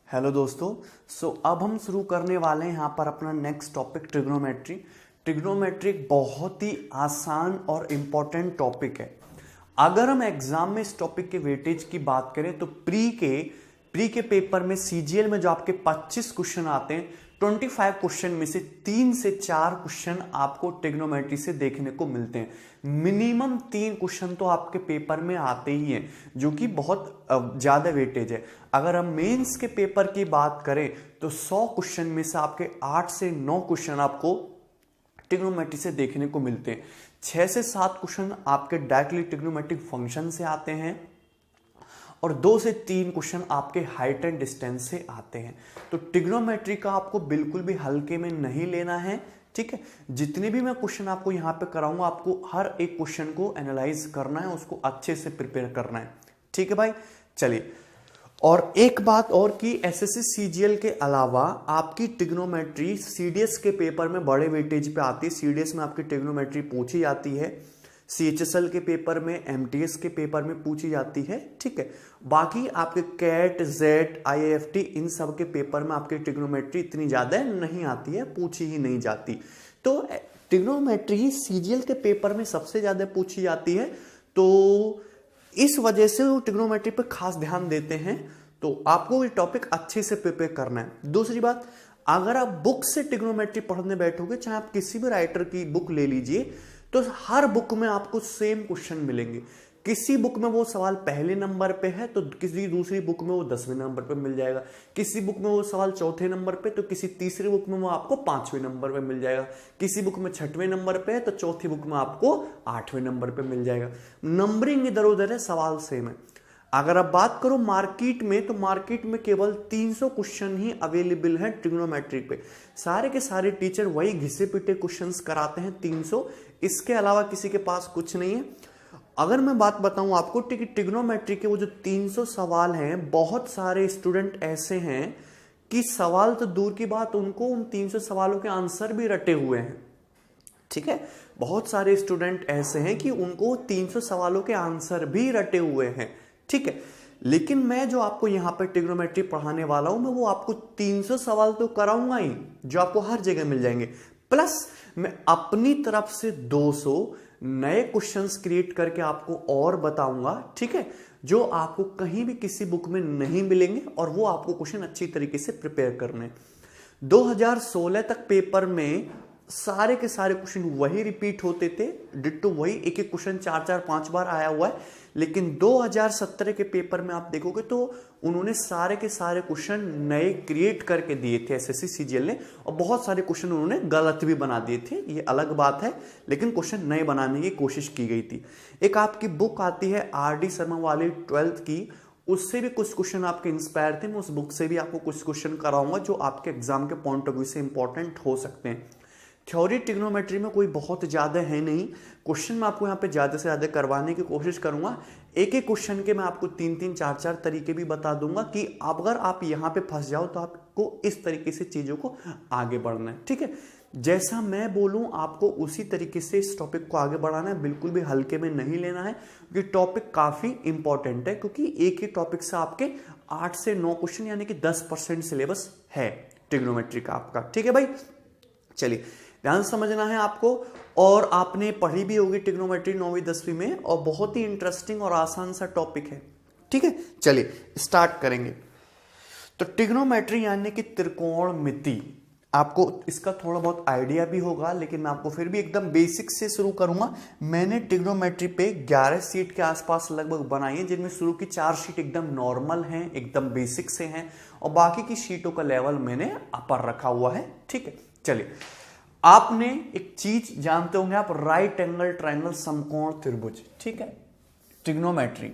Hello दोस्तों। अब हम शुरू करने वाले हैं यहाँ पर अपना नेक्स्ट टॉपिक ट्रिग्नोमेट्री। ट्रिग्नोमेट्री एक बहुत ही आसान और इम्पॉर्टेंट टॉपिक है। अगर हम एग्जाम में इस टॉपिक के वेटेज की बात करें तो प्री के पेपर में सीजीएल में जो आपके 25 क्वेश्चन आते हैं, 25 क्वेश्चन में से 3 से 4 क्वेश्चन आपको ट्रिग्नोमेट्री से देखने को मिलते हैं। मिनिमम 3 क्वेश्चन तो आपके पेपर में आते ही हैं, जो कि बहुत ज्यादा वेटेज है। अगर हम मेंस के पेपर की बात करें तो 100 क्वेश्चन में से आपके 8 से 9 क्वेश्चन आपको ट्रिग्नोमेट्री से देखने को मिलते हैं। 6 से 7 क्वेश्चन आपके डायरेक्टली ट्रिग्नोमेट्रिक फंक्शन से आते हैं और 2 से 3 क्वेश्चन आपके हाइट एंड डिस्टेंस से आते हैं। तो ट्रिग्नोमेट्री का आपको बिल्कुल भी हल्के में नहीं लेना है, ठीक है। जितने भी मैं क्वेश्चन आपको यहाँ पे कराऊंगा, आपको हर एक क्वेश्चन को एनालाइज करना है, उसको अच्छे से प्रिपेयर करना है, ठीक है भाई। चलिए, और एक बात और कि एसएससी सीजीएल के अलावा आपकी ट्रिग्नोमेट्री सीडीएस के पेपर में बड़े वेटेज पे आती है। सीडीएस में आपकी ट्रिग्नोमेट्री पूछी जाती है, सीएचएसएल के पेपर में, एमटीएस के पेपर में पूछी जाती है, ठीक है। बाकी आपके कैट, जेट, आईएएफटी इन सब के पेपर में आपकी ट्रिग्नोमेट्री इतनी ज्यादा नहीं आती है, पूछी ही नहीं जाती। तो ट्रिग्नोमेट्री सीजीएल के पेपर में सबसे ज्यादा पूछी जाती है, तो इस वजह से वो ट्रिग्नोमेट्री पर खास ध्यान देते हैं। तो आपको ये टॉपिक अच्छे से प्रिपेयर करना है। दूसरी बात, अगर आप बुक से ट्रिग्नोमेट्री पढ़ने बैठोगे, चाहे आप किसी भी राइटर की बुक ले लीजिए, तो हर बुक में आपको सेम क्वेश्चन मिलेंगे। किसी बुक में वो सवाल पहले नंबर पे है तो किसी दूसरी बुक में वो 10वें नंबर पे मिल जाएगा। किसी बुक में वो सवाल 4थे नंबर पे तो किसी तीसरी बुक में वो आपको 5वें नंबर पे मिल जाएगा। किसी बुक में 6वें नंबर पे है तो चौथी बुक में आपको 8वें नंबर पे मिल जाएगा। नंबरिंग इधर उधर है, सवाल सेम है। अगर आप बात करो मार्केट में, तो मार्केट में केवल 300 क्वेश्चन ही अवेलेबल है ट्रिग्नोमेट्रिक पे। सारे के सारे टीचर वही घिसे पिटे क्वेश्चंस कराते हैं, 300, इसके अलावा किसी के पास कुछ नहीं है। अगर मैं बात बताऊं आपको कि ट्रिग्नोमेट्री के वो जो 300 सवाल हैं, बहुत सारे स्टूडेंट ऐसे हैं कि सवाल तो दूर की बात, उनको उन 300 सवालों के आंसर भी रटे हुए हैं, ठीक है। बहुत सारे स्टूडेंट ऐसे हैं कि उनको 300 सवालों के आंसर भी रटे हुए हैं, ठीक है। लेकिन मैं जो आपको यहाँ पर ट्रिग्नोमेट्री पढ़ाने वाला हूं, मैं वो आपको 300 सवाल तो कराऊंगा ही, जो आपको हर जगह मिल जाएंगे, प्लस मैं अपनी तरफ से 200 नए क्वेश्चंस क्रिएट करके आपको और बताऊंगा, ठीक है, जो आपको कहीं भी किसी बुक में नहीं मिलेंगे, और वो आपको क्वेश्चन अच्छी तरीके से प्रिपेयर करने। 2016 तक पेपर में सारे के सारे क्वेश्चन वही रिपीट होते थे, डिट्टो वही, एक एक क्वेश्चन 4-4-5 बार आया हुआ है। लेकिन 2017 के पेपर में आप देखोगे तो उन्होंने सारे के सारे क्वेश्चन नए क्रिएट करके दिए थे एसएससी सीजीएल ने, और बहुत सारे क्वेश्चन उन्होंने गलत भी बना दिए थे, ये अलग बात है, लेकिन क्वेश्चन नए बनाने की कोशिश की गई थी। एक आपकी बुक आती है आरडी शर्मा वाली 12th की, उससे भी कुछ क्वेश्चन आपके इंस्पायर थे। मैं उस बुक से भी आपको कुछ क्वेश्चन कराऊंगा जो आपके एग्जाम के पॉइंट ऑफ व्यू से इंपॉर्टेंट हो सकते हैं। थ्योरी ट्रिग्नोमेट्री में कोई बहुत ज्यादा है नहीं, क्वेश्चन मैं आपको यहाँ पे ज्यादा से ज्यादा करवाने की कोशिश करूंगा। एक एक क्वेश्चन के मैं आपको 3-3, 4-4 तरीके भी बता दूंगा कि अगर आप यहाँ पे फंस जाओ तो आपको इस तरीके से चीजों को आगे बढ़ना है, ठीक है। जैसा मैं बोलूं आपको उसी तरीके से इस टॉपिक को आगे बढ़ाना है, बिल्कुल भी हल्के में नहीं लेना है, क्योंकि टॉपिक काफी इंपॉर्टेंट है। क्योंकि एक ही टॉपिक से आपके 8 से 9 क्वेश्चन यानी कि 10% सिलेबस है ट्रिग्नोमेट्री का आपका, ठीक है भाई। चलिए, ध्यान समझना है आपको, और आपने पढ़ी भी होगी ट्रिग्नोमेट्री 9वीं 10वीं में, और बहुत ही इंटरेस्टिंग और आसान सा टॉपिक है, ठीक है। चलिए स्टार्ट करेंगे। तो ट्रिग्नोमेट्री यानी कि त्रिकोणमिति, आपको इसका थोड़ा बहुत आइडिया भी होगा, लेकिन मैं आपको फिर भी एकदम बेसिक से शुरू करूंगा। मैंने ट्रिग्नोमेट्री पे 11 शीट के आसपास लगभग बनाई है, जिनमें शुरू की 4 शीट एकदम नॉर्मल हैं, एकदम बेसिक से हैं, और बाकी की शीटों का लेवल मैंने अपर रखा हुआ है, ठीक है। चलिए, आपने एक चीज जानते होंगे आप, राइट एंगल ट्रायंगल, समकोण त्रिभुज, ठीक है। ट्रिग्नोमेट्री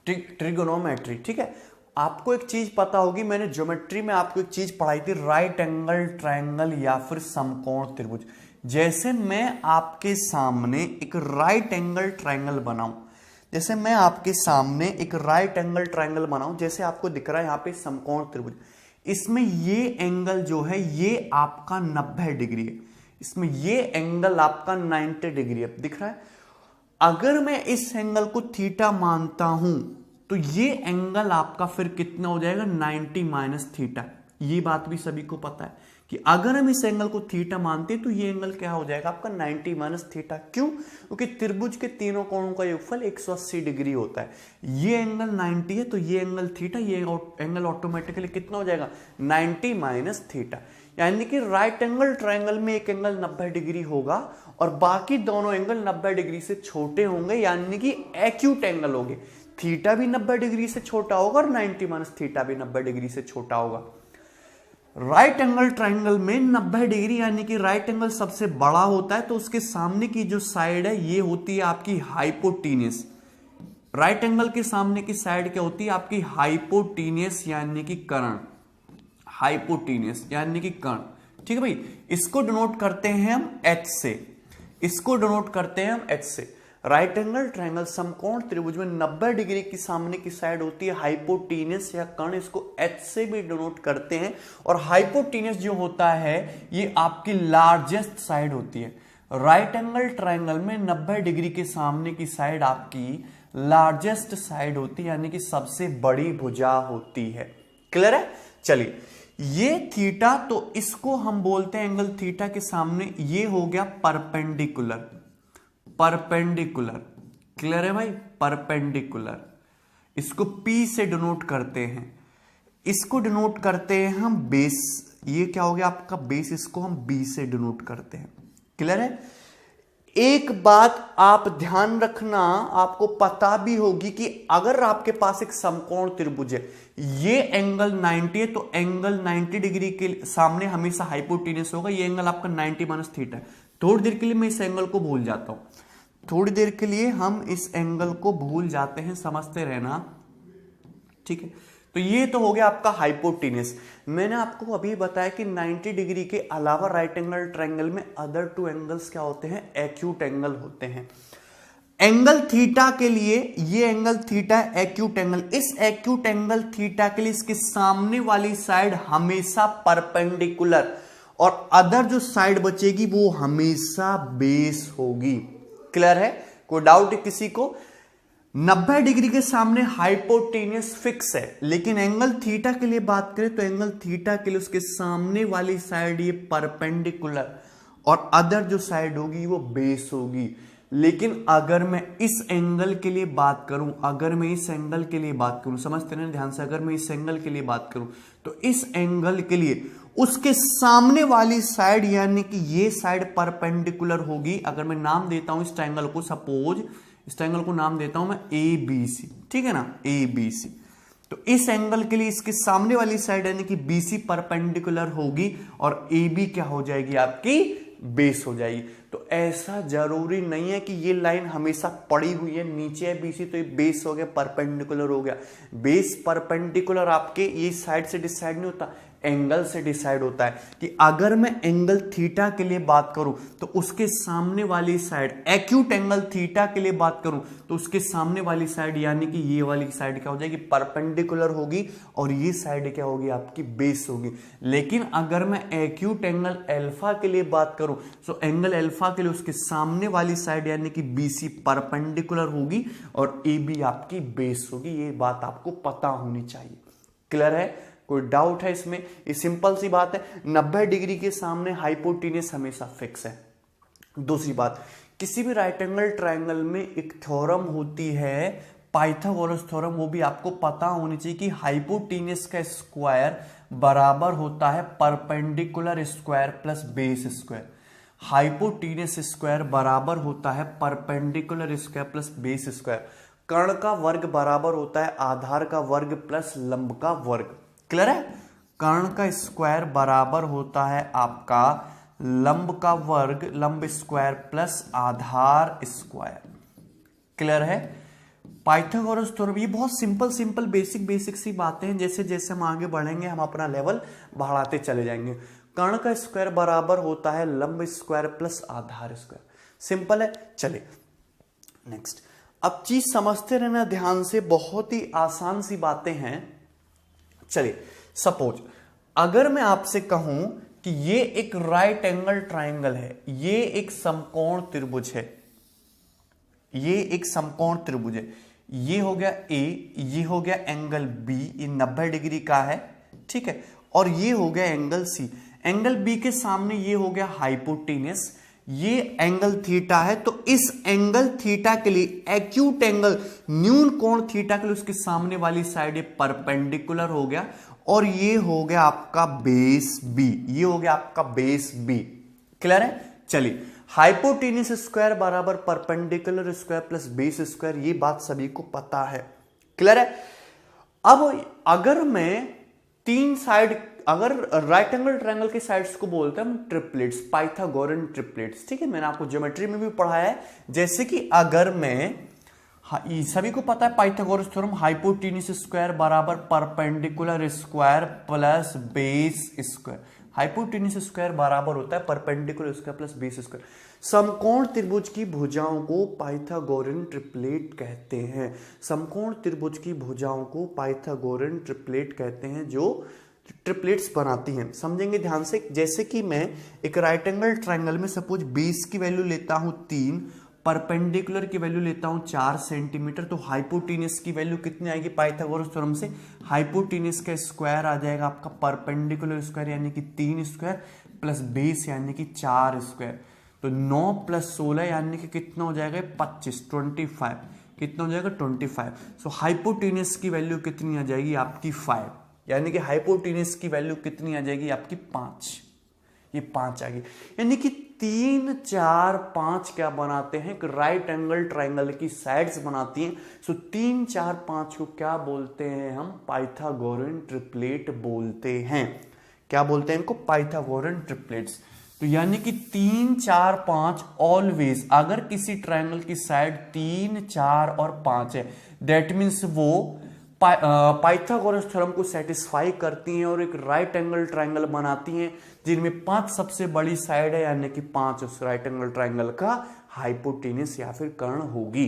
ट्रिगोनोमेट्री, ठीक है। आपको एक चीज पता होगी, मैंने ज्योमेट्री में आपको एक चीज पढ़ाई थी, राइट एंगल ट्रायंगल या फिर समकोण त्रिभुज। जैसे मैं आपके सामने एक राइट एंगल ट्रायंगल बनाऊं, जैसे मैं आपके सामने एक राइट एंगल ट्रायंगल बनाऊं, जैसे आपको दिख रहा है यहाँ पे समकोण त्रिभुज, इसमें ये एंगल जो है ये आपका 90 डिग्री है, इसमें ये एंगल आपका 90 डिग्री है, दिख रहा है। अगर मैं इस एंगल को थीटा मानता हूं तो ये एंगल आपका फिर कितना हो जाएगा, 90 माइनस थीटा। ये बात भी सभी को पता है कि अगर हम इस एंगल को थीटा मानते हैं तो ये एंगल क्या हो जाएगा आपका 90 माइनस थीटा। क्यों? क्योंकि त्रिभुज के तीनों कोणों का योगफल 180 डिग्री होता है। ये एंगल 90 है तो ये एंगल थीटा, ये एंगल ऑटोमेटिकली कितना हो जाएगा 90 माइनस थीटा। यानी कि राइट एंगल ट्रायंगल में एक एंगल 90 डिग्री होगा और बाकी दोनों एंगल 90 डिग्री से छोटे होंगे, यानी कि एक्यूट एंगल होंगे। थीटा भी 90 डिग्री से छोटा होगा और 90 माइनस थीटा भी 90 डिग्री से छोटा होगा। राइट एंगल ट्रायंगल में 90 डिग्री यानी कि राइट एंगल सबसे बड़ा होता है, तो उसके सामने की जो साइड है ये होती है आपकी हाइपोटीनियस। राइट एंगल के सामने की साइड क्या होती है आपकी हाइपोटीनियस यानी कि कर्ण, हाइपोटीनियस यानी कि कर्ण। ठीक है भाई, इसको डिनोट करते हैं हम एच से, इसको डिनोट करते हैं हम एच से। राइट एंगल ट्रायंगल समकोण त्रिभुज में 90 डिग्री की सामने की साइड होती है हाइपोटीनियस या कर्ण, इसको एच से भी डिनोट करते हैं। और हाइपोटीनियस जो होता है ये आपकी लार्जेस्ट साइड होती है। राइट एंगल ट्रायंगल में 90 डिग्री के सामने की साइड आपकी लार्जेस्ट साइड होती है, यानी कि सबसे बड़ी भुजा होती है। क्लियर है? चलिए, ये थीटा, तो इसको हम बोलते हैं एंगल थीटा के सामने ये हो गया परपेंडिकुलर, परपेंडिकुलर। क्लियर है भाई? परपेंडिकुलर, इसको P से डिनोट करते हैं। इसको डिनोट करते हैं हम बेस, ये क्या हो गया आपका बेस, इसको हम B से डिनोट करते हैं। क्लियर है? एक बात आप ध्यान रखना, आपको पता भी होगी कि अगर आपके पास एक समकोण त्रिभुज है, ये एंगल 90 है, तो एंगल 90 डिग्री के सामने हमेशा हाइपोटेन्यूस होगा। ये एंगल आपका 90 माइनस थीटा है। थोड़ी देर के लिए मैं इस एंगल को भूल जाता हूं, थोड़ी देर के लिए हम इस एंगल को भूल जाते हैं, समझते रहना। ठीक है, तो ये तो हो गया आपका हाइपोटेन्यूस। मैंने आपको अभी बताया कि 90 डिग्री के अलावा राइट एंगल ट्रायंगल में अदर टू एंगल्स क्या होते हैं, एक्यूट एंगल होते हैं। एंगल थीटा के लिए ये एंगल थीटा है एक्यूट एंगल। इस एक्यूट एंगल थीटा के लिए इसके सामने वाली साइड हमेशा परपेंडिकुलर और अदर जो साइड बचेगी वो हमेशा बेस होगी। क्लियर है? कोई डाउट है किसी को? 90 डिग्री के सामने हाइपोटेन्यूस फिक्स है, लेकिन एंगल थीटा के लिए बात करें तो एंगल थीटा के लिए उसके सामने वाली साइड ये परपेंडिकुलर और अदर जो साइड होगी वो बेस होगी। लेकिन अगर मैं इस एंगल के लिए बात करूं, अगर मैं इस एंगल के लिए बात करूं, समझते हैं ध्यान से, अगर मैं इस एंगल के लिए बात करूं तो इस एंगल के लिए उसके सामने वाली साइड यानी कि ये साइड परपेंडिकुलर होगी। अगर मैं नाम देता हूं इस ट्रायंगल को, सपोज इस ट्रायंगल को नाम देता हूं मैं ABC, ठीक है ना, ABC। तो इस एंगल के लिए इसके सामने वाली साइड यानी कि BC परपेंडिकुलर होगी और AB क्या हो जाएगी आपकी बेस हो जाएगी। तो ऐसा जरूरी नहीं है कि ये लाइन हमेशा पड़ी हुई है, नीचे है BC तो ये बेस हो गया, परपेंडिकुलर हो गया। बेस परपेंडिकुलर आपके ये साइड से डिसाइड नहीं होता, एंगल से डिसाइड होता है। कि अगर मैं एंगल थीटा के लिए बात करूं तो उसके सामने वाली साइड, एक्यूट एंगल थीटा के लिए बात करूं तो उसके सामने वाली साइड यानी कि ये वाली साइड क्या हो जाएगी, परपेंडिकुलर होगी और ये साइड क्या होगी आपकी बेस होगी। लेकिन अगर मैं एक्यूट एंगल अल्फा के लिए बात करूं तो एंगल अल्फा के लिए उसके सामने वाली साइड यानी कि BC परपेंडिकुलर होगी और AB आपकी बेस होगी। ये बात आपको पता होनी चाहिए। क्लियर है? कोई डाउट है इसमें? ये सिंपल सी बात है। 90 डिग्री के सामने हाइपोटेन्यूस हमेशा फिक्स है। दूसरी बात, किसी भी राइट एंगल ट्रायंगल में एक थ्योरम होती है पाइथागोरस थ्योरम, वो भी आपको पता होनी चाहिए कि हाइपोटेन्यूस का स्क्वायर बराबर होता है perpendicular square plus base square. Hypotenuse square बराबर होता है perpendicular square plus base square. कर्ण का वर्ग बराबर होता है आधार का वर्ग प्लस लंब का वर्ग। क्लियर है? कर्ण का स्क्वायर बराबर होता है आपका लंब का वर्ग, लंब स्क्वायर प्लस आधार स्क्वायर। क्लियर है? पाइथागोरस थ्योरम, ये बहुत सिंपल बेसिक सी बातें हैं। जैसे जैसे हम आगे बढ़ेंगे हम अपना लेवल बढ़ाते चले जाएंगे। कर्ण का स्क्वायर बराबर होता है लंब स्क्वायर प्लस आधार स्क्वायर। सिंपल है। चलिए नेक्स्ट, अब चीज समझते रहना ध्यान से, बहुत ही आसान सी बातें हैं। चलिए सपोज अगर मैं आपसे कहूं कि ये एक राइट एंगल ट्राइंगल है, ये एक समकोण त्रिभुज है, ये एक समकोण त्रिभुज है, ये हो गया ए, ये हो गया एंगल बी, ये 90 डिग्री का है, ठीक है, और ये हो गया एंगल सी। एंगल बी के सामने ये हो गया हाइपोटेनस, ये एंगल थीटा है, तो इस एंगल थीटा के लिए एक्यूट एंगल न्यून कोण थीटा के लिए उसके सामने वाली साइड ये परपेंडिकुलर हो गया, और ये हो गया आपका बेस बी, ये हो गया आपका बेस बी। क्लियर है? चलिए, हाइपोटेनस स्क्वायर बराबर perpendicular square plus base square, ये बात सभी को पता है। क्लियर है? अब अगर मैं तीन साइड, अगर राइट एंगल ट्रायंगल के साइड्स को बोलते हैं हम ट्रिपलेट्स, पाइथागोरन ट्रिपलेट्स, ठीक है, मैंने आपको ज्योमेट्री में भी पढ़ाया है। जैसे कि अगर मैं, सभी को पता है पाइथागोरस थ्योरम, हाइपोटेनस स्क्वायर बराबर perpendicular square plus base square, hypotenuse square बराबर होता है perpendicular square plus base square. समकोण त्रिभुज की भुजाओं को पाइथागोरन ट्रिपलेट कहते हैं, समकोण त्रिभुज की भुजाओं को पाइथागोरन ट्रिपलेट कहते हैं, जो ट्रिपलेट्स बनाती हैं। समझेंगे ध्यान से। जैसे कि मैं एक राइट एंगल ट्रायंगल में सपोज बेस की वैल्यू लेता हूं 3, परपेंडिकुलर की वैल्यू लेता हूं 4 सेंटीमीटर, तो हाइपोटेनस की वैल्यू कितनी आएगी पाइथागोरस थ्योरम से? हाइपोटेनस का स्क्वायर आ जाएगा आपका परपेंडिकुलर स्क्वायर यानी कि 3 स्क्वायर प्लस बेस यानी कि 4 स्क्वायर, तो 9 प्लस 16 यानी कि कितना हो जाएगा? 25, 25, कितना हो जाएगा? 25। सो हाइपोटेनस की वैल्यू कितनी आ जाएगी आपकी? 5, यानी कि हाइपोटेनस की वैल्यू कितनी आ जाएगी आपकी? 5, ये 5 आ गई। यानी कि 3, 4, 5 क्या बनाते हैं? राइट एंगल ट्रायंगल की साइड्स बनाती हैं। सो 3, 4, 5 को क्या बोलते हैं हम? पाइथागोरन ट्रिपलेट बोलते हैं। क्या बोलते हैं इनको? Pythagorean triplets. तो यानी कि 3, 4, 5 ऑलवेज, अगर किसी ट्रायंगल की साइड 3, 4 और 5 है, दैट मीन्स वो पाइथागोरस थ्योरम को सेटिस्फाई करती हैं और एक राइट एंगल ट्रायंगल बनाती हैं, जिनमें 5 सबसे बड़ी साइड है, यानी कि 5 उस राइट एंगल ट्रायंगल का हाइपोटेनस या फिर कर्ण होगी।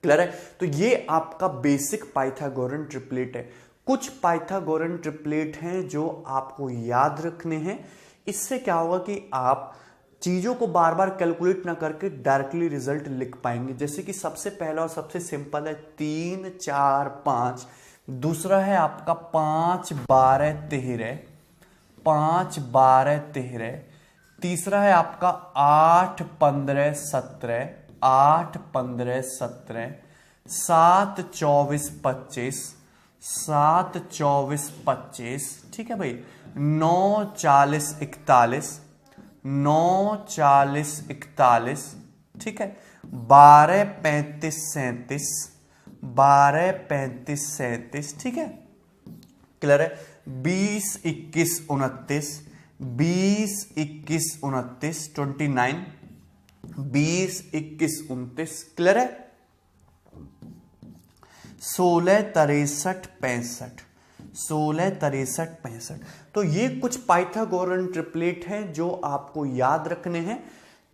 क्लियर है? तो ये आपका बेसिक पाइथागोरन ट्रिपलेट है। कुछ पाइथागोरन ट्रिपलेट हैं जो आपको याद रखने हैं। इससे क्या होगा कि आप चीजों को बार बार कैलकुलेट ना करके डायरेक्टली रिजल्ट लिख पाएंगे। जैसे कि सबसे पहला और सबसे सिंपल है 3, 4, 5। दूसरा है आपका 5, 12, 13, 5, 12, 13। तीसरा है आपका 8, 15, 17, 8, 15, 17, 7, 24, 25, 7, 24, 25, ठीक है भाई, 9, 40, 41, 9, 40, 41, ठीक है, 12, 35, 37, 12, 35, 37, ठीक है। क्लियर है? 20, 21, 29, 20, 21, 29, 29, 20, 21, 29। क्लियर है? 16, 63, 65, 16, 63, 65। तो ये कुछ पाइथागोरन ट्रिपलेट हैं जो आपको याद रखने हैं।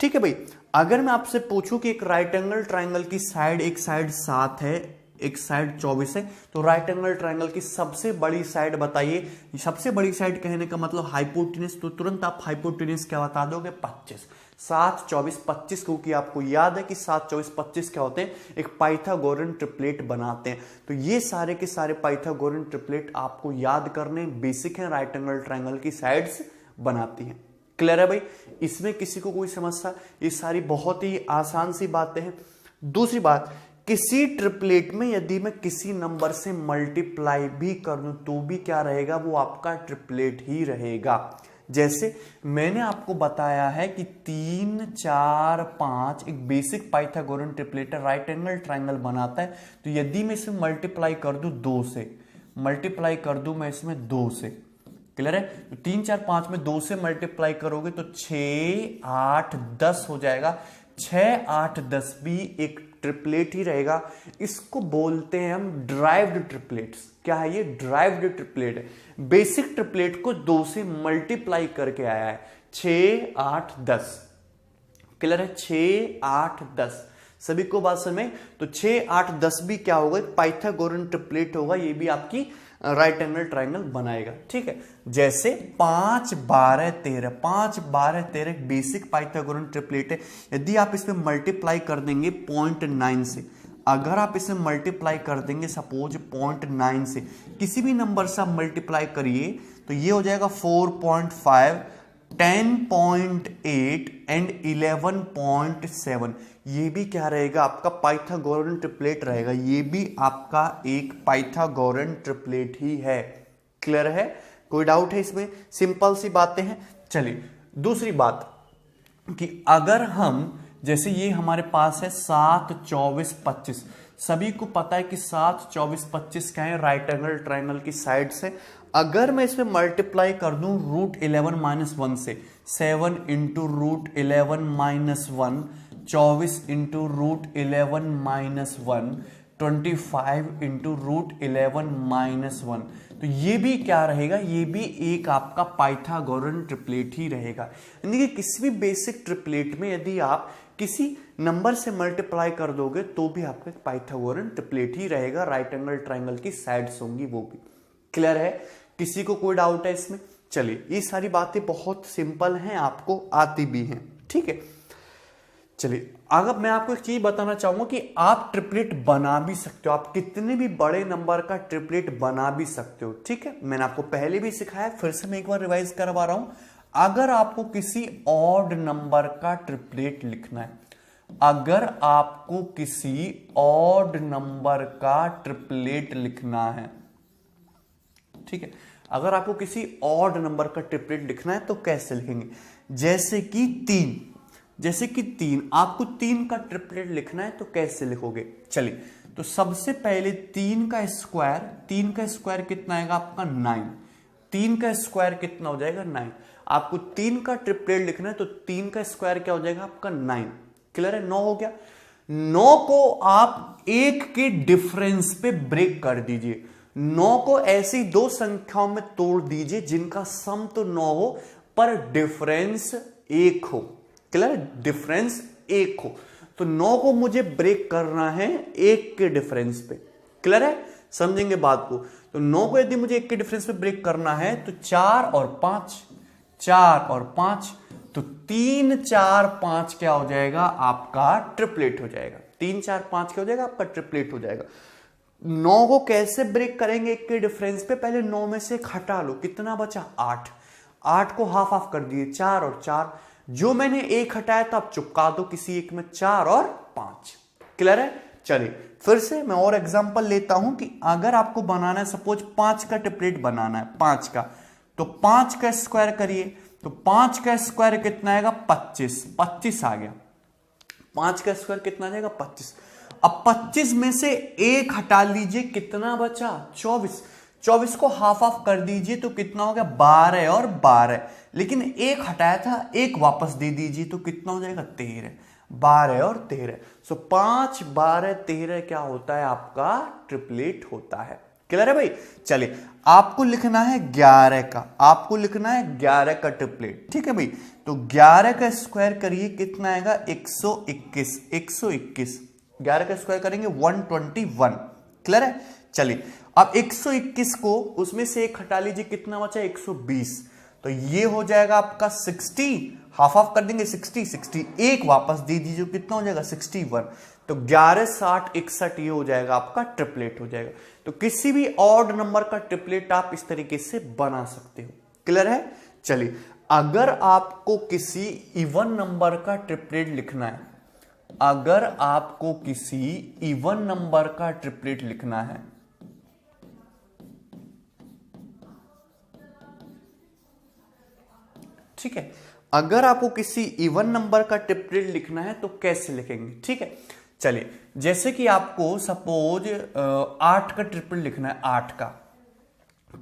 ठीक है भाई। अगर मैं आपसे पूछूं कि एक राइट एंगल ट्रायंगल की साइड, एक साइड 7 है, एक साइड 24 है, तो राइट एंगल ट्रायंगल की सबसे बड़ी साइड बताइए। सबसे बड़ी साइड कहने का मतलब हाइपोटेनस, तो तुरंत आप हाइपोटेनस क्या बता दोगे? 25। 7, 24, 25, क्योंकि आपको याद है कि 7, 24, 25 क्या होते हैं? एक पाइथागोरन ट्रिपलेट बनाते हैं। तो ये सारे के सारे पाइथागोरन ट्रिपलेट आपको याद करने बेसिक हैं, राइट एंगल ट्रायंगल की साइड्स बनाती हैं। क्लियर है भाई? इसमें किसी को कोई समस्या? ये सारी बहुत ही आसान सी बातें हैं। दूसरी बात, किसी ट्रिपलेट में यदि मैं किसी नंबर से मल्टीप्लाई भी कर दूं तो भी क्या रहेगा? वो आपका ट्रिपलेट ही रहेगा। जैसे मैंने आपको बताया है कि 3, 4, 5 एक बेसिक पाइथागोरन ट्रिपलेट है, राइट एंगल ट्रायंगल बनाता है। तो यदि मैं इसमें मल्टीप्लाई कर दूं 2 से, मल्टीप्लाई कर दूं मैं इसमें 2 से, क्लियर है? तो 3, 4, 5 में 2 से मल्टीप्लाई करोगे तो 6, 8, 10 हो जाएगा। 6, 8, 10 भी एक ट्रिपलेट ही रहेगा। इसको बोलते हैं हम ड्राइव्ड ट्रिपलेट्स। क्या है ये? ड्राइव्ड ट्रिपलेट है। बेसिक ट्रिपलेट को 2 से मल्टीप्लाई करके आया है। 6, 8, 10। क्लियर है? 6, 8, 10 सभी को बात समझ में? तो 6, 8, 10 भी क्या होगा? पाइथागोरन ट्रिपलेट होगा। ये भी आपकी राइट एंगल ट्राइंगल बनाएगा। ठीक है, जैसे 5 12 13, 5 12 13 बेसिक पाइथागोरन ट्रिपलेट है। यदि आप इसमें मल्टीप्लाई कर देंगे 0.9 से, अगर आप इसे मल्टीप्लाई कर देंगे सपोज 0.9 से, किसी भी नंबर से आप मल्टीप्लाई करिए तो ये हो जाएगा 4.5, 10.8 एंड 11.7। ये भी क्या रहेगा आपका पाइथागोरन ट्रिपलेट रहेगा, ये भी आपका एक पाइथागोरन ट्रिपलेट ही है। क्लियर है, कोई डाउट है इसमें? सिंपल सी बातें हैं। चलिए दूसरी बात कि अगर हम जैसे ये हमारे पास है 7 24 25, सभी को पता है कि 7 24 25 क्या है, राइट एंगल ट्राइंगल की साइड से। अगर मैं इसमें मल्टीप्लाई कर दूं √11 - 1 से, 7 इंटू √11 - 1, 24 इंटू √11 - 1, 25 इंटू √11 - 1, तो ये भी क्या रहेगा, ये भी एक आपका पाइथागोरन ट्रिपलेट ही रहेगा। यानी कि किसी भी बेसिक ट्रिपलेट में यदि आप किसी नंबर से मल्टीप्लाई कर दोगे तो भी आपका पाइथागोरन ट्रिपलेट ही रहेगा, राइट एंगल ट्राइंगल की साइड्स होंगी वो भी। क्लियर है, किसी को कोई डाउट है इसमें? चलिए, ये सारी बातें बहुत सिंपल हैं, आपको आती भी हैं। ठीक है, चलिए अगर मैं आपको एक चीज बताना चाहूंगा कि आप ट्रिपलेट बना भी सकते हो, आप कितने भी बड़े नंबर का ट्रिपलेट बना भी सकते हो। ठीक है, मैंने आपको पहले भी सिखाया, फिर से मैं एक बार रिवाइज करवा रहा हूं। अगर आपको किसी ऑड नंबर का ट्रिपलेट लिखना है, अगर आपको किसी ऑड नंबर का ट्रिपलेट लिखना है, ठीक है, अगर आपको किसी ऑड नंबर का ट्रिपलेट लिखना है तो कैसे लिखेंगे? जैसे कि 3 आपको 3 का ट्रिपलेट लिखना है तो कैसे लिखोगे? चलिए, तो सबसे पहले 3 का स्क्वायर कितना आएगा आपका? 9। 3 का स्क्वायर कितना हो जाएगा? 9। आपको 3 का ट्रिपलेट लिखना है तो 3 का स्क्वायर क्या हो जाएगा आपका? 9। क्लियर है, 9 हो गया। 9 को आप 1 के डिफरेंस पे ब्रेक कर दीजिए। 9 को ऐसी दो संख्याओं में तोड़ दीजिए जिनका सम तो 9 हो पर डिफरेंस 1 हो। क्लियर है, डिफरेंस 1 हो। तो 9 को मुझे ब्रेक करना है 1 के डिफरेंस पे। क्लियर है, समझेंगे बात को? तो 9 को यदि मुझे 1 के डिफरेंस पे ब्रेक करना है तो 4 और 5, तो 3 4 5 क्या हो जाएगा आपका? ट्रिपलेट हो जाएगा। 3 4 5 क्या हो जाएगा आपका? ट्रिपलेट हो जाएगा। 9 को कैसे ब्रेक करेंगे 1 के डिफरेंस पे? पहले 9 में से 1 हटा लो, कितना बचा? 8। 8 को हाफ हाफ कर दिए, 4 और 4। जो मैंने 1 हटाया था आप चिपका दो किसी एक में, 4 और 5। क्लियर है? चलिए फिर से मैं और एग्जांपल लेता हूं कि अगर आपको बनाना है सपोज 5 का ट्रिपलेट बनाना है, 5 का, तो 5 का स्क्वायर करिए, तो 5 का स्क्वायर कितना आएगा? 25 आ गया। 5 का स्क्वायर कितना आ जाएगा? 25। अब 25 में से 1 हटा लीजिए, कितना बचा? 24। 24 को हाफ हाफ कर दीजिए तो कितना हो गया? 12 और 12। लेकिन 1 हटाया था, 1 वापस दे दीजिए तो कितना हो जाएगा? 13। 12 और 13, सो 5 12 13 क्या होता है आपका? ट्रिपलेट होता है। क्लियर है भाई? चलिए आपको लिखना है 11 का, आपको लिखना है 11 का ट्रिपलेट। ठीक है भाई, तो 11 का स्क्वायर करिए, कितना आएगा? 121। 121 11 का स्क्वायर करेंगे 121। क्लियर है? चलिए अब 121 को उसमें से 1 हटा लीजिए, कितना बचा? 120। तो ये हो जाएगा आपका 60, हाफ हाफ कर देंगे 60, 1 वापस दे दीजिए, कितना हो जाएगा? 61। तो 11 60 61 ये हो जाएगा आपका ट्रिपलेट हो जाएगा। तो किसी भी ऑड नंबर का ट्रिपलेट आप इस तरीके से बना सकते हो। क्लियर है? चलिए अगर आपको किसी इवन नंबर का ट्रिपलेट लिखना है, अगर आपको किसी इवन नंबर का ट्रिपलेट लिखना है, ठीक है, अगर आपको किसी इवन नंबर का ट्रिपलेट लिखना है तो कैसे लिखेंगे? ठीक है, चलिए जैसे कि आपको सपोज 8 का ट्रिपलेट लिखना है, 8 का।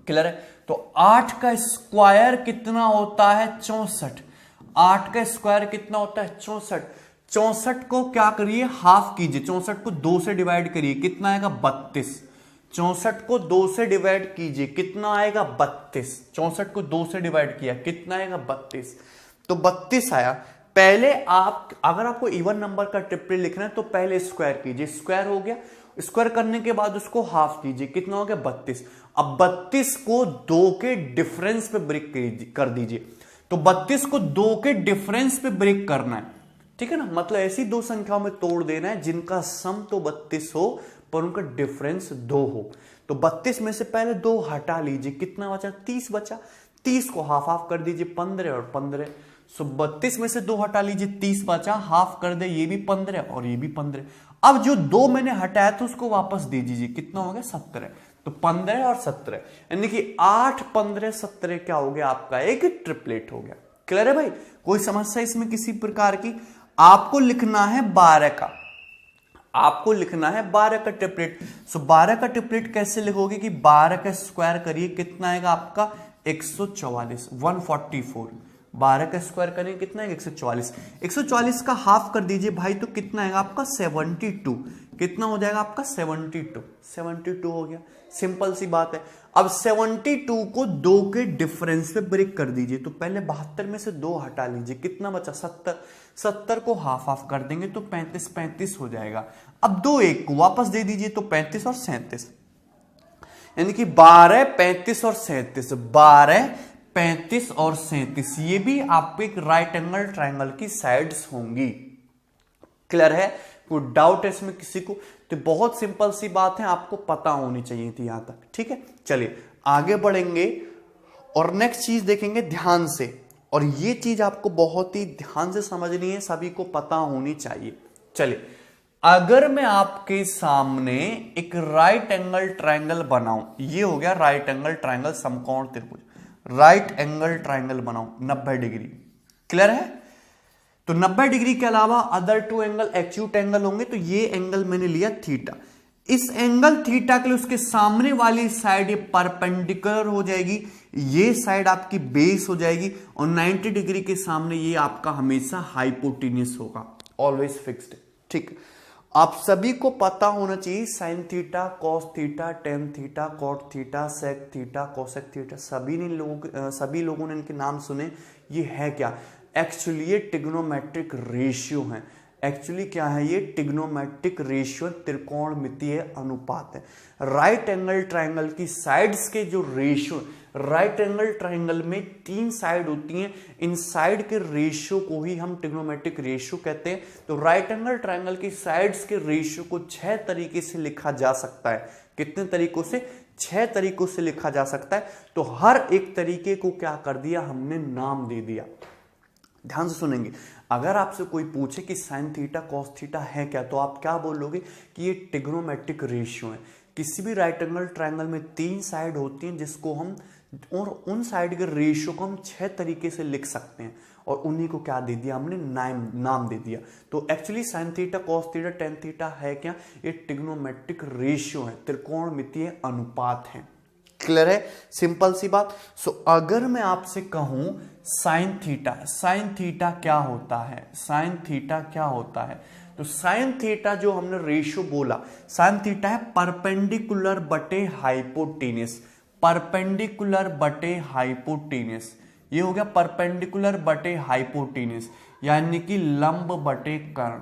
क्लियर है? तो 8 का स्क्वायर कितना होता है? 64। 8 का स्क्वायर कितना होता है? 64। 64 को क्या करिए? हाफ कीजिए, 64 को 2 से डिवाइड करिए, कितना आएगा? 32। 64 को 2 से डिवाइड कीजिए, कितना आएगा? 32। 64 को 2 से डिवाइड किया, कितना आएगा? 32। तो 32 आया। पहले आप अगर आपको इवन नंबर का ट्रिपलेट लिखना है तो पहले स्क्वायर कीजिए, स्क्वायर हो गया, स्क्वायर करने के बाद उसको हाफ कीजिए, कितना हो गया 32। अब 32 को 2 के डिफरेंस पे ब्रेक कर दीजिए, तो 32 को 2 के डिफरेंस पे ब्रेक करना है, ठीक है ना, मतलब ऐसी दो संख्याओं में तोड़ देना है जिनका सम तो 32 हो पर उनका डिफरेंस 2 हो। तो 32 में से पहले 2 हटा लीजिए, कितना बचा 30 बचा, 30 को हाफ हाफ कर दीजिए 15 और 15। सो 32 में से 2 हटा लीजिए, 30 बचा, हाफ कर दे, ये भी 15 और ये भी 15। अब जो 2 मैंने हटाया था उसको वापस दे दीजिए, कितना हो गया 17। तो 15 और 17 यानी कि 8 15 17 क्या हो गया आपका एक ट्रिपलेट हो गया। क्लियर है भाई, कोई समस्या इसमें किसी प्रकार की? आपको लिखना है 12 का, आपको लिखना है 12 का ट्रिपलेट। सो 12 का ट्रिपलेट कैसे लिखोगे कि 12 का स्क्वायर करिए, कितना आएगा आपका 144 144। 12 का स्क्वायर करें कितना है 144। 144 का हाफ कर दीजिए भाई, तो कितना आएगा आपका 72। कितना हो जाएगा आपका 72 हो गया। सिंपल सी बात है। अब 72 को 2 के डिफरेंस पे ब्रेक कर दीजिए, तो पहले 72 में से 2 हटा लीजिए, कितना बचा 70। 70 को हाफ हाफ कर देंगे तो 35 हो जाएगा। अब 2 1 को वापस दे दीजिए, तो 35 और 37, यानी कि 12 35 और 37, 12 35 और 37 ये भी आपको एक राइट एंगल ट्रायंगल की साइड्स होंगी। क्लियर है, कोई डाउट है इसमें किसी को? तो बहुत सिंपल सी बात है, आपको पता होनी चाहिए थी यहां तक। ठीक है, चलिए आगे बढ़ेंगे और नेक्स्ट चीज देखेंगे ध्यान से, और ये चीज आपको बहुत ही ध्यान से समझनी है, सभी को पता होनी चाहिए। चलिए, अगर मैं आपके सामने एक राइट एंगल ट्रायंगल बनाऊं, ये हो गया राइट एंगल ट्रायंगल समकोण त्रिभुज, राइट एंगल ट्रायंगल बनाऊं 90 डिग्री। क्लियर है? तो 90 डिग्री के अलावा अदर 2 एंगल एक्यूट एंगल होंगे, तो ये एंगल मैंने लिया थीटा। इस एंगल थीटा के लिए उसके सामने वाली साइड ये परपेंडिकुलर हो जाएगी, ये साइड आपकी बेस हो जाएगी, और 90 डिग्री के सामने ये आपका हमेशा हाइपोटेन्यूस होगा, ऑलवेज फिक्स्ड। ठीक, आप सभी को पता होना चाहिए sine theta, cos theta, tan theta, cot theta, sec theta, cosec theta, सभी लोगों ने इनके नाम सुने। ये है क्या? एक्चुअली ये ट्रिग्नोमेट्रिक रेशियो है। एक्चुअली क्या है ये? ट्रिग्नोमेट्रिक रेशियो, त्रिकोणमितीय अनुपात है। राइट एंगल ट्रायंगल की साइड्स के जो रेशियो, राइट एंगल ट्रायंगल में 3 साइड होती हैं, इन साइड के रेशियो को ही हम ट्रिग्नोमेट्रिक रेशियो कहते हैं। तो राइट एंगल ट्रायंगल की साइड्स के रेशियो को 6 तरीके से लिखा जा सकता है। कितने तरीकों से? 6 तरीकों से लिखा जा सकता है। तो हर एक तरीके को क्या कर दिया हमने? नाम दे दिया। ध्यान से सुनेंगे, अगर आपसे कोई पूछे कि साइन थीटा कॉस थीटा है क्या, तो आप क्या बोलोगे कि ये ट्रिग्नोमेट्रिक रेशियो है। किसी भी राइट एंगल ट्रायंगल में 3 साइड होती हैं जिसको हम, और उन साइड के रेशियो को हम 6 तरीके से लिख सकते हैं, और उन्हीं को क्या दे दिया हमने? नाम दे दिया। तो actually sign theta cos theta tan theta है क्या? ये ट्रिग्नोमेट्रिक रेशियो है, त्रिकोणमितीय अनुपात है। क्लियर है? सिंपल सी बात। सो अगर मैं आपसे कहूं साइन थीटा क्या होता है? साइन थीटा क्या होता है? तो साइन थीटा जो हमने रेशियो बोला, साइन थीटा है परपेंडिकुलर बटे हाइपोटेन्यूस, परपेंडिकुलर बटे हाइपोटेन्यूस। ये हो गया परपेंडिकुलर बटे हाइपोटेन्यूस, यानी कि लंब बटे कर्ण।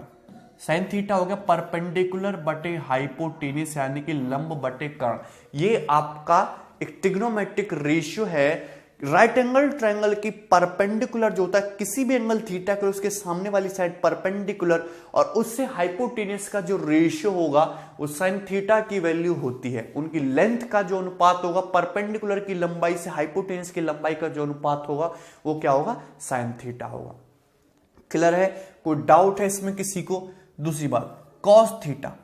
साइन थीटा हो गया परपेंडिकुलर बटे हाइपोटेन्यूस, यानी कि लंब बटे कर्ण। ये आपका एक ट्रिग्नोमेट्रिक रेशियो है। राइट एंगल ट्रायंगल की परपेंडिकुलर जो होता है, किसी भी एंगल थीटा के उसके सामने वाली साइड परपेंडिकुलर, और उससे हाइपोटेन्यूस का जो रेशियो होगा वो साइन थीटा की वैल्यू होती है। उनकी लेंथ का जो अनुपात होगा, परपेंडिकुलर की लंबाई से हाइपोटेन्यूस की लंबाई का जो अनुपात होगा वो क्या होगा? साइन थीटा होगा। क्लियर है? कोई डाउट है इसमें किसी को? दूसरी बात, कॉस थीटा।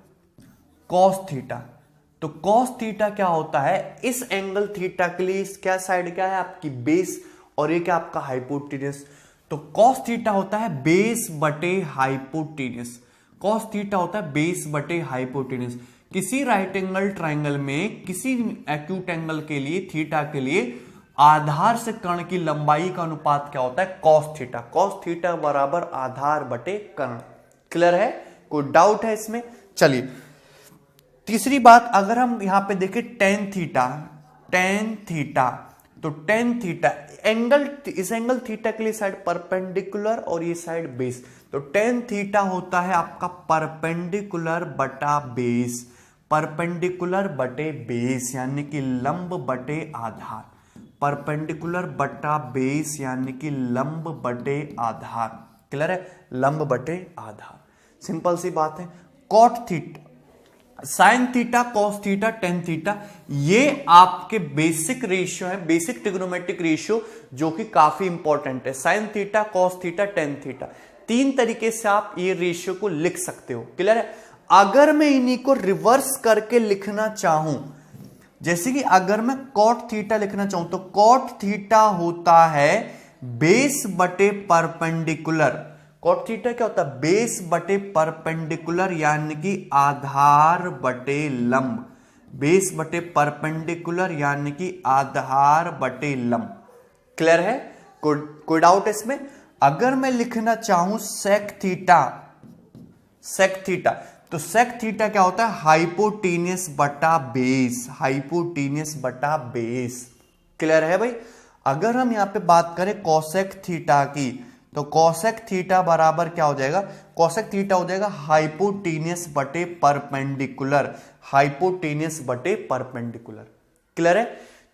तो कॉस थीटा क्या होता है? इस एंगल थीटा के लिए क्या साइड क्या है? आपकी बेस, और ये क्या आपका हाइपोटेन्यूस। तो कॉस थीटा होता है बेस बटे हाइपोटेन्यूस। कॉस थीटा होता है बेस बटे हाइपोटेन्यूस। किसी राइट एंगल ट्रायंगल में किसी एक्यूट एंगल के लिए, थीटा के लिए, आधार से कर्ण की लंबाई का अनुपात क्या होता है? Cos theta. कॉस थीटा बराबर आधार बटे कर्ण। क्लियर है? कोई डाउट है इसमें? चलिए तीसरी बात, अगर हम यहां पे देखें टेन थीटा, तो टेन थीटा एंगल, इस एंगल थीटा के लिए साइड परपेंडिकुलर और ये साइड बेस, तो टेन थीटा होता है आपका परपेंडिकुलर बटा बेस, परपेंडिकुलर बटे बेस यानी कि लंब बटे आधार, परपेंडिकुलर बटा बेस यानी कि लंब बटे आधार। क्लियर है, लंब बटे आधार, सिंपल सी बात है। Cot theta, sine theta, cos theta, tan theta, ये आपके बेसिक रेशियो है, बेसिक ट्रिग्नोमेट्रिक रेशियो जो कि काफी इंपॉर्टेंट है। Sine theta, cos theta, tan theta, तीन तरीके से आप ये रेशियो को लिख सकते हो। क्लियर है। अगर मैं इन्हीं को रिवर्स करके लिखना चाहूं, जैसे कि अगर मैं कॉट थीटा लिखना चाहूं तो कॉट थीटा होता है बेस बटे परपेंडिकुलर। कॉट थीटा क्या होता है? बेस बटे परपेंडिकुलर यानी कि आधार बटे लंब, बेस बटे परपेंडिकुलर यानी कि आधार बटे लंब। क्लियर है, कोई डाउट है इसमें? अगर मैं लिखना चाहूं सेक थीटा, सेक थीटा, तो सेक थीटा क्या होता है? हाइपोटेनियस बटा बेस, हाइपोटेनियस बटा बेस। क्लियर है भाई। अगर हम यहां पे बात करें कोसेक थीटा की, तो कोसेक थीटा बराबर क्या हो जाएगा? कोसेक थीटा हो जाएगा हाइपोटेनियस बटे परपेंडिकुलर, हाइपोटेनियस बटे परपेंडिकुलर। क्लियर है।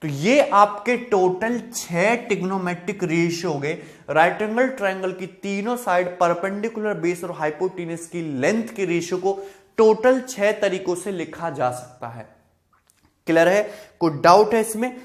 तो ये आपके टोटल 6 ट्रिग्नोमेट्रिक रेशियो हो गए। राइट एंगल ट्रायंगल की तीनों साइड, परपेंडिकुलर, बेस और हाइपोटेनियस की लेंथ के रेशियो को टोटल 6 तरीकों से लिखा जा सकता है। क्लियर है, कोई डाउट है इसमें?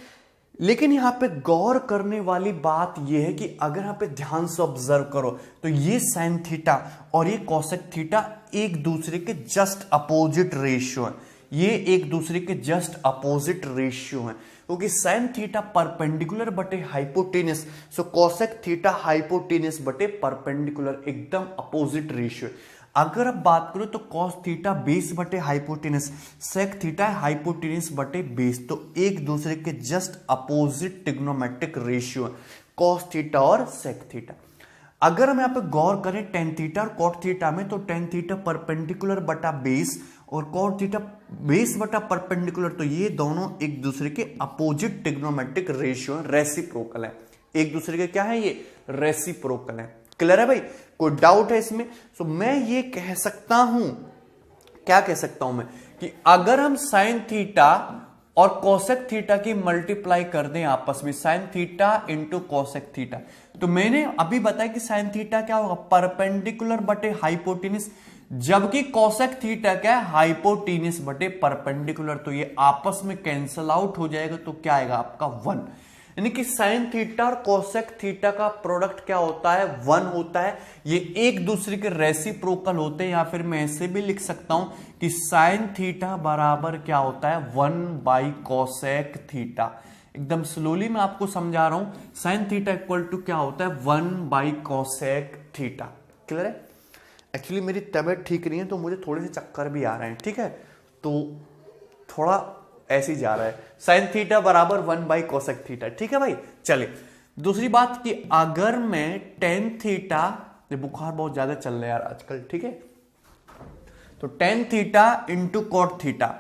लेकिन यहां पे गौर करने वाली बात यह है कि अगर यहां पे ध्यान से ऑब्जर्व करो तो ये साइन थीटा और ये कोसेक थीटा एक दूसरे के जस्ट अपोजिट रेशियो है, ये एक दूसरे के जस्ट अपोजिट रेशियो है, क्योंकि साइन थीटा परपेंडिकुलर बटे हाइपोटेनियस, सो कोसेक थीटा हाइपोटेनियस बटे परपेंडिकुलर, एकदम अपोजिट रेशियो है। अगर अब बात करो तो कॉस थीटा बेस बटे हाइपोटेनियस, सेक थीटा हाइपोटेनियस बटे बेस, तो एक दूसरे के जस्ट अपोजिट ट्रिग्नोमेट्रिक रेशियो है कॉस थीटा और सेक थीटा। अगर हम यहां पे गौर करें टेन थीटा और कॉट थीटा में, तो टेन थीटा परपेंडिकुलर बटा बेस और कॉट थीटा बेस बटा परपेंडिकुलर, तो ये दोनों एक दूसरे के अपोजिट ट्रिग्नोमेट्रिक रेशियो है, रेसिप्रोकल है, एक दूसरे के क्या है? ये रेसिप्रोकल है। क्लियर है भाई, कोई डाउट है इसमें? सो मैं ये कह सकता हूं, क्या कह सकता हूं मैं, कि अगर हम साइन थीटा और कोसेक थीटा की मल्टीप्लाई कर दें आपस में, sign theta into cosec theta, तो मैंने अभी बताया कि साइन थीटा क्या होगा? परपेंडिकुलर बटे हाइपोटेनियस, जबकि कोसेक थीटा क्या है? हाइपोटेनियस बटे परपेंडिकुलर, तो ये आपस में कैंसल आउट हो जाएगा, तो क्या आएगा आपका? 1। यानी कि साइन थीटा और कोसेक थीटा का प्रोडक्ट क्या होता है? 1 होता है। ये एक दूसरे के रेसिप्रोकल होते हैं, या फिर मैं ऐसे भी लिख सकता हूं कि साइन थीटा बराबर क्या होता है? 1 बाई कोसेक थीटा। एकदम स्लोली मैं आपको समझा रहा हूं, साइन थीटा इक्वल टू क्या होता है? 1 बाई कोसेक थीटा। क्लियर है? एक्चुअली मेरी तबीयत ठीक नहीं है तो मुझे थोड़े से चक्कर भी आ रहे हैं, ठीक है, तो थोड़ा ऐसे ही जा रहा है। साइन थीटा बराबर 1 बाई कोसेक थीटा, ठीक है भाई। चलिए दूसरी बात कि अगर मैं टेन थीटा, बुखार बहुत ज्यादा चल रहा है यार आजकल, ठीक है, तो tan theta into cot theta,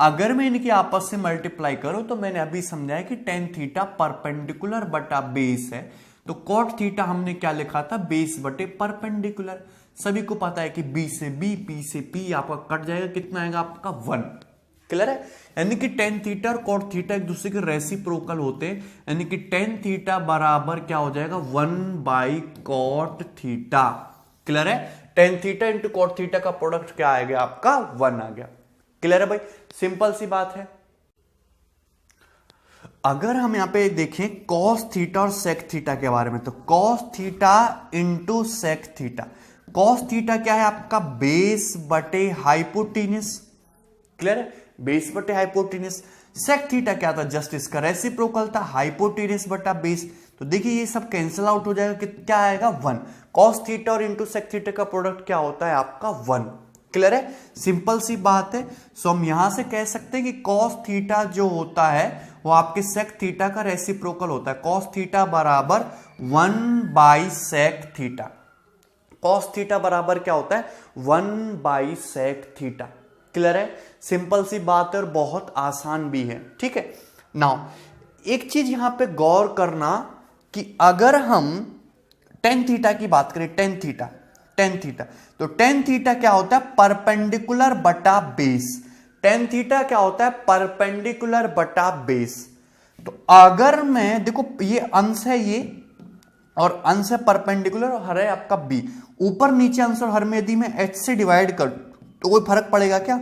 अगर मैं इनकी आपस से मल्टीप्लाई करूं तो मैंने अभी समझाया कि टेन थीटा परपेंडिकुलर बटा बेस है, तो कॉट थीटा हमने क्या लिखा था? बेस बटे परपेंडिकुलर। सभी को पता है कि बी से बी, पी से पी आपका कट जाएगा, कितना आएगा आपका? 1। क्लियर है? यानी कि टेन थीटा और कॉट थीटा एक दूसरे के रेसिप्रोकल होते हैं, यानी कि टेन थीटा बराबर क्या हो जाएगा? 1 बाई कॉट थीटा। क्लियर है? Tan theta into cot theta का प्रोडक्ट क्या आ गया आपका? 1 आ गया। क्लियर है भाई, सिंपल सी बात है। अगर हम यहां पे देखें कॉस थीटा और सेक थीटा के बारे में, तो cos theta into sec theta, cos theta क्या है आपका? बेस बटे हाइपोटेनियस। क्लियर है? बेस बटे हाइपोटेनियस। सेक थीटा क्या था? जस्ट इसका रेसिप्रोकल था, हाइपोटेनियस बटा बेस, तो देखिए ये सब कैंसिल आउट हो जाएगा, क्या आएगा? 1। कॉस थीटा और इंटू सेक थीटा का प्रोडक्ट क्या होता है आपका? 1। क्लियर है? सिंपल सी बात है। सो हम यहां से कह सकते हैं कि कॉस थीटा जो होता है वो आपके सेक थीटा का रेसिप्रोकल होता है। कॉस थीटा बराबर 1 by sec theta. Cos theta बराबर क्या होता है? 1 बाई सेक थीटा। क्लियर है? सिंपल सी बात है और बहुत आसान भी है, ठीक है। नाउ एक चीज यहां पे गौर करना कि अगर हम टेन थीटा की बात करें, टेन थीटा, तो टेन थीटा क्या होता है? परपेंडिकुलर बटा बेस। टेन थीटा क्या होता है? परपेंडिकुलर बटा बेस। तो अगर मैं देखो ये अंश है ये और अंश है परपेंडिकुलर और हर है आपका बी, ऊपर नीचे अंश और हर में यदि मैं एच से डिवाइड कर तो कोई फर्क पड़ेगा क्या?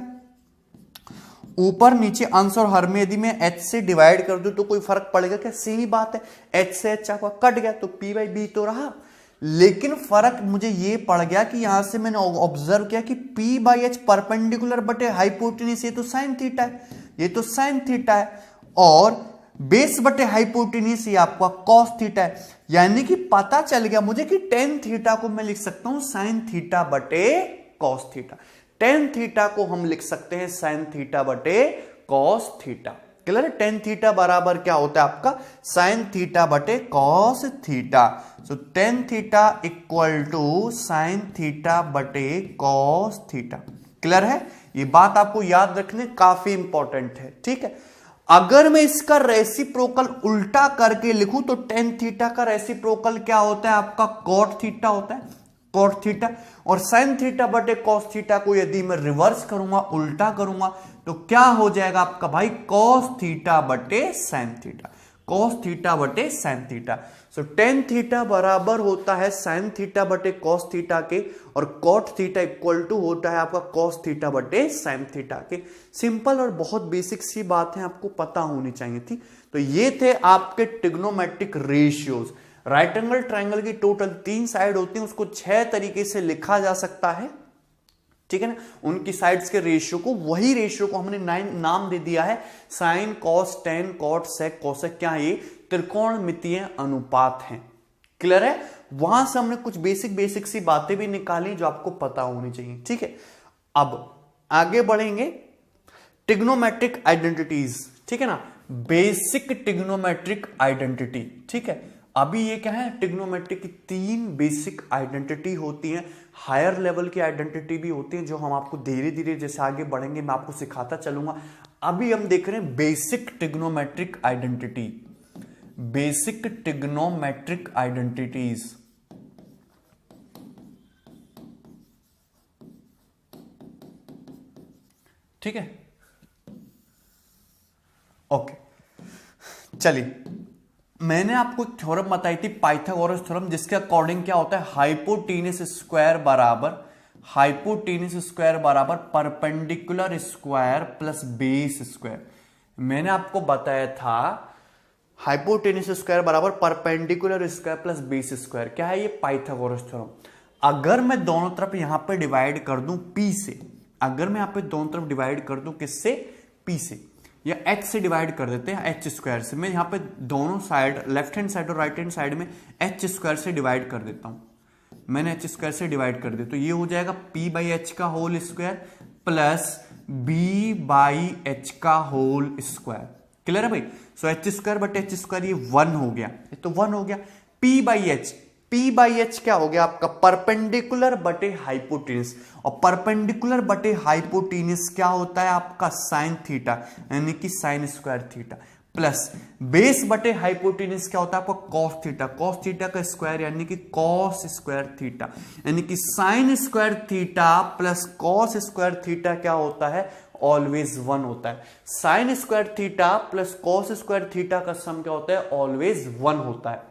ऊपर नीचे अंश और हर में यदि मैं एच से डिवाइड कर दूं तो कोई फर्क पड़ेगा क्या? सीधी बात है, एच से एच आपका कट गया तो पी बाई बी तो रहा। लेकिन फर्क मुझे ये पड़ गया कि यहां से मैंने ऑब्जर्व किया कि पी बाई एच परपेंडिकुलर बटे हाइपोटेन्यूज, ये तो साइन थीटा है, ये तो साइन थीटा है, और बेस बटे हाइपोटेन्यूज ये आपका कॉस थीटा है। यानी कि पता चल गया मुझे कि टेन थीटा को मैं लिख सकता हूं साइन थीटा बटे कॉस थीटा। टेन थीटा को हम लिख सकते हैं साइन थीटा बटे कॉस थीटा। क्लियर है? टेन थीटा बराबर क्या होता है आपका? साइन थीटा बटे cos theta. So tan theta equal to sine theta बटे कॉस थीटा। क्लियर है? ये बात आपको याद रखने काफी इंपॉर्टेंट है। ठीक है, अगर मैं इसका रेसिप्रोकल उल्टा करके लिखूं तो टेन थीटा का रेसिप्रोकल क्या होता है आपका? कॉट थीटा होता है, कॉट थीटा। और साइन थीटा बटे कॉस थीटा को यदि मैं रिवर्स करूंगा, उल्टा करूंगा, तो क्या हो जाएगा आपका भाई? कॉस थीटा बटे साइन थीटा, कॉस थीटा बटे sine theta. So tan theta बराबर होता है साइन थीटा बटे कॉस थीटा के, और कॉट थीटा इक्वल टू होता है आपका कॉस थीटा बटे साइन थीटा के। सिंपल और बहुत बेसिक सी बात है, आपको पता होनी चाहिए थी। तो ये थे आपके trigonometric ratios. Right angle triangle की टोटल 3 साइड होती है, उसको 6 तरीके से लिखा जा सकता है। ठीक है ना? उनकी साइड्स के रेशियो को, वही रेशियो को हमने नाम दे दिया है sine cos tan cot sec cosec. क्या है ये? त्रिकोणमितीय अनुपात है। क्लियर है? वहां से हमने कुछ बेसिक सी बातें भी निकाली जो आपको पता होनी चाहिए। ठीक है, अब आगे बढ़ेंगे। ट्रिग्नोमेट्रिक आइडेंटिटीज, ठीक है ना? Basic trigonometric identity. ठीक है, अभी ये क्या है? ट्रिग्नोमेट्रिक की 3 बेसिक आइडेंटिटी होती हैं। हायर लेवल की आइडेंटिटी भी होती है जो हम आपको धीरे धीरे जैसे आगे बढ़ेंगे मैं आपको सिखाता चलूंगा। अभी हम देख रहे हैं basic trigonometric identity, basic trigonometric identities. ठीक है, ओके, चलिए मैंने आपको एक थ्योरम बताई थी पाइथागोरस थ्योरम, जिसके अकॉर्डिंग क्या होता है? हाइपोटेन्यूज स्क्वायर बराबर perpendicular square plus base square. मैंने आपको बताया था हाइपोटेन्यूज स्क्वायर बराबर perpendicular square plus base square. क्या है ये? Pythagoras theorem. अगर मैं दोनों तरफ यहां पे डिवाइड कर दूं p से, अगर मैं यहां पे दोनों तरफ डिवाइड कर दूं किससे? p से, या h से डिवाइड कर देते हैं, h स्क्वायर से। मैं यहां पे दोनों साइड, लेफ्ट हैंड साइड और राइट हैंड साइड में h स्क्वायर से डिवाइड कर देता हूं। मैंने h स्क्वायर से डिवाइड कर दिया तो ये हो जाएगा p बाई एच का whole square plus b by H का होल स्क्वायर। क्लियर है भाई? सो एच स्क्वायर बटे एच स्क्वायर ये 1 हो गया, ये तो 1 हो गया। p बाई एच क्या हो गया आपका? परपेंडिकुलर बटे हाइपोटेन्यूज, और परपेंडिकुलर बटे हाइपोटेन्यूज क्या होता है आपका? साइन थीटा, यानी कि sine square theta, plus base बटे हाइपोटेन्यूज क्या होता है आपका? कॉस थीटा, कॉस थीटा का स्क्वायर यानी कि कॉस स्क्वायर थीटा, यानी कि sine square theta plus cos square theta क्या होता है? ऑलवेज 1 होता है। Sign square theta plus cos square theta का सम क्या होता है? ऑलवेज 1 होता है।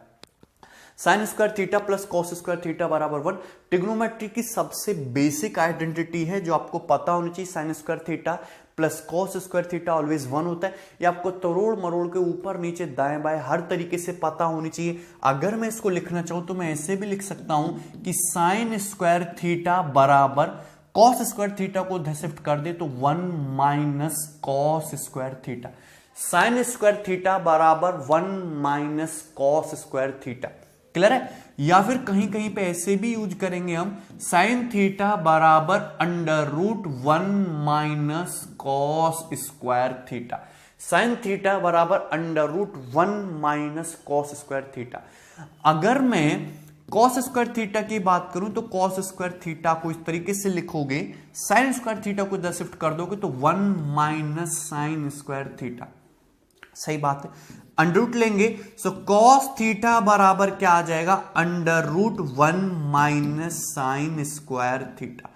Sign square theta plus cos square theta बराबर 1 ट्रिग्नोमेट्री की सबसे बेसिक आइडेंटिटी है जो आपको पता होनी चाहिए। Sign square theta plus cos square theta always 1 होता है। ये आपको तरोड़ मरोड़ के ऊपर नीचे दाएं बाएं हर तरीके से पता होनी चाहिए। अगर मैं इसको लिखना चाहूं तो मैं ऐसे भी लिख सकता हूं कि साइन स्क्वायर थीटा बराबर कॉस स्क्वायर थीटा को इधर शिफ्ट कर दे तो 1 minus cos square theta. Sign square theta बराबर 1 minus cos square theta. Clear है? या फिर कहीं कहीं पे ऐसे भी यूज करेंगे हम, साइन थीटा बराबर under root 1 minus cos square theta. Sine theta बराबर under root 1 minus cos square theta. अगर मैं कॉस स्क्वायर थीटा की बात करूं तो कॉस स्क्वायर थीटा को इस तरीके से लिखोगे, साइन स्क्वायर थीटा को इधर शिफ्ट कर दोगे तो 1 माइनस साइन स्क्वायर थीटा। सही बात है, अंडर रूट लेंगे सो कॉस थीटा बराबर क्या आ जाएगा? Under root 1 minus sine square theta.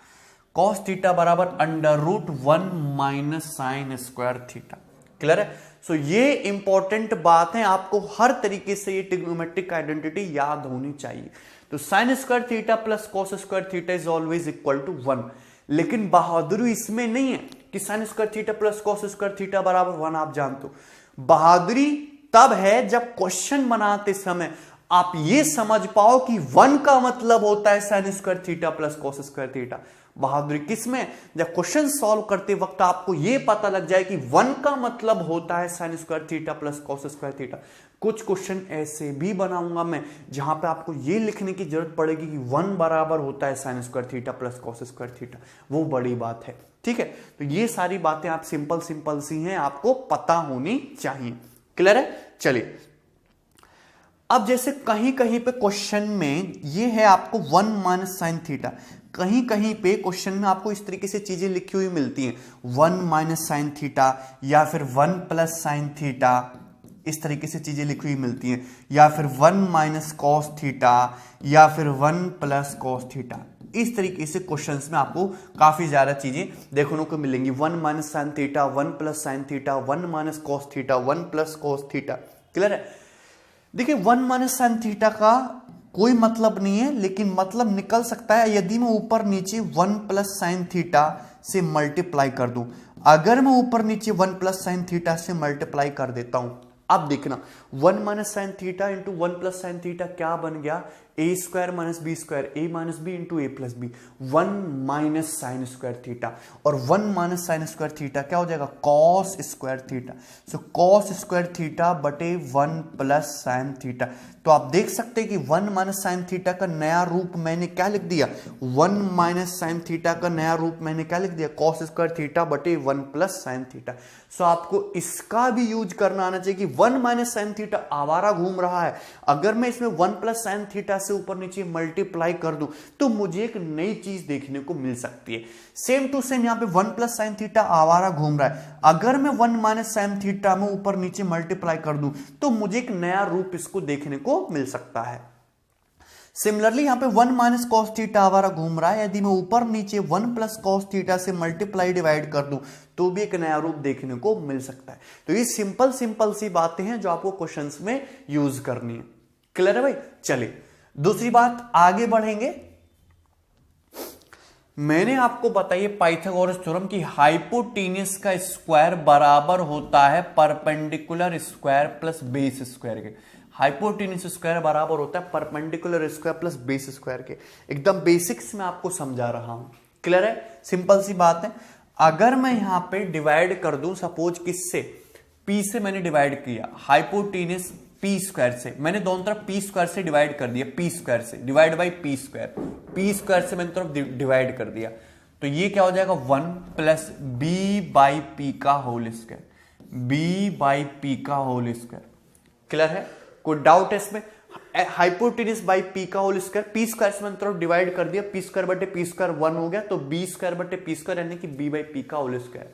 Cos theta बराबर √1 minus sine square theta. Clear है? सो ये इंपॉर्टेंट बात है, आपको हर तरीके से ये ट्रिग्नोमेट्रिक आइडेंटिटी याद होनी चाहिए। तो sine square theta plus cos square theta is always equal to 1। लेकिन बहादुरी इसमें नहीं है कि sine square theta plus cos square theta बराबर 1 आप जानते हो। बहादुरी तब है जब क्वेश्चन बनाते समय आप ये समझ पाओ कि 1 का मतलब होता है sign square theta plus cos square theta. बहादुरी किसमें? जब क्वेश्चन सॉल्व करते वक्त आपको यह पता लग जाए कि 1 का मतलब होता है sign square theta plus cos square theta. कुछ क्वेश्चन ऐसे भी बनाऊंगा मैं जहां पे आपको यह लिखने की जरूरत पड़ेगी कि 1 बराबर होता है sign square theta plus cos square theta. वो बड़ी बात है, ठीक है? तो ये सारी बातें आप सिंपल सी हैं, आपको पता होनी चाहिए। क्लियर है? चलिए, अब जैसे कहीं कहीं पे क्वेश्चन में ये है आपको 1 माइनस साइन थीटा, कहीं कहीं पे क्वेश्चन में आपको इस तरीके से चीजें लिखी हुई मिलती हैं, 1 माइनस साइन थीटा या फिर 1 प्लस साइन थीटा, इस तरीके से चीजें लिखी हुई मिलती हैं, या फिर 1 माइनस कॉस थीटा या फिर 1 प्लस कॉस थीटा। इस तरीके से क्वेश्चंस में आपको काफी ज्यादा चीजें देखने को मिलेंगी। 1 minus sine theta, 1 plus sine theta, 1 minus cos theta, 1 plus cos theta. Clear है? देखिए 1 माइनस साइन थीटा का कोई मतलब नहीं है, लेकिन मतलब निकल सकता है यदि मैं ऊपर नीचे 1 प्लस साइन थीटा से मल्टीप्लाई कर दूं। अगर मैं ऊपर नीचे 1 प्लस साइन थीटा से मल्टीप्लाई कर देता हूं, अब देखना 1 minus sine theta into 1 plus sine theta क्या बन गया? A square minus B square, A minus B into A plus B, 1 minus sine square theta. और 1 माइनस साइन स्क्वायर थीटा क्या हो जाएगा? Cos square theta. So cos square theta बटे 1 plus sine theta. तो आप देख सकते हैं कि 1 माइनस साइन थीटा का नया रूप मैंने क्या लिख दिया? 1 माइनस साइन थीटा का नया रूप मैंने क्या लिख दिया? कॉस स्क्वायर थीटा बटे 1 प्लस साइन थीटा। सो आपको इसका भी यूज करना आना चाहिए कि 1 माइनस साइन थीटा आवारा घूम रहा है, अगर मैं इसमें 1 प्लस साइन थीटा से ऊपर नीचे मल्टीप्लाई कर दूं तो मुझे एक नई चीज देखने को मिल सकती है। सेम टू सेम यहां पे 1 प्लस साइन थीटा आवारा घूम रहा है, अगर मैं 1 माइनस साइन थीटा में ऊपर नीचे मल्टीप्लाई कर दूं तो मुझे एक नया रूप इसको देखने को मिल सकता है। सिमिलरली यहां पे 1 माइनस कॉस थीटा आवारा घूम रहा है, यदि मैं ऊपर नीचे 1 प्लस कॉस थीटा से मल्टीप्लाई डिवाइड कर दूं तो भी एक नया रूप देखने को मिल सकता है। तो ये सिंपल सी बातें हैं जो आपको क्वेश्चंस में यूज करनी है। क्लियर है भाई? चलिए दूसरी बात आगे बढ़ेंगे। मैंने आपको बताइए पाइथागोरस थ्योरम की हाइपोटेन्यूस का स्क्वायर बराबर होता है perpendicular square plus base square के। हाइपोटेन्यूस स्क्वायर बराबर होता है perpendicular square plus base square के। एकदम बेसिक्स में आपको समझा रहा हूं। क्लियर है? सिंपल सी बात है। अगर मैं यहां पे डिवाइड कर दूं, सपोज किससे? पी से मैंने डिवाइड किया, हाइपोटेन्यूस पी स्क्वायर से, मैंने दोनों तरफ पी स्क्वायर से डिवाइड कर दिया, पी स्क्वायर से divide by P square, P square से मैंने तरफ डिवाइड कर दिया, तो ये क्या हो जाएगा? 1 प्लस बी बाई पी का whole square, B by P का होल स्क्वायर। क्लियर है? कोई डाउट है इसमें? हाइपोटेन्यूस बाई पी का होल स्क्वायर, पी स्क्वायर से मैंने तरफ डिवाइड कर दिया, पी स्क्वायर बटे पी स्क्वायर 1 हो गया, तो बी स्क्वायर बटे पी स्क्वायर यानी कि बी बाई पी का होल स्क्वायर।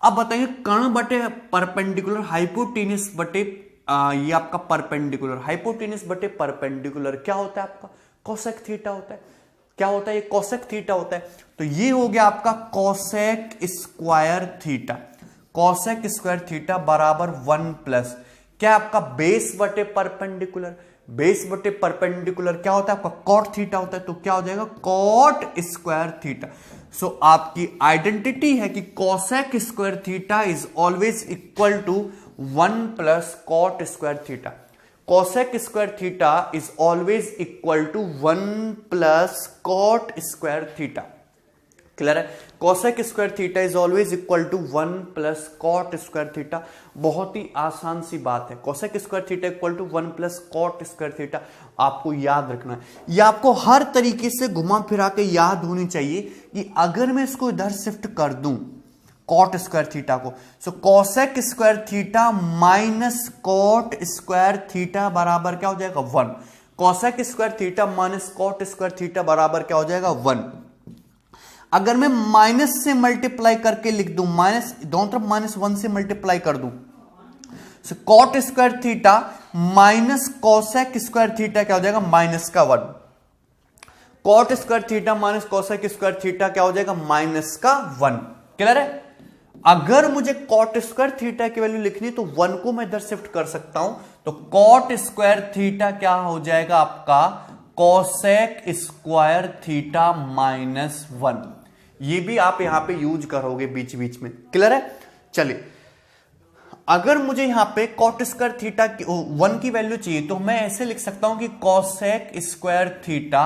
अब बताइए कर्ण बटे परपेंडिकुलर, हाइपोटेन्यूस बटे ये आपका परपेंडिकुलर, हाइपोटेन्यूस बटे परपेंडिकुलर क्या होता है आपका? कोसेक थीटा होता है। क्या होता है? ये कोसेक थीटा होता है। तो ये हो गया आपका cosec square theta. Cosec square theta बराबर 1 प्लस क्या आपका? बेस बटे परपेंडिकुलर, बेस बटे परपेंडिकुलर क्या होता है आपका? कॉट थीटा होता है। तो क्या हो जाएगा? Cot square theta. सो आपकी आइडेंटिटी है कि cosec square theta is always equal to 1 plus cot square theta. Cosec square theta is always equal to 1 plus cot square theta. Clear है? Cosec square theta is always equal to 1 plus cot square theta. बहुत ही आसान सी बात है। Cosec square theta equal to 1 plus cot square theta आपको याद रखना है। यह आपको हर तरीके से घुमा फिरा के याद होनी चाहिए कि अगर मैं इसको इधर शिफ्ट कर दूं कॉट स्क्वायर थीटा को, so cosec square theta minus cot square theta बराबर क्या हो जाएगा? 1। Cosec square theta minus cot square theta बराबर क्या हो जाएगा? 1। अगर मैं माइनस से मल्टीप्लाई करके लिख दूं, माइनस दोनों तरफ -1 से मल्टीप्लाई कर दूं, so cot square theta minus cosec square theta क्या हो जाएगा? माइनस का 1। Cot square theta minus cosec square theta क्या हो जाएगा, -1। क्लियर है। अगर मुझे कॉट स्क्वायर थीटा की वैल्यू लिखनी तो 1 को मैं इधर शिफ्ट कर सकता हूं, तो कॉट स्क्वायर थीटा क्या हो जाएगा आपका, कोसेक स्क्वायर थीटा -1। ये भी आप यहां पे यूज करोगे बीच बीच में। क्लियर है। चलिए, अगर मुझे यहां पे कॉट स्क्वायर थीटा 1 की वैल्यू चाहिए तो मैं ऐसे लिख सकता हूं कि cosec square theta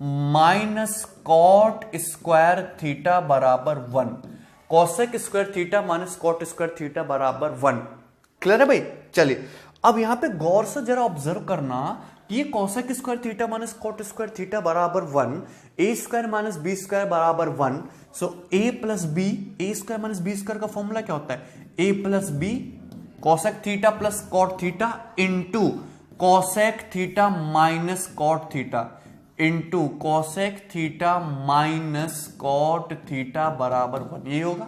minus cot square theta बराबर 1। Cosec square theta minus cot square theta बराबर 1। क्लियर है भाई। चलिए, अब यहां पे गौर से जरा ऑब्जर्व करना, ये cosec square theta minus cot square theta बराबर 1, A square minus B square बराबर 1। So A plus B, A square minus B square का फॉर्मूला क्या होता है, A plus B cosec theta plus cot theta into cosec theta minus cot theta into cosec theta minus cot theta बराबर 1। यही होगा,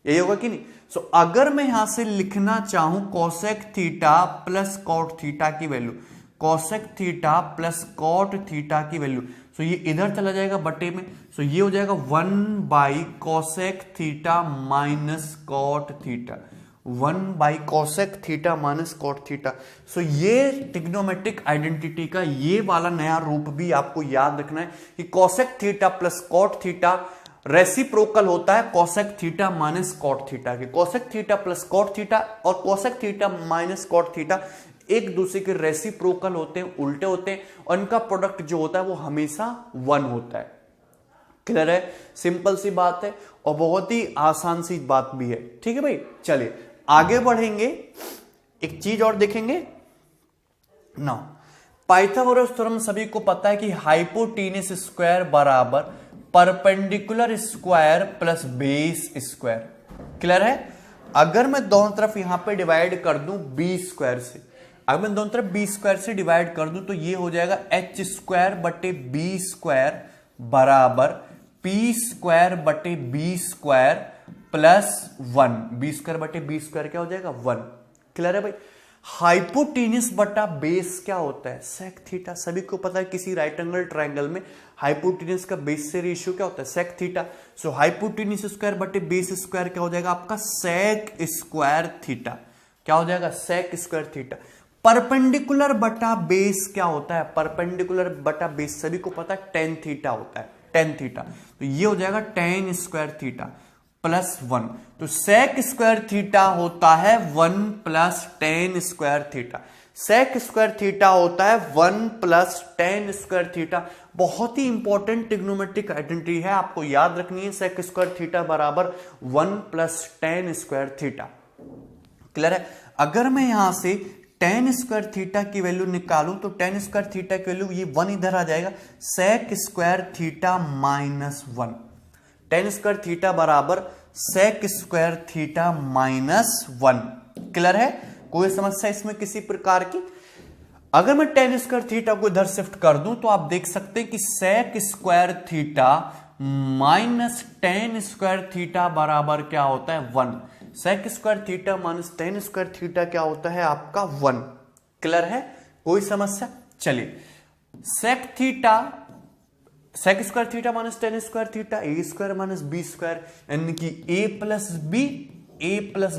यही होगा कि नहीं। सो अगर मैं यहां से लिखना चाहूं cosec theta plus cot theta की value, cosec theta plus cot theta की वैल्यू, सो ये इधर चला जाएगा बटे में, सो ये हो जाएगा 1 by cosec theta minus cot theta, 1 by cosec theta minus cot theta. So ये ट्रिग्नोमेट्रिक आइडेंटिटी का ये वाला नया रूप भी आपको याद रखना है कि cosec theta plus cot theta reciprocal होता है cosec theta minus cot theta के। Cosec theta plus cot theta और cosec theta minus cot theta एक दूसरे के रेसिप्रोकल होते हैं, उल्टे होते हैं, और इनका प्रोडक्ट जो होता है वो हमेशा 1 होता है। क्लियर है। सिंपल सी बात है और बहुत ही आसान सी बात भी है। ठीक है भाई। चलिए आगे बढ़ेंगे, एक चीज और देखेंगे ना। पाइथागोरस थ्योरम सभी को पता है कि हाइपोटेनस स्क्वायर बराबर perpendicular square plus base square. Clear है। अगर मैं दोनों तरफ यहां पे डिवाइड कर दूं बी स्क्वायर से, अगर मैं दोनों तरफ बी स्क्वायर से डिवाइड कर दूं तो ये हो जाएगा एच स्क्वायर बटे बी स्क्वायर बराबर पी स्क्वायर बटे B square plus 1। B square बटे बी स्क्वायर क्या हो जाएगा, 1। क्लियर है भाई। हाइपोटेनस बटा बेस क्या होता है, सेक थीटा। सभी को पता है किसी राइट एंगल ट्रायंगल में हाइपोटेनस का बेस से रेशियो क्या होता है, सेक थीटा। सो हाइपोटेनस स्क्वायर बटे बेस स्क्वायर क्या हो जाएगा आपका, सेक स्क्वायर थीटा। क्या हो जाएगा, सेक स्क्वायर थीटा। परपेंडिकुलर बटा बेस क्या होता है, परपेंडिकुलर बटा बेस सभी को पता है टेन थीटा होता है, टेन थीटा। तो ये हो जाएगा टेन स्क्वायर थीटा प्लस 1। तो सेक स्क्वायर थीटा होता है 1 plus tan square theta. Sec square theta होता है 1 प्लस टेन स्क्वायर थीटा। बहुत ही इंपॉर्टेंट ट्रिग्नोमेट्रिक आइडेंटिटी है, आपको याद रखनी है। सेक स्क्वायर थीटा बराबर 1 plus tan square theta. Clear है। अगर मैं यहां से टेन स्क्वायर थीटा की वैल्यू निकालूं तो टेन स्क्वायर थीटा की वैल्यू ये 1 इधर आ जाएगा, sec square theta minus 1। Tan square theta बराबर sec square theta minus 1। Clear है। कोई समस्या इसमें किसी प्रकार की। अगर मैं टेन स्क्वायर थीटा को इधर शिफ्ट कर दूं तो आप देख सकते हैं कि sec square theta minus tan square theta बराबर क्या होता है, 1। Sec square theta minus tan square theta क्या होता है आपका, 1। क्लियर है। कोई समस्या। चलिए, sec theta, sec square theta minus tan square theta, A square minus B square, यानी कि ए प्लस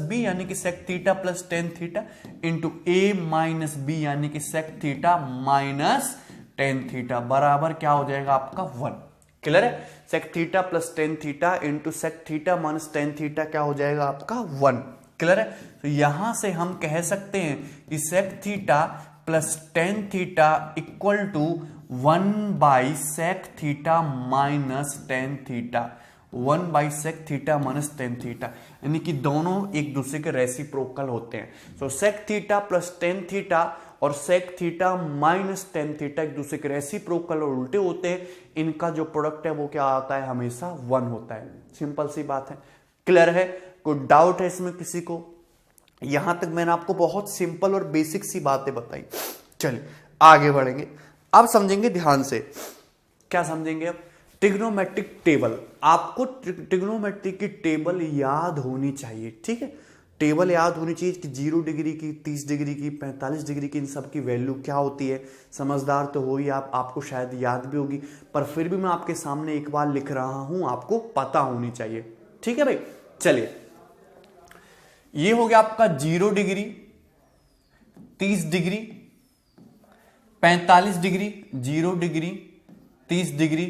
बी यानी कि sec theta plus tan theta into A minus B यानी कि sec theta minus tan theta बराबर क्या हो जाएगा आपका, 1। क्लियर है। Sec theta plus tan theta into sec theta minus tan theta क्या हो जाएगा आपका, 1। क्लियर है। तो यहां से हम कह सकते हैं कि sec theta plus tan theta equal to 1 by sec theta minus tan theta, 1 by sec theta minus tan theta, यानी कि दोनों एक दूसरे के रेसिप्रोकल होते हैं। So sec theta plus tan theta और sec theta minus tan theta एक दूसरे के रेसिप्रोकल और उल्टे होते हैं। इनका जो प्रोडक्ट है वो क्या आता है, हमेशा 1 होता है। सिंपल सी बात है। क्लियर है। कोई डाउट है इसमें किसी को? यहां तक मैंने आपको बहुत सिंपल और बेसिक सी बातें बताई। चलिए आगे बढ़ेंगे। अब समझेंगे ध्यान से। क्या समझेंगे अब? Trigonometric table. आपको ट्रिग्नोमेट्रिक की टेबल याद होनी चाहिए। ठीक है। टेबल याद होनी चाहिए कि 0 डिग्री की, 30 डिग्री की, 45 डिग्री की, इन सब की वैल्यू क्या होती है। समझदार तो हो ही आप, आपको शायद याद भी होगी, पर फिर भी मैं आपके सामने एक बार लिख रहा हूं, आपको पता होनी चाहिए। ठीक है भाई, चलिए ये हो गया आपका 0 degree, 30 degree, 45 degree, 0 degree, 30 degree,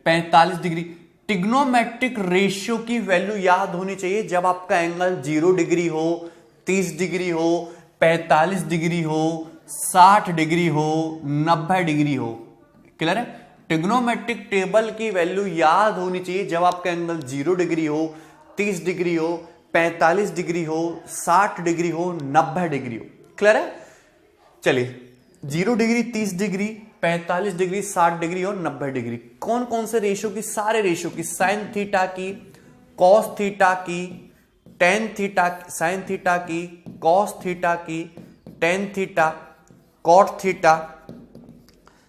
45 degree. Trigonometric ratio की वैल्यू याद होनी चाहिए जब आपका एंगल 0 डिग्री हो, 30 डिग्री हो, 45 डिग्री हो, 60 डिग्री हो, 90 डिग्री हो। क्लियर है? ट्रिग्नोमेट्रिक टेबल की वैल्यू याद होनी चाहिए जब आपका एंगल 0 डिग्री हो, 30 डिग्री हो, 45 डिग्री हो, 60 डिग्री हो, 90 डिग्री हो। क्लियर है? चलिए 0 डिग्री, 30 डिग्री, 45 डिग्री, 60 डिग्री और 90 डिग्री, कौन कौन से रेशियो की? सारे रेशियो की, साइन थीटा की, कॉस थीटा की, टेन थीटा, साइन थीटा की, कॉस थीटा की, tan theta, cot theta,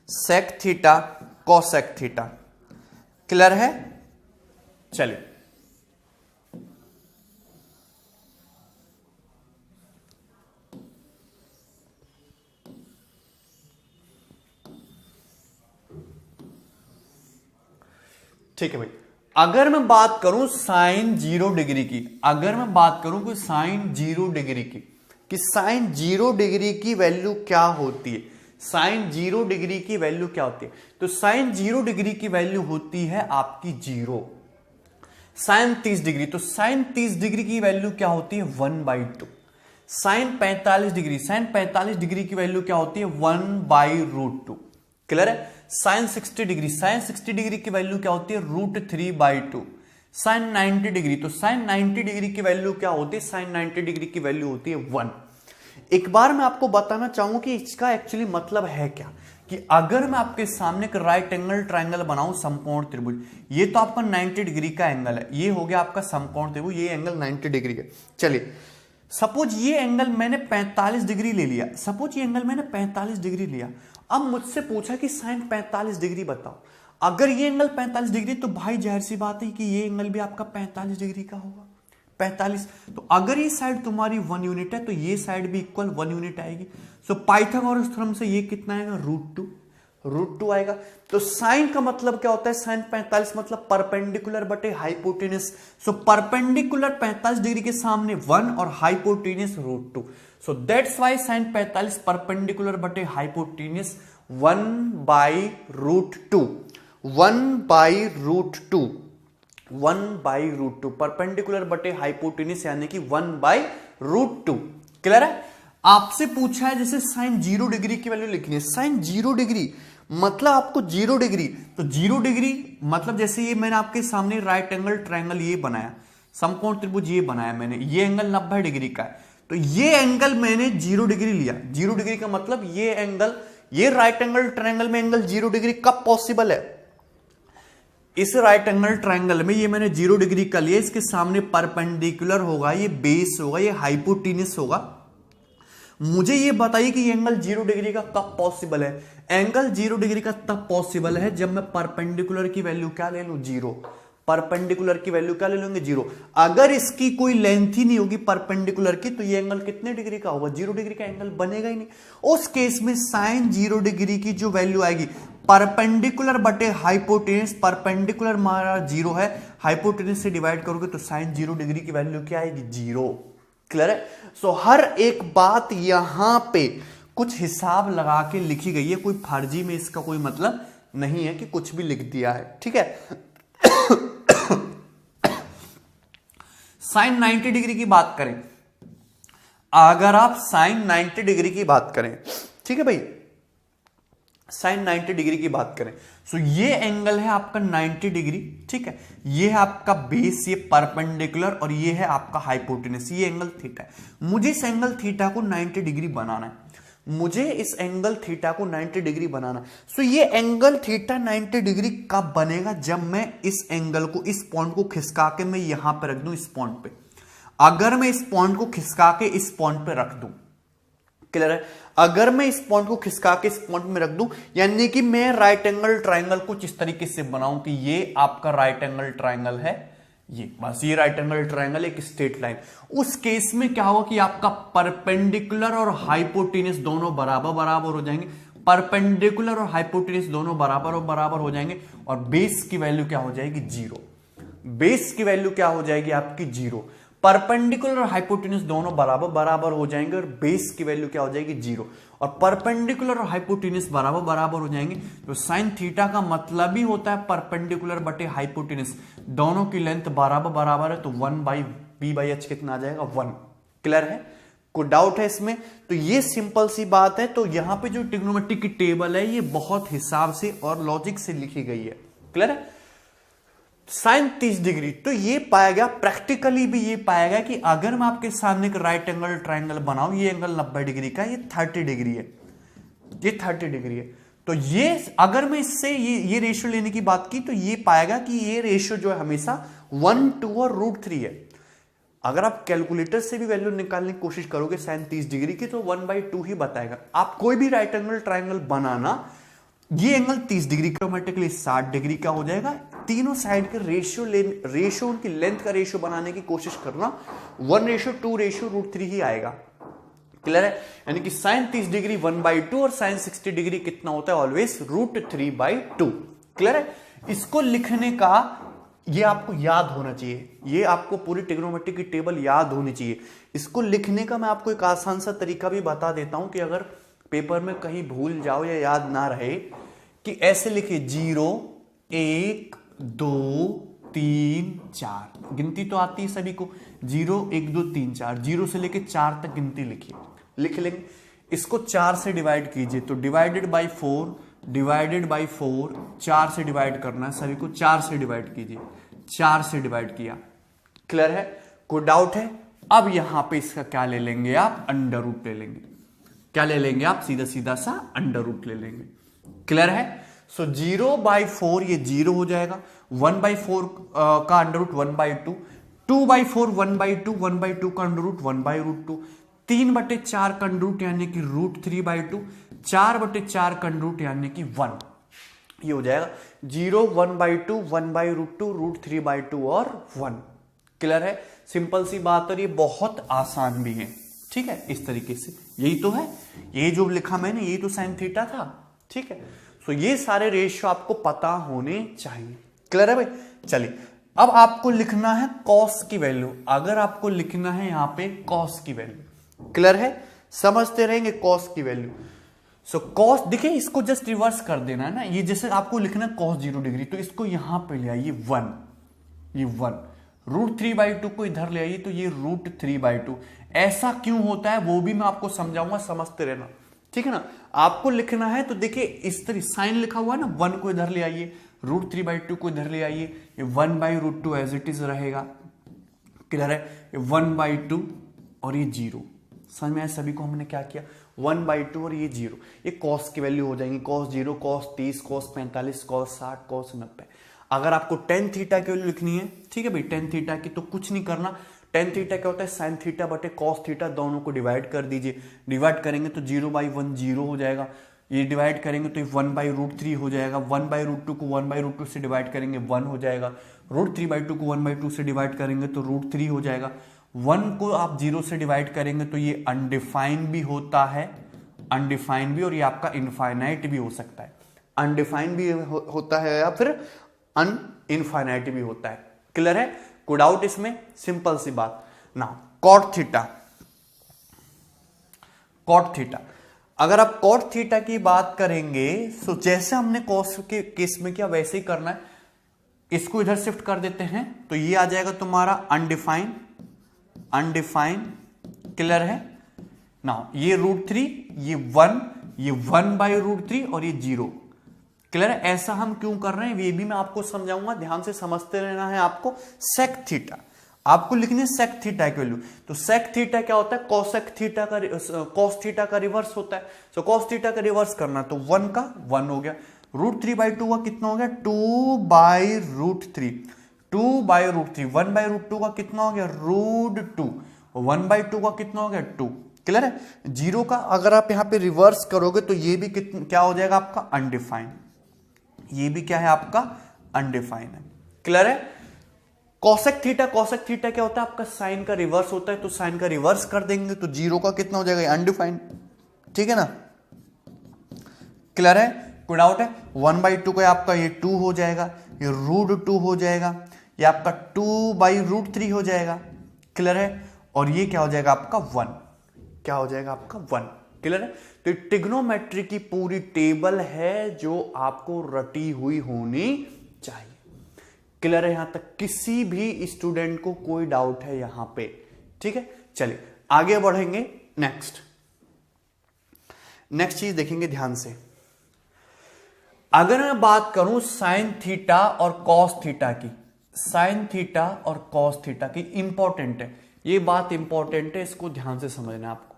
sec theta, cosec theta. Clear है? चलिए ठीक है भाई, अगर मैं बात करूं साइन 0 डिग्री की, अगर मैं बात करूं कि साइन 0 डिग्री की, कि साइन 0 डिग्री की वैल्यू क्या होती है, साइन 0 डिग्री की वैल्यू क्या होती है, तो साइन 0 डिग्री की वैल्यू होती है आपकी 0। साइन 30 डिग्री, तो साइन 30 डिग्री की वैल्यू क्या होती है? 1/2। साइन 45 डिग्री, साइन 45 डिग्री की वैल्यू क्या होती है? 1/√2। क्लियर है? साइन 60 डिग्री, साइन 60 डिग्री की वैल्यू क्या होती है? √3/2। साइन 90 डिग्री, तो साइन 90 डिग्री की वैल्यू क्या होती है? साइन 90 डिग्री की वैल्यू होती है 1। एक बार मैं आपको बताना चाहूंगा कि इसका एक्चुअली मतलब है क्या, कि अगर मैं आपके सामने एक राइट एंगल ट्राइंगल बनाऊं, समकोण त्रिभुज, ये तो आपका 90 डिग्री का एंगल है, ये हो गया आपका समकोण त्रिभुज, ये एंगल 90 डिग्री है। चलिए सपोज ये एंगल मैंने 45 डिग्री ले लिया, सपोज ये एंगल मैंने 45 डिग्री लिया, अब मुझसे पूछा कि साइन 45 डिग्री बताओ। अगर ये एंगल 45 डिग्री, तो भाई जाहिर सी बात है कि ये एंगल भी आपका 45 डिग्री का होगा, 45। तो अगर ये साइड तुम्हारी 1 यूनिट है, तो ये साइड भी इक्वल 1 यूनिट आएगी। सो पाइथागोरस थ्योरम से ये कितना आएगा? √2 आएगा। तो साइन का मतलब क्या होता है? साइन 45 मतलब परपेंडिकुलर बटे हाइपोटेनस। सो परपेंडिकुलर 45 डिग्री के सामने 1 और hypotenuse √2। So that's why sine 45 perpendicular बटे हाइपोटेनस 1/√2, 1/√2, 1/√2, परपेंडिकुलर बटे हाइपोटेनस यानी कि 1/√2। क्लियर है? आपसे पूछा है जैसे साइन 0 डिग्री की वैल्यू लिखनी है, साइन 0 डिग्री मतलब आपको 0 डिग्री, तो 0 डिग्री मतलब जैसे ये मैंने आपके सामने राइट एंगल ट्रायंगल ये बनाया, समकोण त्रिभुज ये बनाया मैंने, ये एंगल 90 डिग्री का है, तो ये एंगल मैंने 0 डिग्री लिया। 0 डिग्री का मतलब ये एंगल, ये राइट एंगल ट्रायंगल में एंगल 0 डिग्री कब पॉसिबल है? इस राइट एंगल ट्रायंगल में ये मैंने 0 डिग्री का लिया, इसके सामने परपेंडिकुलर होगा, ये बेस होगा, ये हाइपोटेनस होगा। मुझे ये बताइए कि ये एंगल 0 डिग्री का कब पॉसिबल है? एंगल 0 डिग्री का तब पॉसिबल है जब मैं परपेंडिकुलर की वैल्यू क्या ले लूं? 0। परपेंडिकुलर की वैल्यू क्या ले लेंगे? 0। अगर इसकी कोई लेंथ ही नहीं होगी परपेंडिकुलर की, तो ये एंगल कितने डिग्री का होगा? 0 डिग्री का एंगल बनेगा ही नहीं। उस केस में साइन 0 डिग्री की जो वैल्यू आएगी परपेंडिकुलर बटे हाइपोटेनस, परपेंडिकुलर हमारा 0 है, हाइपोटेनस से डिवाइड करोगे तो साइन 0 डिग्री की वैल्यू क्या आएगी? 0। क्लियर है? सो हर एक बात यहां पे कुछ हिसाब लगा के लिखी गई है, कोई फर्जी में इसका कोई मतलब नहीं है कि कुछ भी लिख दिया है। ठीक है? साइन 90 डिग्री की बात करें, अगर आप साइन 90 डिग्री की बात करें, ठीक है भाई, साइन 90 डिग्री की बात करें, सो ये एंगल है आपका 90 डिग्री, ठीक है, ये है आपका बेस, ये परपेंडिकुलर, और ये है आपका हाइपोटेनस, ये एंगल थीटा है। मुझे इस एंगल थीटा को 90 डिग्री बनाना है, मुझे इस एंगल थीटा को 90 डिग्री बनाना। सो ये एंगल थीटा 90 डिग्री कब बनेगा? जब मैं इस एंगल को, इस पॉइंट को खिसका के मैं यहां पे रख दूं, इस पॉइंट पे। अगर मैं इस पॉइंट को खिसका के इस पॉइंट पे रख दूं, क्लियर है? अगर मैं इस पॉइंट को खिसका के इस पॉइंट में रख दूं, यानी कि मैं राइट एंगल ट्रायंगल कुछ इस तरीके से बनाऊं कि ये आपका राइट एंगल ट्रायंगल है, ये बस ये राइट एंगल ट्रायंगल एक स्ट्रेट लाइन। उस केस में क्या होगा कि आपका परपेंडिकुलर और हाइपोटेन्यूस दोनों बराबर बराबर हो जाएंगे, परपेंडिकुलर और हाइपोटेन्यूस दोनों बराबर और बराबर हो जाएंगे, और बेस की वैल्यू क्या हो जाएगी, जीरो। बेस की वैल्यू क्या हो जाएगी आपकी, जीरो। परपेंडिकुलर और हाइपोटेन्यूस दोनों बराबर बराबर हो जाएंगे और बेस की वैल्यू क्या हो जाएगी, जीरो। और परपेंडिकुलर और हाइपोटेन्यूस बराबर बराबर हो जाएंगे तो साइन थीटा का मतलब ही होता है परपेंडिकुलर बटे हाइपोटेन्यूस, दोनों की लेंथ बराबर बराबर है, तो 1/b/h कितना आ जाएगा, 1। क्लियर है, कोई डाउट है इसमें? तो ये सिंपल सी बात है। तो यहां पे जो ट्रिग्नोमेट्री की टेबल है ये बहुत हिसाब से और लॉजिक से लिखी गई है। क्लियर है? साइन 30 डिग्री, तो ये पाया गया, प्रैक्टिकली भी ये पाया गया कि अगर मैं आपके सामने एक राइट एंगल ट्रायंगल बनाऊं, ये एंगल 90 डिग्री का, ये 30 डिग्री है, ये 30 डिग्री है, तो ये अगर मैं इससे ये रेशियो लेने की बात की तो ये पाएगा कि ये रेशियो जो है हमेशा 1, 2 और √3 है। अगर आप कैलकुलेटर से भी वैल्यू निकालने की कोशिश करोगे साइन 30 डिग्री की तो 1/2 ही बताएगा। आप कोई भी राइट एंगल ट्रायंगल बनाना, ये एंगल 30 डिग्री ऑटोमेटिकली 60 डिग्री का हो जाएगा। तीनों साइड के रेशियो उनकी लेंथ का रेशियो बनाने की कोशिश करना, 1:2:√3 ही आएगा। क्लियर है? यानी कि साइन 30 डिग्री 1/2 और साइन 60 डिग्री कितना होता है, ऑलवेज √3/2। क्लियर है? इसको लिखने का ये आपको याद होना चाहिए, ये आपको पूरी ट्रिग्नोमेट्री की टेबल याद होनी चाहिए। इसको लिखने का मैं आपको एक आसान सा तरीका भी बता देता हूं कि अगर पेपर में कहीं भूल जाओ या याद ना रहे, कि ऐसे लिखिए 0, 1, 2, 3, 4, गिनती तो आती है सभी को, 0, 1, 2, 3, 4, 0 से लेके 4 तक गिनती लिखिए, लिख लेंगे। इसको 4 से डिवाइड कीजिए, तो डिवाइडेड बाई 4, 4 से डिवाइड करना है सभी को, 4 से डिवाइड कीजिए, 4 से डिवाइड किया। क्लियर है? कोई डाउट है? अब यहां पे इसका क्या ले लेंगे आप, अंडर रूट ले लेंगे। क्या ले लेंगे आप, सीधा सीधा सा अंडर रूट ले लेंगे। क्लियर है? सो 0/4 ये 0 हो जाएगा, 1/4 का अंडर रूट 1/2, 2/4 1/2, 1/2 का अंडर रूट 1/√2, 3/4 का अंडर रूट यानी कि √3/2, 4/4 का अंडर रूट यानी कि 1। ये हो जाएगा 0, 1/2, 1/√2, √3/2 और 1। क्लियर है? सिंपल सी बात, और ये बहुत आसान भी है। ठीक है, इस तरीके से यही तो है, ये जो लिखा मैंने यही तो साइन थीटा था। ठीक है, सो ये सारे रेशियो आपको पता होने चाहिए। क्लियर है भाई? चलिए, अब आपको लिखना है कॉस की वैल्यू। अगर आपको लिखना है यहां पे कॉस की वैल्यू, क्लियर है, समझते रहेंगे कॉस की वैल्यू। सो कॉस, देखिए इसको जस्ट रिवर्स कर देना है ना, ये जैसे आपको लिखना है cos 0 डिग्री, तो इसको यहां पे ले आइए 1, ये 1, √3/2 को इधर ले आइए तो ये √3/2। ऐसा क्यों होता है वो भी मैं आपको समझाऊंगा, समझते रहना। ठीक है ना? आपको लिखना है तो देखिए इस तरह साइन लिखा हुआ है ना, 1 को इधर ले आइए, √3/2 को इधर ले आइए, ये 1/√2 एज इट इज रहेगा। क्लियर है? ये 1/2 और ये 0, समझ में आया सभी को? हमने क्या किया, 1/2 और ये 0, ये कॉस की वैल्यू हो जाएंगी, cos 0, cos 30, cos 45, cos 60, cos 90। अगर आपको tan थीटा की वैल्यू लिखनी है, ठीक है भाई, tan थीटा की, तो कुछ नहीं करना, tan थीटा क्या होता है, sin थीटा बटे cos थीटा, दोनों को डिवाइड कर दीजिए। डिवाइड करेंगे तो 0/1 0 हो जाएगा, ये डिवाइड करेंगे तो 1/√3 हो जाएगा, 1/√2 को 1/√2 से डिवाइड करेंगे 1 हो जाएगा, √3/2 को 1/2 से डिवाइड करेंगे तो √3 हो जाएगा, 1 को आप 0 से डिवाइड करेंगे तो ये अनडिफाइंड भी होता है, अनडिफाइंड भी, और ये आपका इनफाइनाइट भी हो सकता है। अनडिफाइंड भी होता है या फिर इनफाइनाइट भी होता है। क्लियर है? कोई डाउट इसमें? सिंपल सी बात ना। कॉट थीटा, कॉट थीटा, अगर आप कॉट थीटा की बात करेंगे तो जैसे हमने कॉस के केस में किया वैसे ही करना है। इसको इधर शिफ्ट कर देते हैं तो ये आ जाएगा तुम्हारा अनडिफाइंड, अनडिफाइंड। क्लियर है ना? ये √3, ये 1, ये 1/√3 और ये 0। क्लियर है? ऐसा हम क्यों कर रहे हैं ये भी मैं आपको समझाऊंगा, ध्यान से समझते रहना है आपको। सेक थीटा आपको लिखनी है, सेक थीटा की वैल्यू। तो सेक थीटा क्या होता है, कॉसेक थीटा का, कॉस थीटा का रिवर्स होता है। सो कॉस थीटा का रिवर्स करना, तो 1 का 1 हो गया, √3/2 का कितना हो गया, 2/√3, 2/√3, 1/√2 का कितना हो गया, √2, 1/2 का कितना हो गया, 2। क्लियर है? 0 का अगर आप यहां पे रिवर्स करोगे तो ये भी क्या हो जाएगा आपका, अनडिफाइंड। ये भी क्या है आपका, अनडिफाइंड है। क्लियर है? कॉसेक थीटा क्या होता है आपका साइन का रिवर्स होता है, तो साइन का रिवर्स कर देंगे तो जीरो का कितना हो जाएगा अनडिफाइंड, ठीक है ना, क्लियर है, कोई डाउट है। 1/2 का आपका ये 2 हो जाएगा, ये √2 हो जाएगा, ये आपका 2/√3 हो जाएगा, क्लियर है, और ये क्या हो जाएगा आपका 1, क्या हो जाएगा आपका 1, क्लियर है। तो ट्रिग्नोमेट्री की पूरी टेबल है जो आपको रटी हुई होनी चाहिए, क्लियर है, यहां तक किसी भी स्टूडेंट को कोई डाउट है यहां पे, ठीक है। चलिए आगे बढ़ेंगे, नेक्स्ट चीज देखेंगे ध्यान से। अगर मैं बात करूं साइन थीटा और कॉस थीटा की, साइन थीटा और कॉस थीटा की, इंपॉर्टेंट है ये बात, इंपॉर्टेंट है, इसको ध्यान से समझना है आपको।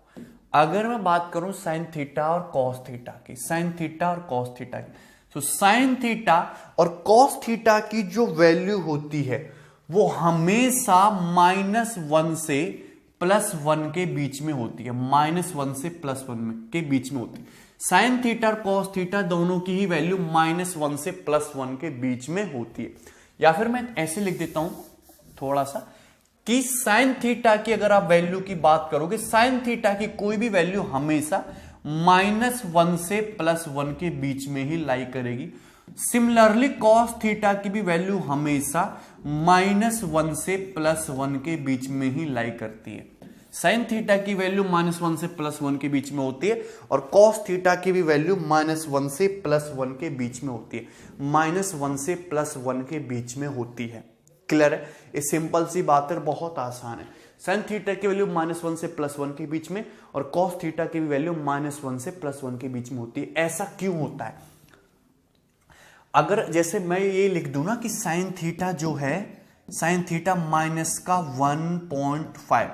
अगर मैं बात करूं साइन थीटा और कॉस थीटा की, साइन थीटा और कॉस थीटा की, तो साइन थीटा और कॉस थीटा की जो वैल्यू होती है वो हमेशा -1 से +1 के बीच में होती है, -1 से +1 के बीच में होती है। साइन थीटा और कॉस थीटा दोनों की ही वैल्यू -1 से +1 के बीच में होती है। या फिर मैं ऐसे लिख देता हूं थोड़ा सा कि साइन थीटा की अगर आप वैल्यू की बात करोगे, साइन थीटा की कोई भी वैल्यू हमेशा -1 से +1 के बीच में ही लाई करेगी। सिमिलरली कॉस थीटा की भी वैल्यू हमेशा -1 से +1 के बीच में ही लाई करती है। साइन थीटा की वैल्यू -1 से +1 के बीच में होती है और कॉस थीटा की भी वैल्यू -1 से +1 के बीच में होती है, -1 से +1 के बीच में होती है, क्लियर है। ये सिंपल सी बात है, बहुत आसान है। साइन थीटा की वैल्यू -1 से +1 के बीच में और कॉस थीटा की भी वैल्यू -1 से +1 के बीच में होती है। ऐसा क्यों होता है? अगर जैसे मैं ये लिख दूं ना कि साइन थीटा जो है, साइन थीटा -1.5,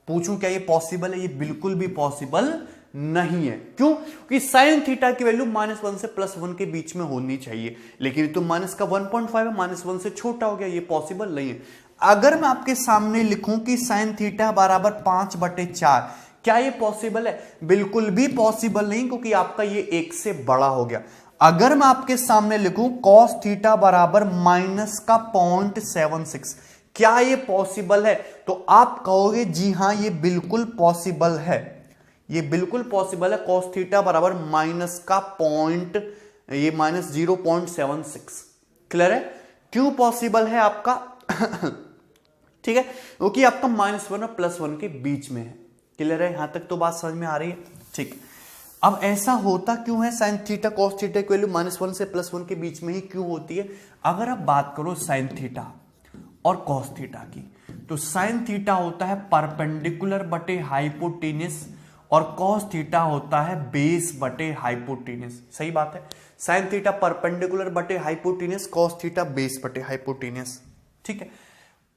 पूछूं क्या ये पॉसिबल है? ये बिल्कुल भी पॉसिबल नहीं है। क्यों? क्योंकि साइन थीटा की वैल्यू -1 से +1 के बीच में होनी चाहिए, लेकिन तो माइनस का 1.5 है, -1 से छोटा हो गया, ये पॉसिबल नहीं है। अगर मैं आपके सामने लिखूं कि साइन थीटा बराबर 5/4, क्या ये पॉसिबल है? बिल्कुल भी पॉसिबल नहीं, क्योंकि आपका ये 1 से बड़ा हो गया। अगर मैं आपके सामने लिखूं कॉस थीटा बराबर -0.76, क्या ये पॉसिबल है? तो आप कहोगे जी हां ये बिल्कुल पॉसिबल है, ये बिल्कुल पॉसिबल है। कॉस थीटा बराबर -0.76, क्लियर है? क्यों पॉसिबल है आपका? ठीक है, क्योंकि आपका -1 और +1 के बीच में है, क्लियर है? यहां तक तो बात समझ में आ रही है, ठीक। अब ऐसा होता क्यों है? साइन थीटा कॉस थीटा की वैल्यू -1 से +1 के बीच में ही क्यों होती है? अगर आप बात करो साइन थीटा और कॉस थीटा की, तो साइन थीटा होता है परपेंडिकुलर बटे हाइपोटेनस और कॉस थीटा होता है बेस बटे हाइपोटेनस। सही बात है, साइन थीटा परपेंडिकुलर बटे हाइपोटेनस, कॉस थीटा बेस बटे हाइपोटेनस, ठीक है।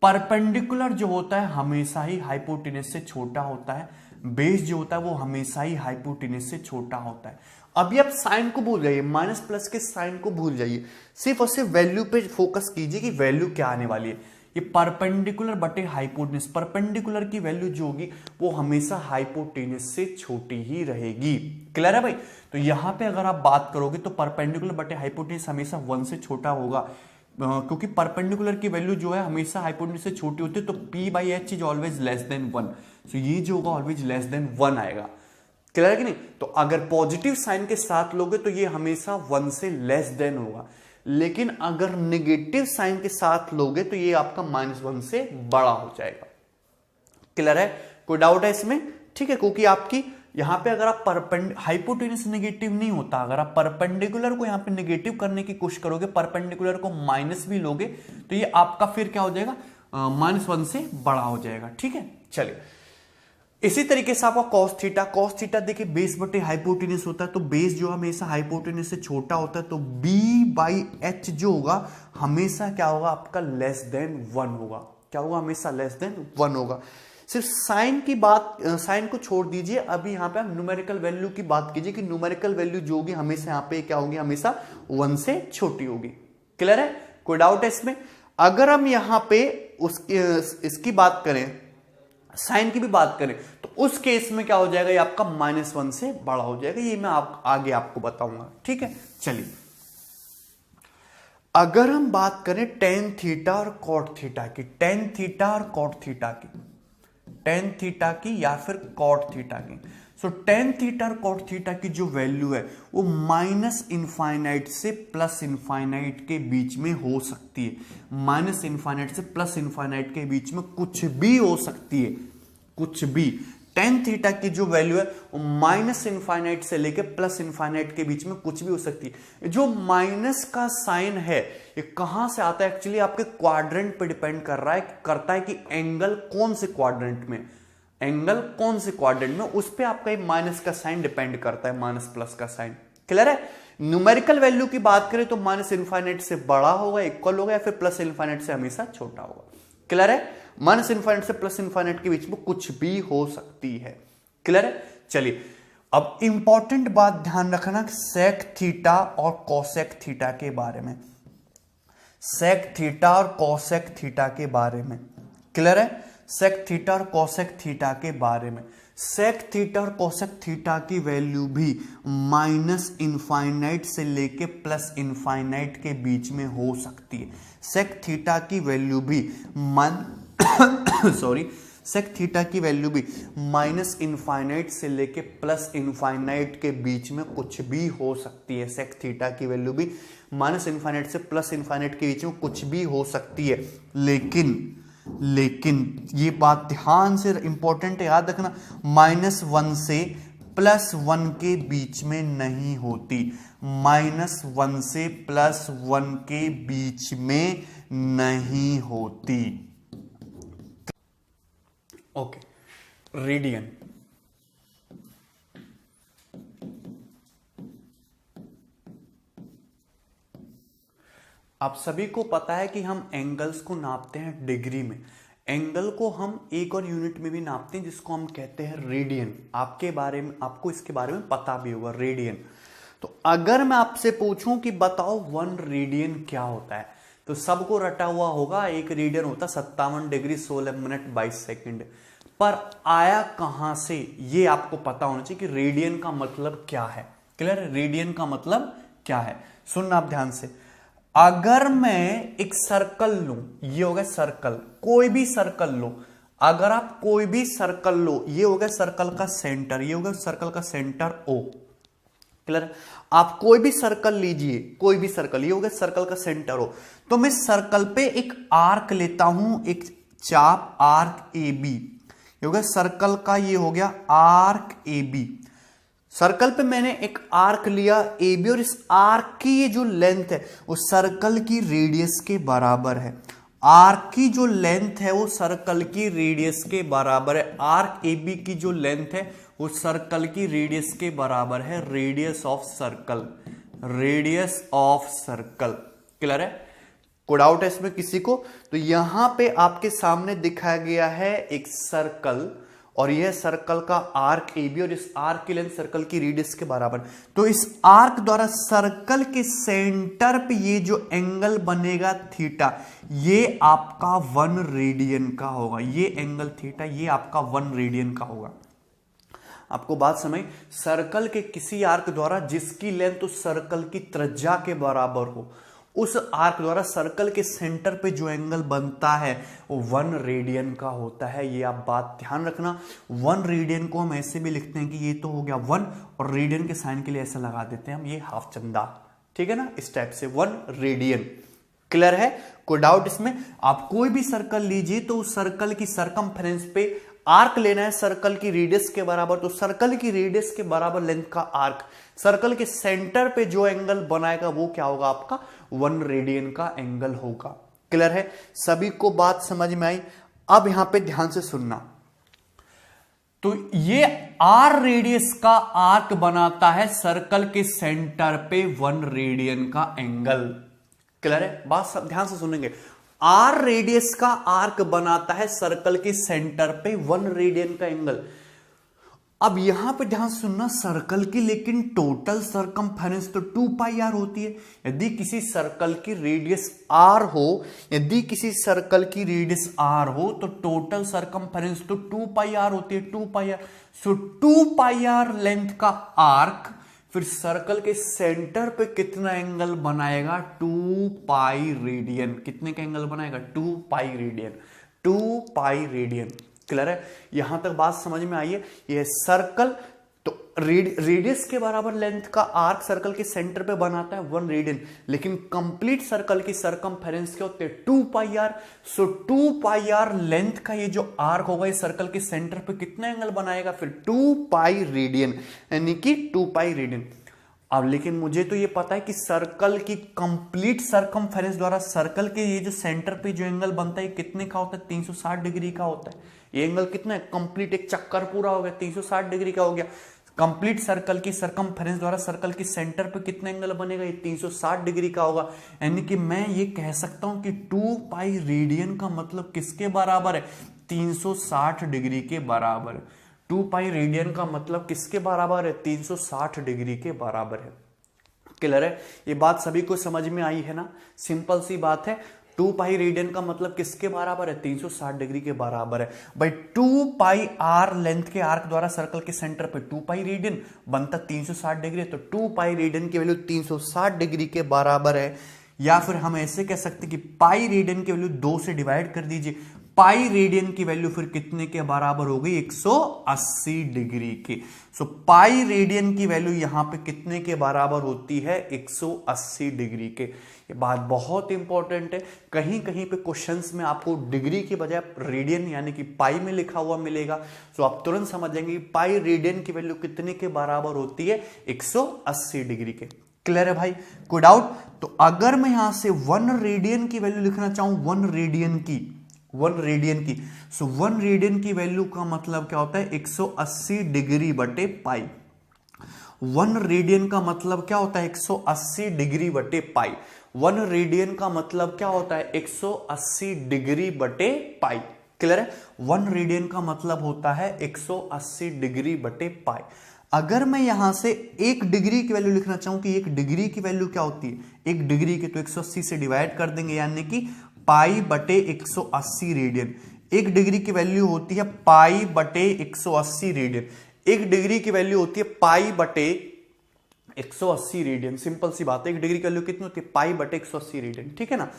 परपेंडिकुलर जो होता है हमेशा ही हाइपोटेनस से छोटा होता है, बेस जो होता है वो हमेशा ही हाइपोटेनस से छोटा होता है। अभी आप साइन को भूल जाइए, माइनस प्लस के साइन को भूल जाइए, सिर्फ और सिर्फ वैल्यू पे फोकस कीजिए कि वैल्यू क्या आने वाली है। ये परपेंडिकुलर बटे हाइपोटेनस, परपेंडिकुलर की वैल्यू जो होगी वो हमेशा हाइपोटेनस से छोटी ही रहेगी, क्लियर है भाई? तो यहां पे अगर आप बात करोगे तो परपेंडिकुलर बटे हाइपोटेनस हमेशा 1 से छोटा होगा, क्योंकि परपेंडिकुलर की वैल्यू जो है हमेशा हाइपोटेनस से छोटी होती है, तो P/H is always less than 1, तो ये जो होगा ऑलवेज लेस देन 1 आएगा, क्लियर है कि नहीं? तो अगर पॉजिटिव साइन के साथ लोगे तो ये हमेशा 1 से लेस देन होगा, लेकिन अगर नेगेटिव साइन के साथ लोगे तो ये आपका -1 से बड़ा हो जाएगा, क्लियर है? कोई डाउट है इसमें? ठीक है, क्योंकि आपकी यहां पे अगर आप हाइपोटेनस नेगेटिव नहीं होता, अगर आप परपेंडिकुलर को यहां पे नेगेटिव करने की कोशिश करोगे, परपेंडिकुलर को माइनस भी लोगे तो ये आपका फिर क्या हो जाएगा? -1 से बड़ा हो जाएगा, ठीक है। चलिए इसी तरीके से आपका कॉस थीटा देखिए बेस बटे हाइपोटेनस होता है, तो बेस जो हमेशा हाइपोटेनस से छोटा होता है, तो B/H जो होगा हमेशा क्या होगा? आपका लेस देन 1 होगा। क्या होगा? हमेशा लेस देन 1 होगा। सिर्फ साइन की बात, साइन को छोड़ दीजिए, अभी यहां पे आप न्यूमेरिकल वैल्यू की बात कीजिए कि न्यूमेरिकल वैल्यू जो होगी हमेशा यहां पे क्या होगी? हमेशा 1 से छोटी होगी, क्लियर है? कोई डाउट है इसमें? अगर हम यहां पे इसकी बात करें, साइन की भी बात करें, तो उस केस में क्या हो जाएगा? ये आपका -1 से बड़ा हो जाएगा, ये मैं आगे आपको बताऊंगा, ठीक है। चलिए अगर हम बात करें टेन थीटा और कॉट थीटा की, टेन थीटा और कॉट थीटा की, टेन थीटा की या फिर कॉट थीटा की, सो टेन थीटा और कॉट थीटा की जो वैल्यू है वो माइनस इनफाइनाइट से प्लस इनफाइनाइट के बीच में हो सकती है। माइनस इनफाइनाइट से प्लस इनफाइनाइट के बीच में कुछ भी हो सकती है, कुछ भी। टेन थीटा की जो वैल्यू है वो माइनस इनफाइनाइट से लेके प्लस इनफाइनाइट के बीच में कुछ भी हो सकती है। जो माइनस का साइन है ये कहां से आता है, एक्चुअली आपके क्वाड्रेंट पे डिपेंड करता है कि एंगल कौन से क्वाड्रेंट में, एंगल कौन से क्वाड्रेंट में, उस पे आपका माइनस का साइन डिपेंड करता है, माइनस प्लस का साइन। क्लियर है? न्यूमेरिकल वैल्यू की बात करें तो माइनस इनफाइनाइट से बड़ा होगा, इक्वल होगा, या फिर प्लस इनफाइनाइट से हमेशा छोटा होगा। क्लियर है? माइनस इनफाइनाइट से प्लस इनफाइनाइट के बीच में कुछ भी हो सकती है। क्लियर है? चलिए अब इंपॉर्टेंट बात ध्यान रखना, सेक थीटा और कोसेक थीटा के बारे में, सेक थीटा और कोसेक थीटा के बारे में। क्लियर है? सेक थीटा और कोसेक थीटा के बारे में। सेक थीटा और कोसेक थीटा की वैल्यू भी माइनस इनफाइनाइट से लेके प्लस इनफाइनाइट के बीच में हो सकती है। सेक थीटा की वैल्यू भी सेक थीटा की वैल्यू भी माइनस इनफाइनाइट से लेके प्लस इनफाइनाइट के बीच में कुछ भी हो सकती है। सेक थीटा की वैल्यू भी माइनस इनफाइनाइट से प्लस इनफाइनाइट के बीच में कुछ भी हो सकती है, लेकिन ये बात ध्यान से इंपॉर्टेंट याद रखना, -1 से +1 के बीच में नहीं होती, -1 से +1 के बीच में नहीं होती। Okay, radian. आप सभी को पता है कि हम एंगल्स को नापते हैं डिग्री में। एंगल को हम एक और यूनिट में भी नापते हैं जिसको हम कहते हैं रेडियन। आपको इसके बारे में पता भी होगा, रेडियन। तो अगर मैं आपसे पूछूं कि बताओ 1 रेडियन क्या होता है, तो सबको रटा हुआ होगा, एक रेडियन होता 57 डिग्री 16 मिनट 22 सेकंड। पर आया कहां से ये आपको पता होना चाहिए कि रेडियन का मतलब क्या है। क्लियर है? रेडियन का मतलब क्या है, सुनना आप ध्यान से। अगर मैं एक सर्कल लूं, ये हो गया सर्कल, कोई भी सर्कल लो, अगर आप कोई भी सर्कल लो, ये हो गया सर्कल का सेंटर, ये हो गया सर्कल का सेंटर O। क्लियर? आप कोई भी सर्कल लीजिए, कोई भी सर्कल, ये हो गया सर्कल का सेंटर O। तो मैं सर्कल पे एक आर्क लेता हूं, एक चाप आर्क AB, ये हो गया सर्कल का, ये हो गया आर्क AB। सर्कल पे मैंने एक आर्क लिया AB, और इस आर्क की ये जो लेंथ है वो सर्कल की रेडियस के बराबर है। आर्क की जो लेंथ है वो सर्कल की रेडियस के बराबर है। आर्क AB की जो लेंथ है वो सर्कल की रेडियस के बराबर है, radius of circle, radius of circle. Clear है? कोई डाउट है इसमें किसी को? तो यहां पे आपके सामने दिखाया गया है एक सर्कल, और यह सर्कल का आर्क AB, और इस आर्क की लेंथ सर्कल की रेडियस के बराबर। तो इस आर्क द्वारा सर्कल के सेंटर पे ये जो एंगल बनेगा थीटा, ये आपका 1 रेडियन का होगा। ये एंगल थीटा ये आपका 1 रेडियन का होगा। आपको बात समझ? सर्कल के किसी आर्क द्वारा जिसकी लेंथ उस सर्कल की त्रिज्या के बराबर हो, उस आर्क द्वारा सर्कल के सेंटर पे जो एंगल बनता है वो 1 रेडियन का होता है। ये आप बात ध्यान रखना। 1 रेडियन को हम ऐसे भी लिखते हैं कि ये तो हो गया 1, और रेडियन के साइन के लिए ऐसा लगा देते हैं हम, ये हाफ चंदा। ठीक है ना? इस टाइप से 1 रेडियन। क्लियर है? कोई डाउट इसमें? आप कोई भी सर्कल लीजिए तो उस सर्कल की सरकमफ्रेंस पे आर्क लेना है सर्कल की रेडियस के बराबर, तो सर्कल की रेडियस के बराबर लेंथ का आर्क सर्कल के सेंटर पे जो एंगल बनाएगा वो क्या होगा? आपका 1 रेडियन का एंगल होगा। क्लियर है? सभी को बात समझ में आई? अब यहां पे ध्यान से सुनना। तो ये R रेडियस का आर्क बनाता है सर्कल के सेंटर पे 1 रेडियन का एंगल। क्लियर है? बात सब ध्यान से सुनेंगे। R रेडियस का आर्क बनाता है सर्कल के सेंटर पे 1 रेडियन का एंगल। अब यहां पे ध्यान सुनना, सर्कल की लेकिन टोटल सरकमफेरेंस तो 2 पाई आर होती है। यदि किसी सर्कल की रेडियस r हो, यदि किसी सर्कल की रेडियस r हो तो टोटल सरकमफेरेंस तो 2 पाई आर होती है, 2 pi R. So 2 pi R length का आर्क फिर सर्कल के सेंटर पे कितना एंगल बनाएगा, 2 पाई रेडियन। कितने का एंगल बनाएगा, 2 pi radian, 2 pi radian. Clear है, यहां तक बात समझ में आई है। ये सर्कल तो रेडियस के बराबर लेंथ का आर्क सर्कल के सेंटर पे बनाता है 1 रेडियन, लेकिन कंप्लीट सर्कल की सरकमफेरेंस क्या होते हैं, 2 pi R. So 2 pi R length का ये जो आर्क होगा इस सर्कल के सेंटर पे कितना एंगल बनाएगा, फिर 2 पाई रेडियन, यानी कि 2 पाई रेडियन। अब लेकिन मुझे तो ये पता है कि सर्कल की कंप्लीट सरकमफेरेंस द्वारा सर्कल के ये जो सेंटर पे जो एंगल बनता है कितने का होता है, 360 डिग्री का होता है। ये एंगल कितना है, कंप्लीट एक चक्कर पूरा हो गया 360 डिग्री का हो गया। कंप्लीट सर्कल की सरकमफेरेंस द्वारा सर्कल के सेंटर पे कितना एंगल बनेगा, ये 360 डिग्री का होगा। यानी कि मैं ये कह सकता हूं कि 2 पाई रेडियन का मतलब किसके बराबर है, 360 डिग्री के बराबर है। 2 पाई रेडियन का मतलब किसके बराबर है, 360 डिग्री के बराबर है। क्लियर है, ये बात सभी को समझ में आई है ना, सिंपल सी बात है। 2 पाई रेडियन का मतलब किसके बराबर है, 360 डिग्री के बराबर है भाई। 2 पाई आर लेंथ के आर्क द्वारा सर्कल के सेंटर पे 2 पाई रेडियन बनता 360 डिग्री, तो 2 पाई रेडियन की वैल्यू 360 डिग्री के बराबर है। या फिर हम ऐसे कह सकते हैं कि पाई रेडियन की वैल्यू 2 से डिवाइड कर दीजिए, पाई रेडियन की वैल्यू फिर कितने के बराबर हो गई, 180 डिग्री के। सो पाई रेडियन की वैल्यू यहां पे कितने के बराबर होती है, 180 डिग्री के। ये बात बहुत इंपॉर्टेंट है, कहीं कहीं पे क्वेश्चंस में आपको डिग्री की बजाय रेडियन यानी कि पाई में लिखा हुआ मिलेगा। सो आप तुरंत समझ जाएंगे पाई रेडियन की वैल्यू कितने के बराबर होती है, 180 डिग्री के। क्लियर है भाई, कोई डाउट? तो अगर मैं यहां से 1 रेडियन की वैल्यू लिखना चाहूं, 1 रेडियन की, 1 रेडियन की, सो 1 रेडियन की वैल्यू का मतलब क्या होता है, 180 डिग्री बटे पाई। 1 रेडियन का मतलब क्या होता है, 180 डिग्री बटे पाई। 1 रेडियन का मतलब क्या होता है, 180 डिग्री बटे पाई। क्लियर है, 1 रेडियन का मतलब होता है 180 डिग्री बटे पाई। अगर मैं यहां से 1 डिग्री की वैल्यू लिखना चाहूं कि 1 डिग्री की वैल्यू क्या होती है, 1 डिग्री की तो 180 से डिवाइड कर देंगे, यानी कि पाई बटे 180 रेडियन। 1 डिग्री की वैल्यू होती है पाई बटे 180 रेडियन। 1 डिग्री की वैल्यू होती है पाई बटे 180 रेडियन। सिंपल सी बात है, 1 डिग्री की वैल्यू कितनी होती है, पाई बटे 180 रेडियन। ठीक है ना,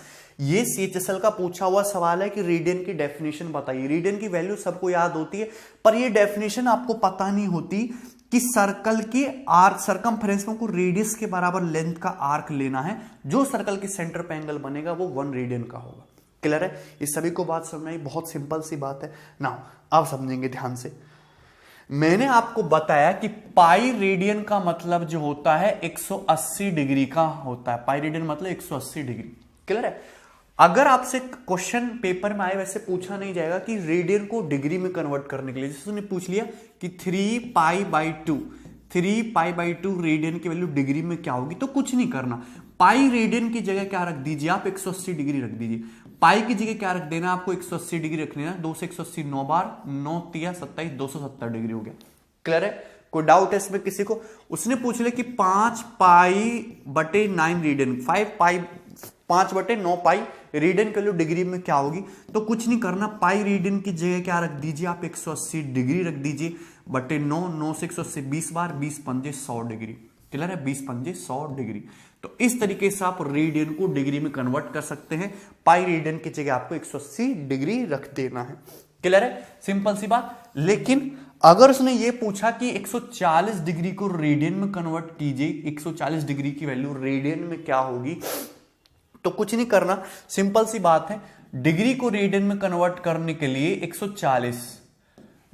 ये CHSL का पूछा हुआ सवाल है कि रेडियन की डेफिनेशन बताइए। रेडियन की वैल्यू सबको याद होती है, पर ये डेफिनेशन आपको पता नहीं होती कि सर्कल के आर्क सरकमफेरेंस में को रेडियस के बराबर लेंथ का आर्क लेना है, जो सर्कल के सेंटर पे एंगल बनेगा वो 1 रेडियन का होगा। क्लियर है, इस सभी को बात समझ में आई, बहुत सिंपल सी बात है ना। अब समझेंगे ध्यान से। मैंने आपको बताया कि पाई रेडियन का मतलब जो होता है 180 डिग्री का होता है। पाई रेडियन मतलब 180 डिग्री। क्लियर है, अगर आपसे क्वेश्चन पेपर में आए वैसे पूछा नहीं जाएगा कि रेडियन को डिग्री में कन्वर्ट करने के लिए, जैसे उसने पूछ लिया कि 3 पाई बाई 2 रेडियन की वैल्यू डिग्री में क्या होगी, तो कुछ नहीं करना, पाई रेडियन की जगह क्या रख दीजिए आप, 180 डिग्री रख दीजिए। पाई की जगह क्या रख देना आपको, 180 डिग्री रख लेना। 2 से 180 9 बार, 9 तिया 27, 270 डिग्री हो गया। क्लियर है, कोई डाउट है इसमें किसी को? उसने पूछ लिया कि 5 पाई बटे 9 रेडियन, 5 बटे 9 पाई रेडियन की वैल्यू डिग्री में क्या होगी, तो कुछ नहीं करना, पाई रेडियन की जगह क्या रख दीजिए आप, 180 डिग्री रख दीजिए बटे 9 से 180 20 बार, 20 पंजे 100 डिग्री। क्लियर है, 20 पंजे 100 डिग्री। तो इस तरीके से आप रेडियन को डिग्री में कन्वर्ट कर सकते हैं। पाई रेडियन की जगह आपको 180 डिग्री रख देना है। क्लियर है, सिंपल सी बात। लेकिन अगर उसने ये पूछा कि 140 डिग्री को रेडियन में कन्वर्ट कीजिए, 140 डिग्री की वैल्यू रेडियन में क्या होगी, तो कुछ नहीं करना, सिंपल सी बात है। डिग्री को रेडियन में कन्वर्ट करने के लिए 140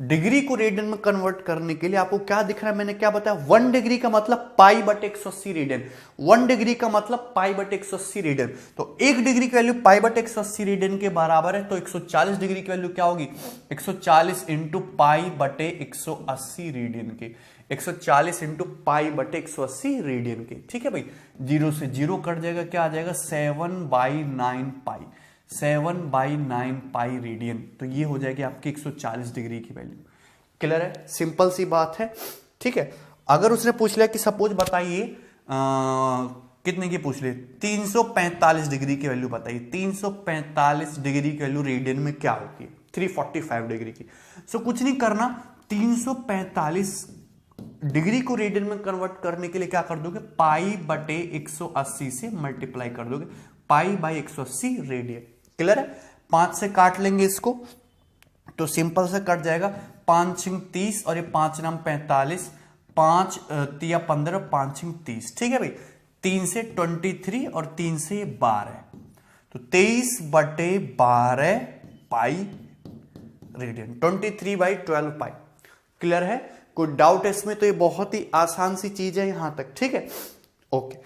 डिग्री को रेडियन में कन्वर्ट करने के लिए आपको क्या दिख रहा है, मैंने क्या बताया, 1 डिग्री का मतलब पाई बटे 180 रेडियन। 1 डिग्री का मतलब पाई बटे 180 रेडियन। तो 1 डिग्री की वैल्यू पाई बटे 180 रेडियन के बराबर है, तो 140 डिग्री की वैल्यू क्या होगी, 140 इंटू पाई बटे 180 रेडियन के, 140 इंटू पाई बटे 180 रेडियन के। ठीक है भाई, 0 से 0 कट जाएगा, क्या आ जाएगा, 7/9 पाई, 7/9 पाई रेडियन। तो ये हो जाएगी आपकी 140 डिग्री की वैल्यू। क्लियर है, सिंपल सी बात है। ठीक है, अगर उसने पूछ लिया कि सपोज बताइए कितने की पूछ ले, 345 डिग्री की वैल्यू बताइए, 345 डिग्री की वैल्यू रेडियन में क्या होती है, 345 डिग्री की। सो कुछ नहीं करना, 345 डिग्री को रेडियन में कन्वर्ट करने के लिए क्या कर दोगे, पाई बटे 180 से मल्टीप्लाई कर दोगे, पाई बाई 180 रेडियन। क्लियर है? 5 से काट लेंगे इसको तो सिंपल से कट जाएगा, 5 6 30 और ये 5 9 45, 5 तिया 15, 5 6 30। ठीक है भाई, 3 से 23 और 3 से 12, तो 23 बटे 12 पाई रेडियन, 23/12 पाई। क्लियर है? कोई डाउट है इसमें? तो ये बहुत ही आसान सी चीज है यहां तक। ठीक है, ओके।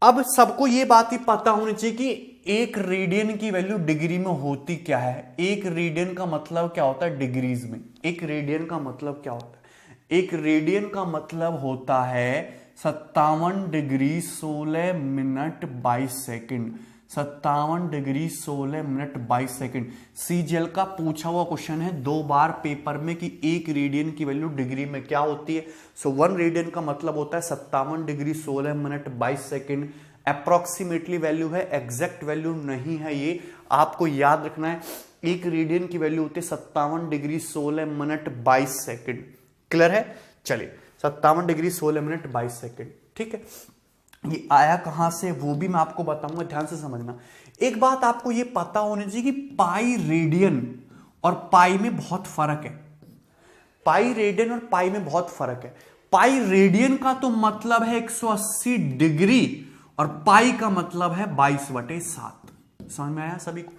अब सबको ये बात ही पता होनी चाहिए कि एक रेडियन की वैल्यू डिग्री में होती क्या है। एक रेडियन का मतलब क्या होता है डिग्रीज में? एक रेडियन का मतलब क्या होता है? एक रेडियन का मतलब होता है 57 degree 16 minute 22 second. 57 degree 16 minute 22 second. CGL का पूछा हुआ क्वेश्चन है 2 बार पेपर में कि एक रेडियन की वैल्यू डिग्री में क्या होती है। सो 1 रेडियन का मतलब होता है 57 degree 16 minute 22 second. Approximately value है, एग्जैक्ट वैल्यू नहीं है, ये आपको याद रखना है। एक रेडियन की वैल्यू होती है 57 डिग्री 16 मिनट 22 सेकेंड। क्लियर है? चलिए, 57 डिग्री 16 मिनट 22 सेकेंड। ठीक है, ये आया कहां से वो भी मैं आपको बताऊंगा, ध्यान से समझना। एक बात आपको ये पता होनी चाहिए कि पाई रेडियन और पाई में बहुत फर्क है। पाई रेडियन और पाई में बहुत फर्क है। पाई रेडियन का तो मतलब है 180 डिग्री और पाई का मतलब है 22/7। समझ में आया सभी को?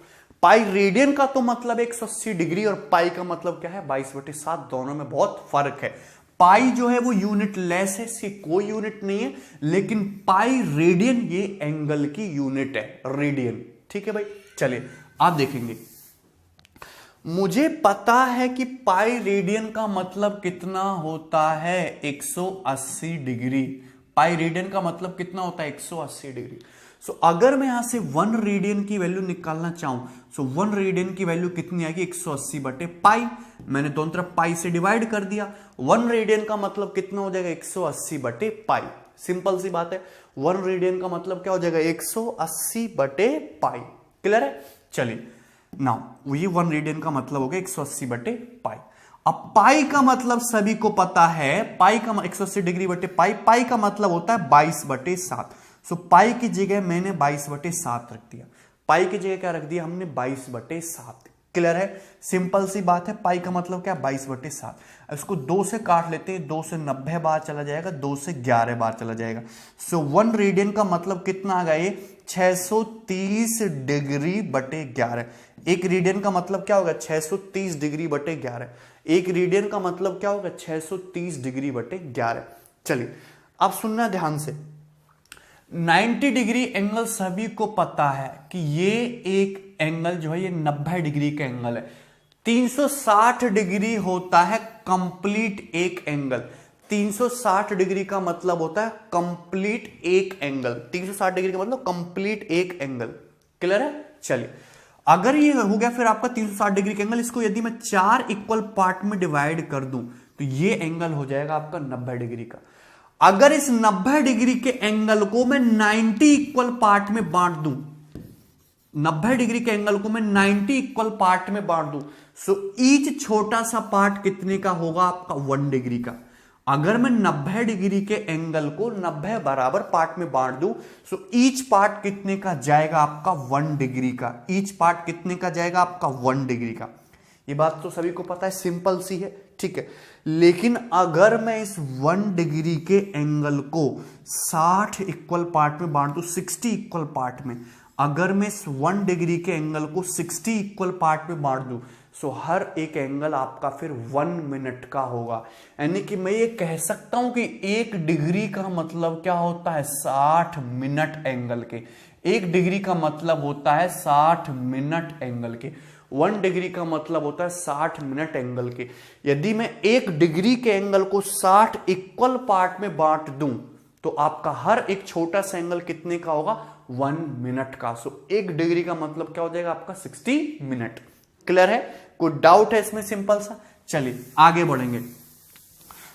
पाई रेडियन का तो मतलब 180 डिग्री और पाई का मतलब क्या है 22/7। दोनों में बहुत फर्क है। पाई जो है वो यूनिट लेस है, इसकी कोई यूनिट नहीं है, लेकिन पाई रेडियन ये एंगल की यूनिट है, रेडियन। ठीक है भाई, चलिए आप देखेंगे। मुझे पता है कि पाई रेडियन का मतलब कितना होता है 180 डिग्री। पाई रेडियन का मतलब कितना होता है 180 डिग्री। सो अगर मैं यहां से 1 रेडियन की वैल्यू निकालना चाहूं, सो 1 रेडियन की वैल्यू कितनी आएगी 180 बटे पाई। मैंने दोनों तरफ पाई से डिवाइड कर दिया। 1 रेडियन का मतलब कितना हो जाएगा 180 बटे पाई। सिंपल सी बात है, 1 रेडियन का मतलब क्या हो जाएगा 180 बटे पाई। क्लियर है? चलिए नाउ ये 1 रेडियन का मतलब हो गया 180 बटे पाई। अब पाई का मतलब सभी को पता है, पाई का 180 डिग्री बटे पाई, पाई का मतलब होता है 22/7। सो पाई की जगह मैंने 22/7 रख दिया। पाई की जगह क्या रख दिया हमने 22/7। क्लियर है? सिंपल सी बात है, पाई का मतलब क्या 22/7। इसको 2 से काट लेते हैं, 2 से 90 बार चला जाएगा, 2 से 11 बार चला जाएगा। सो 1 रेडियन का मतलब कितना आ गया ये 630 डिग्री बटे 11। एक रेडियन का मतलब क्या होगा 630 डिग्री बटे 11। एक रेडियन का मतलब क्या होगा 630 डिग्री बटे 11। चलिए अब सुनना ध्यान से। 90 डिग्री एंगल सभी को पता है कि ये एक एंगल जो है ये 90 डिग्री का एंगल है। 360 डिग्री होता है कंप्लीट एक एंगल। 360 डिग्री का मतलब होता है कंप्लीट एक एंगल। 360 डिग्री का मतलब कंप्लीट एक एंगल। क्लियर है? चलिए अगर ये हो गया फिर आपका 360 डिग्री का एंगल, इसको यदि मैं 4 इक्वल पार्ट में डिवाइड कर दूं तो ये एंगल हो जाएगा आपका 90 डिग्री का। अगर इस 90 डिग्री के एंगल को मैं 90 इक्वल पार्ट में बांट दूं, 90 डिग्री के एंगल को मैं 90 इक्वल पार्ट में बांट दूं, सो ईच छोटा सा पार्ट कितने का होगा आपका 1 डिग्री का। अगर मैं 90 डिग्री के एंगल को 90 बराबर पार्ट में बांट दूं, सो ईच पार्ट कितने का जाएगा आपका 1 डिग्री का। ईच पार्ट कितने का जाएगा आपका 1 डिग्री का। ये बात तो सभी को पता है, सिंपल सी है। ठीक है, लेकिन अगर मैं इस 1 डिग्री के एंगल को 60 इक्वल पार्ट में बांट दूं, 60 इक्वल पार्ट में, अगर मैं इस 1 डिग्री के एंगल को 60 इक्वल पार्ट में बांट दूं, सो हर एक एंगल आपका फिर 1 मिनट का होगा। यानी कि मैं ये कह सकता हूं कि 1 डिग्री का मतलब क्या होता है 60 मिनट एंगल के। 1 डिग्री का मतलब होता है 60 मिनट एंगल के। 1 डिग्री का मतलब होता है 60 मिनट एंगल के। यदि मैं 1 डिग्री के एंगल को 60 इक्वल पार्ट में बांट दूं तो आपका हर एक छोटा सा एंगल कितने का होगा 1 मिनट का। सो 1 डिग्री का मतलब क्या हो जाएगा आपका 60 मिनट। क्लियर है? कोई डाउट है इसमें? सिंपल सा। चलिए आगे बढ़ेंगे।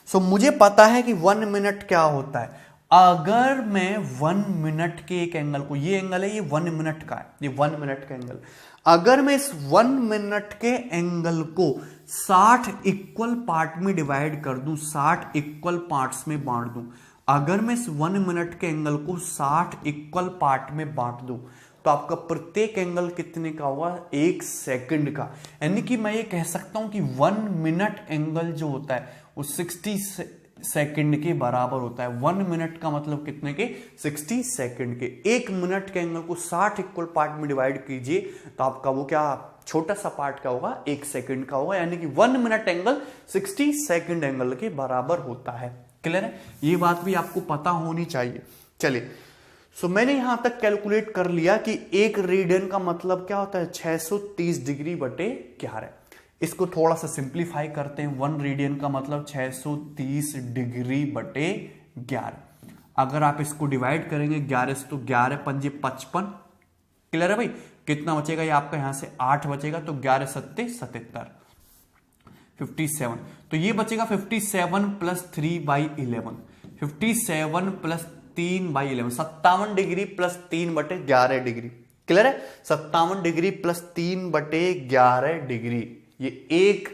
सो मुझे पता है कि 1 मिनट क्या होता है। अगर मैं 1 मिनट के एक एंगल को, ये एंगल है, ये 1 मिनट का है, ये 1 मिनट का एंगल, अगर मैं इस 1 मिनट के एंगल को 60 इक्वल पार्ट में डिवाइड कर दूं, 60 इक्वल पार्ट्स में बांट दूं, अगर मैं इस 1 मिनट के एंगल को 60 इक्वल पार्ट में बांट दूं, तो आपका प्रत्येक एंगल कितने का होगा? 1 सेकंड का। यानी कि मैं ये कह सकता हूं कि 1 मिनट एंगल जो होता है वो 60 सेकंड के बराबर होता है। 1 मिनट का मतलब कितने के? 60 सेकंड के। 1 मिनट के एंगल को 60 इक्वल पार्ट में डिवाइड कीजिए तो आपका वो क्या छोटा सा पार्ट क्या होगा? 1 सेकंड का होगा। यानी कि 1 मिनट एंगल 60 सेकंड एंगल के बराबर होता है। क्लियर है? ये बात भी आपको पता होनी चाहिए। चलिए, सो मैंने यहां तक कैलकुलेट कर लिया कि 1 रेडियन का मतलब क्या होता है? 630 डिग्री बटे 11। इसको थोड़ा सा सिंप्लीफाई करते हैं। 1 रेडियन का मतलब 630 डिग्री बटे 11। अगर आप इसको डिवाइड करेंगे 11 से, तो 11 पंजे 55। क्लियर है भाई? कितना बचेगा? ये आपका यहां से 8 बचेगा, तो 11 सत्ते 77, 57। तो ये बचेगा 57 प्लस 3/11, 57 प्लस 3/11, 57 डिग्री प्लस 3 बटे 11 डिग्री। क्लियर है? 57 डिग्री प्लस 3 बटे 11 डिग्री, ये 1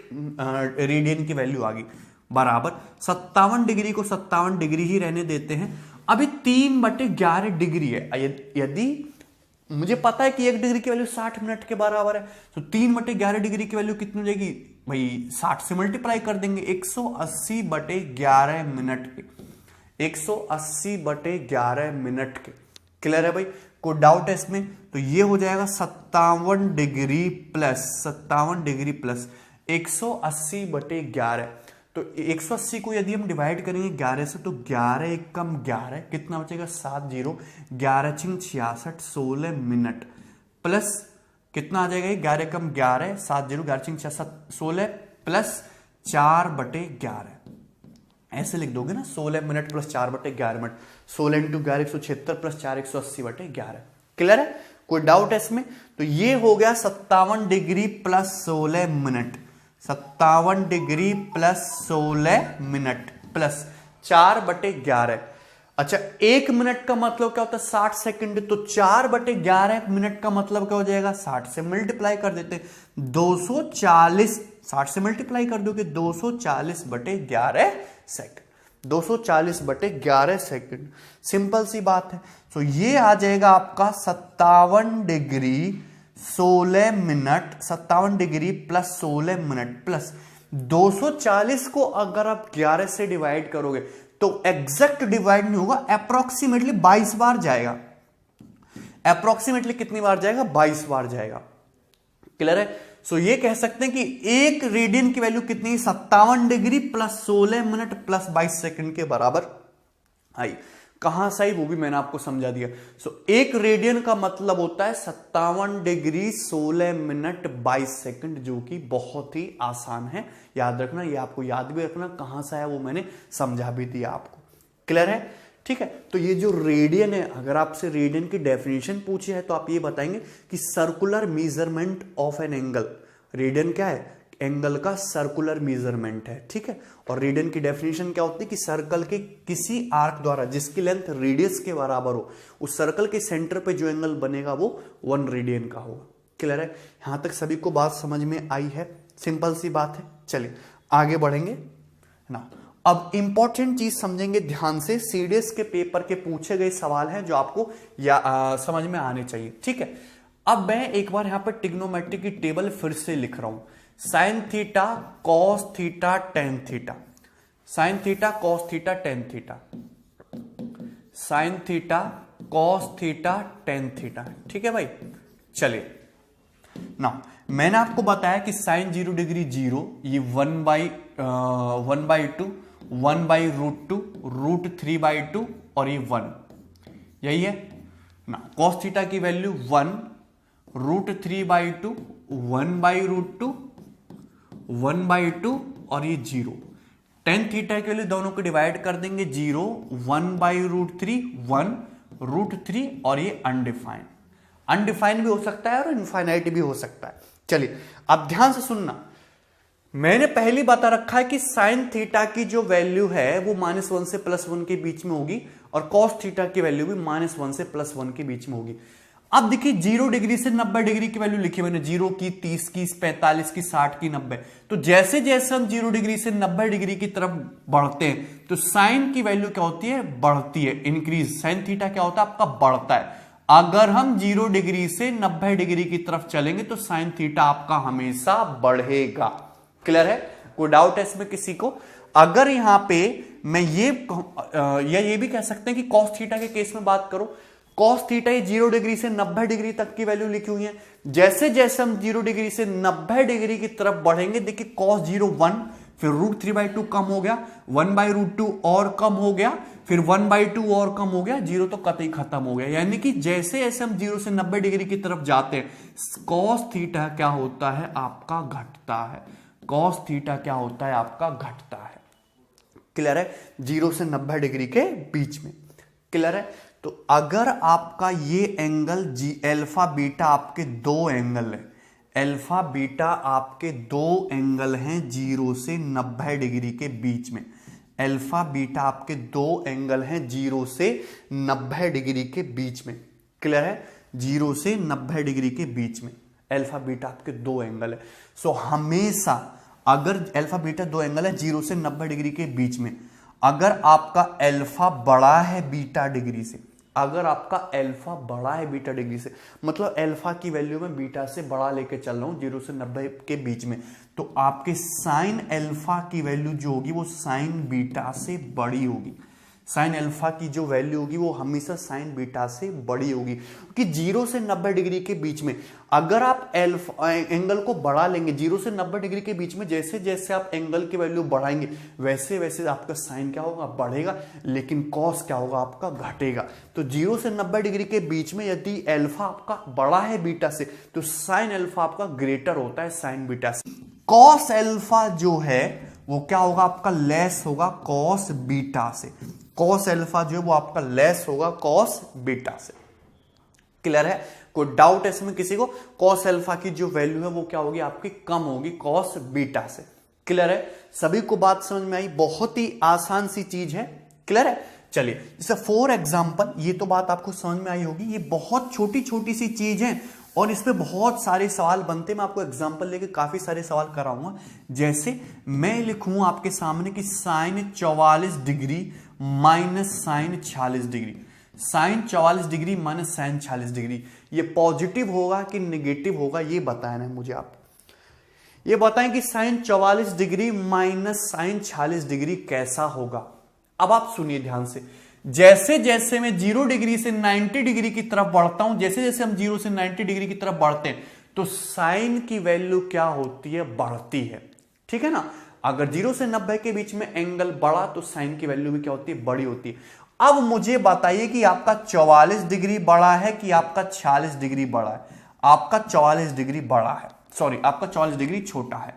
रेडियन की वैल्यू आ गई, बराबर 57 डिग्री को 57 डिग्री ही रहने देते हैं। अभी 3 बटे 11 डिग्री है। यदि मुझे पता है कि 1 डिग्री की वैल्यू 60 मिनट के बराबर है, तो 3 बटे 11 डिग्री की वैल्यू कितनी हो जाएगी भाई? 60 से मल्टीप्लाई कर देंगे, 180 बटे 11 मिनट के, 180 बटे 11 मिनट के। क्लियर है भाई? कोई डाउट है इसमें? तो ये हो जाएगा 57 डिग्री प्लस 57 डिग्री प्लस 180 बटे 11। तो 180 को यदि हम डिवाइड करेंगे 11 से, तो 11 एक कम 11, कितना बचेगा? 70, 11 छिंग 66, 16 मिनट, प्लस कितना आ जाएगा? 11 कम 11, 70, 11 छिंग 16 प्लस 4 बटे 11। ऐसे लिख दोगे ना, 16 मिनट प्लस 4 बटे 11 मिनट, 16 इंटू 11 176 प्लस 4 180 बटे 11। क्लियर है? कोई डाउट है इसमें? तो ये हो गया 57 degree plus 16 minute, 57 degree plus 16 minute plus 4 बटे 11। अच्छा, 1 मिनट का मतलब क्या होता है? 60 सेकंड। तो 4 बटे 11 मिनट का मतलब क्या हो जाएगा? 60 से मल्टीप्लाई कर देते हैं, 240, 60 से मल्टीप्लाई कर दोगे 240 बटे 11 सेकंड, 240 बटे 11 सेकंड। सिंपल सी बात है। तो ये आ जाएगा आपका 57 degree 16 minute, 57 degree plus 16 minute plus 240 को अगर आप 11 से डिवाइड करोगे तो एग्जैक्ट डिवाइड नहीं होगा, अप्रोक्सीमेटली 22 बार जाएगा। अप्रोक्सीमेटली कितनी बार जाएगा? 22 बार जाएगा। क्लियर है? सो ये कह सकते हैं कि 1 रेडियन की वैल्यू कितनी? 57 degree plus 16 minute plus 22 second के बराबर आई। कहां से आई वो भी मैंने आपको समझा दिया। सो 1 रेडियन का मतलब होता है 57 डिग्री 16 मिनट 22 सेकंड, जो कि बहुत ही आसान है याद रखना। ये आपको याद भी रखना, कहां से आया वो मैंने समझा भी दिया आपको। क्लियर है? ठीक है। तो ये जो रेडियन है, अगर आपसे रेडियन की डेफिनेशन पूछी है तो आप ये बताएंगे कि circular measurement of an angle. Radian क्या है? एंगल का सर्कुलर मेजरमेंट है। ठीक है। और रेडियन की डेफिनेशन क्या होती है कि सर्कल के किसी आर्क द्वारा जिसकी लेंथ रेडियस के बराबर हो, उस सर्कल के सेंटर पे जो एंगल बनेगा वो 1 रेडियन का होगा। क्लियर है? यहां तक सभी को बात समझ में आई है? सिंपल सी बात है। चलिए आगे बढ़ेंगे ना। अब इंपॉर्टेंट चीज समझेंगे ध्यान से, सीडीएस के पेपर के पूछे गए सवाल हैं जो आपको समझ में आने चाहिए। ठीक है। अब मैं एक बार यहां पर ट्रिग्नोमेट्री की टेबल फिर से लिख रहा हूं। Sine theta cos theta tan theta, sine theta cos theta tan theta, sine theta cos theta tan theta. ठीक है भाई। चलिए ना, मैंने आपको बताया कि साइन 0 डिग्री 0, ये 1/2, 1/√2, √3/2 और ये 1, यही है ना। कॉस थीटा की वैल्यू 1, √3/2, 1/√2, 1/2 और ये 0। टेन थीटा के लिए दोनों को डिवाइड कर देंगे, 0, 1/√3, 1, √3 और ये अनडिफाइंड। अनडिफाइंड भी हो सकता है और इनफाइनाइट भी हो सकता है। चलिए अब ध्यान से सुनना, मैंने पहले बता रखा है कि साइन थीटा की जो वैल्यू है वो -1 से +1 के बीच में होगी और कॉस थीटा की वैल्यू भी -1 से +1 के बीच में होगी। अब देखिए 0 डिग्री से 90 डिग्री की वैल्यू लिखी मैंने, 0 की, 30 की, 45 की, 60 की, 90। तो जैसे जैसे हम 0 डिग्री से 90 डिग्री की तरफ बढ़ते हैं तो साइन की वैल्यू क्या होती है, बढ़ती है, इंक्रीज। साइन थीटा क्या होता है आपका, बढ़ता है। अगर हम 0 डिग्री से 90 डिग्री की तरफ चलेंगे तो साइन थीटा आपका हमेशा बढ़ेगा। क्लियर है? कोई डाउट है इसमें किसी को? अगर यहां पे मैं ये भी कह सकते हैं कि कॉस थीटा के केस में बात करो, कॉस थीटा ये 0 डिग्री से 90 डिग्री तक की वैल्यू लिखी हुई है। जैसे जैसे हम 0 डिग्री से 90 डिग्री की तरफ बढ़ेंगे, देखिए cos 0 1, फिर √3/2 कम हो गया, 1/√2 और कम हो गया, फिर 1/2 और कम हो गया, 0 तो कतई खत्म हो गया। यानी कि जैसे जैसे हम 0 से 90 डिग्री की तरफ जाते हैं, cos थीटा क्या होता है आपका, घटता है। cos थीटा क्या होता है आपका, घटता है। क्लियर है? 0 से 90 डिग्री के बीच में। क्लियर है? तो अगर आपका ये एंगल अल्फा बीटा आपके दो एंगल है, अल्फा बीटा आपके दो एंगल हैं 0 से 90 डिग्री के बीच में। अल्फा बीटा आपके दो एंगल हैं 0 से 90 डिग्री के बीच में। क्लियर है? 0 से 90 डिग्री के बीच में अल्फा बीटा आपके दो एंगल है। सो हमेशा अगर अल्फा बीटा दो एंगल है 0 से 90 डिग्री के बीच में, अगर आपका अल्फा बड़ा है बीटा डिग्री से, अगर आपका अल्फा बड़ा है बीटा डिग्री से, मतलब अल्फा की वैल्यू में बीटा से बड़ा लेके चल रहा हूं 0 से 90 के बीच में, तो आपके साइन अल्फा की वैल्यू जो होगी वो साइन बीटा से बड़ी होगी। साइन अल्फा की जो वैल्यू होगी वो हमेशा साइन बीटा से बड़ी होगी, क्योंकि 0 से 90 डिग्री के बीच में अगर आप एंगल को बढ़ा लेंगे, 0 से 90 डिग्री के बीच में जैसे जैसे आप एंगल की वैल्यू बढ़ाएंगे वैसे वैसे आपका साइन क्या होगा, बढ़ेगा, लेकिन कॉस क्या होगा आपका, घटेगा। तो 0 से 90 डिग्री के बीच में यदि अल्फा आपका बड़ा है बीटा से तो साइन अल्फा आपका ग्रेटर होता है साइन बीटा से। कॉस अल्फा जो है वो क्या होगा आपका, लेस होगा कॉस बीटा से। कॉस अल्फा जो है वो आपका लेस होगा कॉस बीटा से। क्लियर है? कोई डाउट है इसमें किसी को? कॉस अल्फा की जो वैल्यू है वो क्या होगी आपकी, कम होगी कॉस बीटा से। क्लियर है? सभी को बात समझ में आई? बहुत ही आसान सी चीज है। क्लियर है? चलिए जैसे फॉर एग्जांपल, ये तो बात आपको समझ में आई होगी, ये बहुत छोटी छोटी सी चीज है और इस पे बहुत सारे सवाल बनते हैं। मैं आपको एग्जांपल लेके काफी सारे सवाल कराऊंगा। जैसे मैं लिखूं आपके सामने कि sine 44 degree minus sine 46 degree, sine 44 degree minus sine 46 degree, ये पॉजिटिव होगा कि नेगेटिव होगा, ये बताया ना मुझे। आप ये बताएं कि sine 44 degree minus sine 46 degree कैसा होगा। अब आप सुनिए ध्यान से, जैसे जैसे मैं 0 डिग्री से 90 डिग्री की तरफ बढ़ता हूं, जैसे जैसे हम 0 से 90 डिग्री की तरफ बढ़ते हैं तो साइन की वैल्यू क्या होती है, बढ़ती है। ठीक है ना? अगर 0 से 90 के बीच में एंगल बढ़ा तो साइन की वैल्यू भी क्या होती है, बड़ी होती है। अब मुझे बताइए कि आपका 44 डिग्री बड़ा है कि आपका 46 डिग्री बड़ा है? आपका 44 डिग्री बड़ा है, सॉरी आपका 44 डिग्री छोटा है।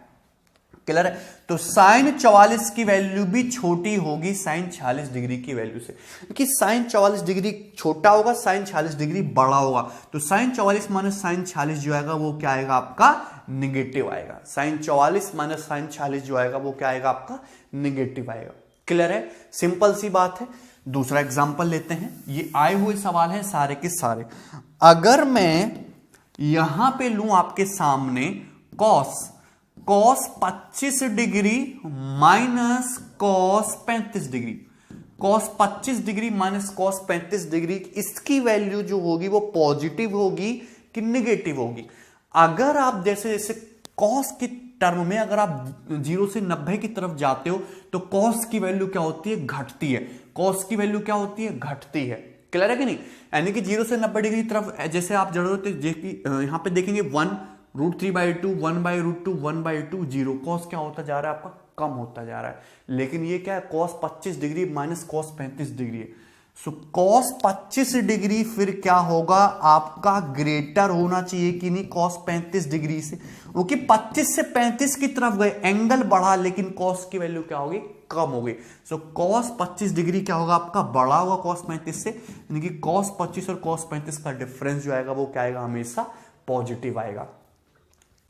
क्लियर है? तो साइन 44 की वैल्यू भी छोटी होगी साइन 46 डिग्री की वैल्यू से, क्योंकि साइन 44 डिग्री छोटा होगा, साइन 46 डिग्री बड़ा होगा। तो साइन 44 माइनस साइन 46 जो आएगा वो क्या आएगा आपका, निगेटिव आएगा। साइन 44 माइनस साइन 46 जो आएगा वो क्या आएगा आपका, निगेटिव आएगा। क्लियर है? सिंपल सी बात है। दूसरा एग्जांपल लेते हैं, ये आए हुए सवाल हैं सारे के सारे। अगर मैं यहां पे लूं आपके सामने cos 25 degree minus cos 35 degree, cos 25 degree minus cos 35 degree, इसकी वैल्यू जो होगी वो पॉजिटिव होगी कि निगेटिव होगी। अगर आप जैसे जैसे कॉस की टर्म में अगर आप 0 से 90 की तरफ जाते हो तो कॉस की वैल्यू क्या होती है, घटती है। कॉस की वैल्यू क्या होती है, घटती है। क्लियर है कि नहीं? यानी कि 0 से 90 डिग्री की तरफ जैसे आप जरूरत यहां पे देखेंगे 1√3/2, 1/√2, 1/2, 0, कॉस क्या होता जा रहा है आपका, कम होता जा रहा है। लेकिन ये क्या है, cos 25 degree minus cos 35 degree है। सो कॉस 25 डिग्री फिर क्या होगा आपका, ग्रेटर होना चाहिए कि नहीं कॉस 35 डिग्री से, क्योंकि 25 से 35 की तरफ गए, एंगल बढ़ा लेकिन कॉस की वैल्यू क्या होगी, कम हो गई। सो कॉस 25 डिग्री क्या होगा आपका, बड़ा होगा कॉस 35 से, यानी कि कॉस 25 और कॉस 35 का डिफरेंस जो आएगा वो क्या आएगा, हमेशा पॉजिटिव आएगा।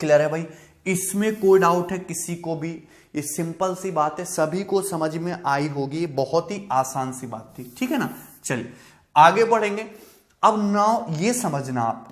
क्लियर है भाई? इसमें कोई डाउट है किसी को भी? ये सिंपल सी बात है, सभी को समझ में आई होगी, बहुत ही आसान सी बात थी। ठीक है ना? चलिए आगे बढ़ेंगे। अब नाउ ये समझना आप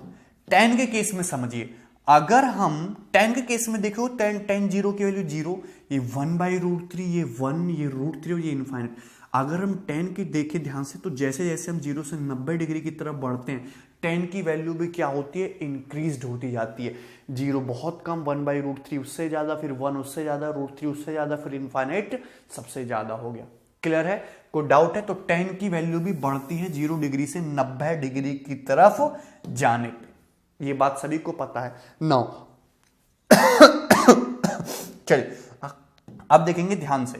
tan के केस में समझिए, अगर हम tan के केस में देखो tan 0 की वैल्यू 0, ये 1/√3, ये 1, ये √3 और ये इनफाइनाइट। अगर हम tan की देखें ध्यान से तो जैसे जैसे हम 0 से 90 डिग्री की तरफ बढ़ते हैं tan की वैल्यू भी क्या होती है, इंक्रीज होती जाती है। 0 बहुत कम, 1/√3 उससे ज्यादा, फिर 1 उससे ज्यादा, √3 उससे ज्यादा, फिर इनफाइनाइट सबसे ज्यादा हो गया। क्लियर है? कोई डाउट है? तो tan की वैल्यू भी बढ़ती है 0 डिग्री से 90 डिग्री की तरफ जाने पे, ये बात सभी को पता है। नाउ चलिए अब देखेंगे ध्यान से।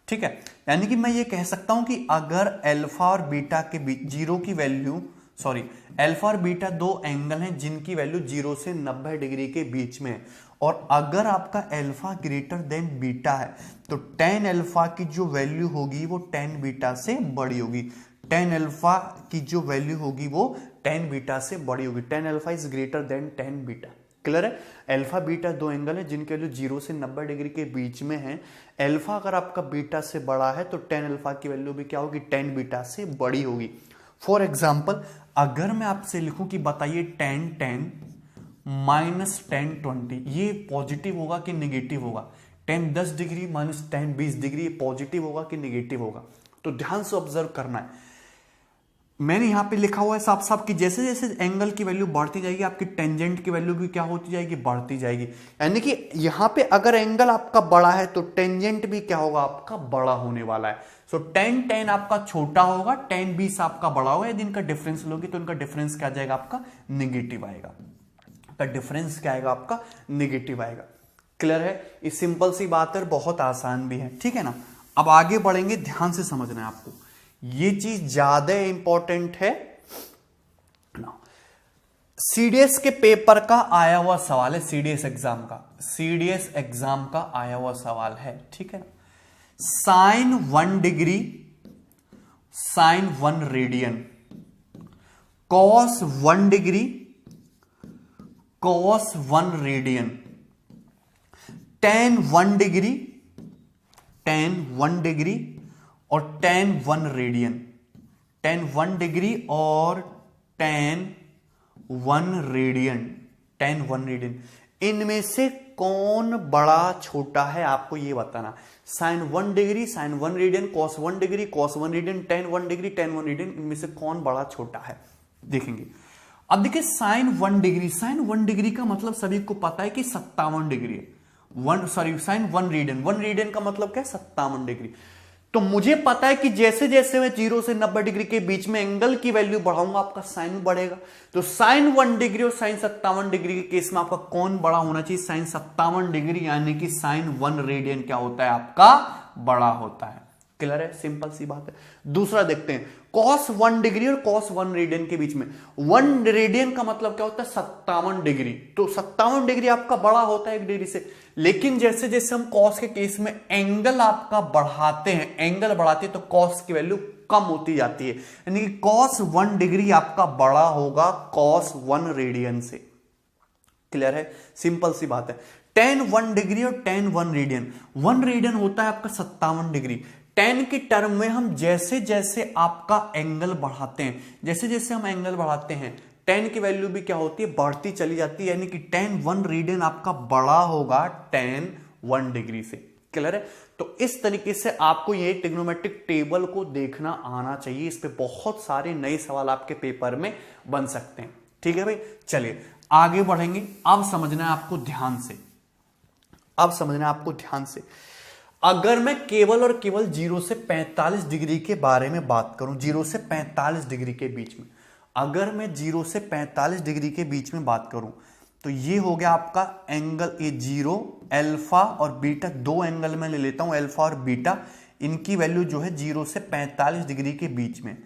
ठीक है, यानी कि मैं ये कह सकता हूं कि अगर अल्फा और बीटा के बीच 0 की वैल्यू, सॉरी अल्फा और बीटा दो एंगल हैं जिनकी वैल्यू 0 से 90 डिग्री के बीच में है, और अगर आपका अल्फा ग्रेटर देन बीटा है तो tan अल्फा की जो वैल्यू होगी वो tan बीटा से बड़ी होगी। tan अल्फा की जो वैल्यू होगी वो tan बीटा से बड़ी होगी। tan alpha is greater than tan beta. Clear है? अल्फा बीटा दो एंगल है जिनके वैल्यू 0 से 90 डिग्री के बीच में है। अल्फा अगर आपका बीटा से बड़ा है तो tan अल्फा की वैल्यू भी क्या होगी, tan बीटा से बड़ी होगी। फॉर एग्जाम्पल अगर मैं आपसे लिखूं कि बताइए tan 10 माइनस tan 20, ये पॉजिटिव होगा कि निगेटिव होगा? tan 10 degree minus tan 20 degree, ये पॉजिटिव होगा कि निगेटिव होगा? तो ध्यान से ऑब्जर्व करना है। मैंने यहां पे लिखा हुआ है साफ साफ कि जैसे जैसे एंगल की वैल्यू बढ़ती जाएगी आपकी टेंजेंट की वैल्यू भी क्या होती जाएगी, बढ़ती जाएगी। यानी कि यहां पे अगर एंगल आपका बड़ा है तो टेंजेंट भी क्या होगा, आपका बड़ा होने वाला है। सो tan आपका छोटा होगा, tan 20 आपका बड़ा होगा। यदि इनका डिफरेंस लोगे तो इनका डिफरेंस क्या जाएगा, आपका निगेटिव आएगा। तो डिफरेंस क्या आएगा, आपका निगेटिव आएगा। क्लियर है? ये सिंपल सी बात है, बहुत आसान भी है। ठीक है ना? अब आगे बढ़ेंगे, ध्यान से समझना है आपको, ये चीज ज्यादा इंपॉर्टेंट है। सीडीएस के पेपर का आया हुआ सवाल है, सीडीएस एग्जाम का, सीडीएस एग्जाम का आया हुआ सवाल है। ठीक है? Sine 1 degree, sine 1 radian, cos 1 degree, cos 1 radian, tan 1 degree, tan 1 degree और tan 1 रेडियन, tan 1 डिग्री और tan 1 रेडियन, tan 1 रेडियन, इनमें से कौन बड़ा छोटा है आपको ये बताना। sin 1 degree, sin 1 radian, cos 1 degree, cos 1 radian, tan 1 degree, tan 1 radian, इनमें से कौन बड़ा छोटा है देखेंगे। अब देखिए sin 1 डिग्री, sin 1 डिग्री का मतलब सभी को पता है कि 57 डिग्री है। sin 1 रेडियन, 1 रेडियन का मतलब क्या है, 57 डिग्री। तो मुझे पता है कि जैसे जैसे मैं 0 से 90 डिग्री के बीच में एंगल की वैल्यू बढ़ाऊंगा आपका साइन बढ़ेगा। तो sin 1 डिग्री और sin 57 डिग्री के केस में आपका कौन बड़ा होना चाहिए, sin 57 डिग्री, यानी कि sin 1 रेडियन क्या होता है, आपका बड़ा होता है। क्लियर है? सिंपल सी बात है। दूसरा देखते हैं, cos 1 डिग्री और cos 1 रेडियन के बीच में, 1 रेडियन का मतलब क्या होता है, 57 डिग्री। तो 57 डिग्री आपका बड़ा होता है 1 डिग्री से। लेकिन जैसे जैसे हम cos के केस में एंगल आपका बढ़ाते हैं, एंगल बढ़ाते हैं तो cos की वैल्यू कम होती जाती है, यानी कि cos 1 डिग्री आपका बड़ा होगा cos 1 रेडियन से। क्लियर है? सिंपल सी बात है। tan 1 डिग्री और tan 1 रेडियन, 1 रेडियन होता है आपका 57 डिग्री। tan की टर्म में हम जैसे जैसे आपका एंगल बढ़ाते हैं, जैसे जैसे हम एंगल बढ़ाते हैं tan की वैल्यू भी क्या होती है, बढ़ती चली जाती है, यानी कि tan 1 रेडियन आपका बड़ा होगा tan 1 डिग्री से। क्लियर है? तो इस तरीके से आपको ये ट्रिग्नोमेट्रिक टेबल को देखना आना चाहिए। इस पे बहुत सारे नए सवाल आपके पेपर में बन सकते हैं। ठीक है भाई? चलिए आगे बढ़ेंगे। अब समझना है आपको ध्यान से, अब समझना है आपको ध्यान से। अगर मैं केवल और केवल 0 से 45 डिग्री के बारे में बात करूं, 0 से 45 डिग्री के बीच में, अगर मैं 0 से 45 डिग्री के बीच में बात करूं तो ये हो गया आपका एंगल ए 0, अल्फा और बीटा, दो एंगल में ले लेता हूं अल्फा और बीटा, इनकी वैल्यू जो है 0 से 45 डिग्री के बीच में,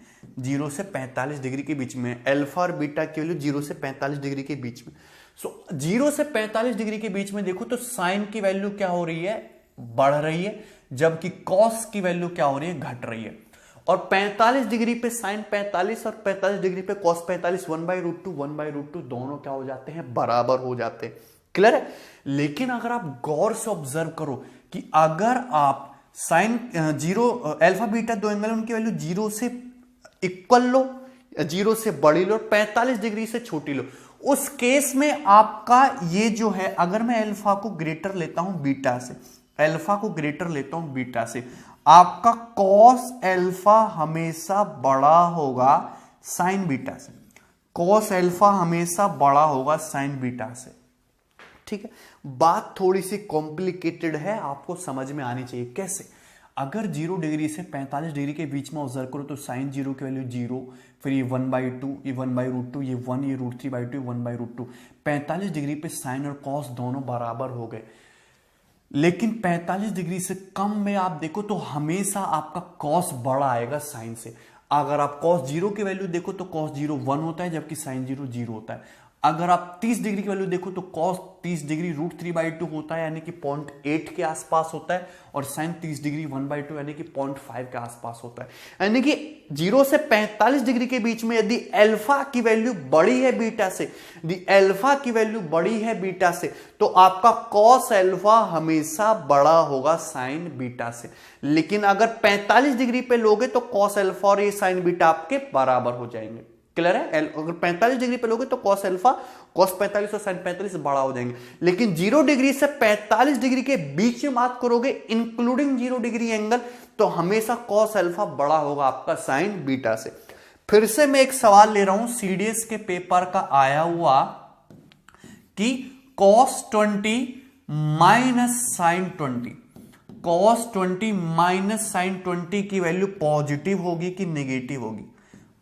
0 से 45 डिग्री के बीच में अल्फा और बीटा की वैल्यू 0 से 45 डिग्री के बीच में। सो 0 से 45 डिग्री के बीच में देखो तो साइन की वैल्यू क्या हो रही है, बढ़ रही है, जबकि कॉस की वैल्यू क्या हो रही है, घट रही है। और 45 डिग्री पे साइन 45 और 45 डिग्री पे कॉस 45, 1/√2 1/√2 दोनों क्या हो जाते हैं, बराबर हो जाते हैं। क्लियर है? लेकिन अगर आप गौर से ऑब्जर्व करो कि अगर आप साइन जीरो अल्फा बीटा दो एंगल उनकी वैल्यू जीरो से इक्वल लो, जीरो से बड़ी लो, 45 डिग्री से छोटी लो। उस केस में आपका ये जो है, अगर मैं अल्फा को ग्रेटर लेता हूं बीटा से, अल्फा को ग्रेटर लेता हूं बीटा से, आपका कॉस अल्फा हमेशा बड़ा होगा साइन बीटा से। कॉस अल्फा हमेशा बड़ा होगा साइन बीटा से। ठीक है, बात थोड़ी सी कॉम्प्लिकेटेड है, आपको समझ में आनी चाहिए। कैसे? अगर 0 डिग्री से 45 डिग्री के बीच में ऑब्जर्व करो तो साइन जीरो की वैल्यू 0, फिर ये 1/2, ये 1/√2, ये 1, ये √3/2, 1/√2। 45 डिग्री पे साइन और कॉस दोनों बराबर हो गए। लेकिन 45 डिग्री से कम में आप देखो तो हमेशा आपका कॉस बड़ा आएगा साइन से। अगर आप कॉस जीरो की वैल्यू देखो तो कॉस जीरो 1 होता है, जबकि साइन जीरो 0 होता है। अगर आप 30 डिग्री की वैल्यू देखो तो कॉस 30 डिग्री √3/2 होता है, यानी कि 0.8 के आसपास होता है, और साइन 30 डिग्री 1/2 यानी कि 0.5 के आसपास होता है। यानी कि 0 से 45 डिग्री के बीच में यदि अल्फा की वैल्यू बड़ी है बीटा से, यदि अल्फा की वैल्यू बड़ी है बीटा से, तो आपका कॉस अल्फा हमेशा बड़ा होगा साइन बीटा से। लेकिन अगर 45 डिग्री पे लोगे तो कॉस अल्फा और ये साइन बीटा आपके बराबर हो जाएंगे। क्लियर है? अगर 45 डिग्री पे लोगे तो कॉस अल्फा, कॉस 45 और साइन 45 बड़ा हो जाएंगे। लेकिन 0 डिग्री से 45 डिग्री के बीच में बात करोगे इंक्लूडिंग 0 डिग्री एंगल, तो हमेशा कॉस अल्फा बड़ा होगा आपका साइन बीटा से। फिर से मैं एक सवाल ले रहा हूं, सीडीएस के पेपर का आया हुआ कि cos 20 minus sine 20, cos 20 minus sine 20 की वैल्यू पॉजिटिव होगी कि नेगेटिव होगी?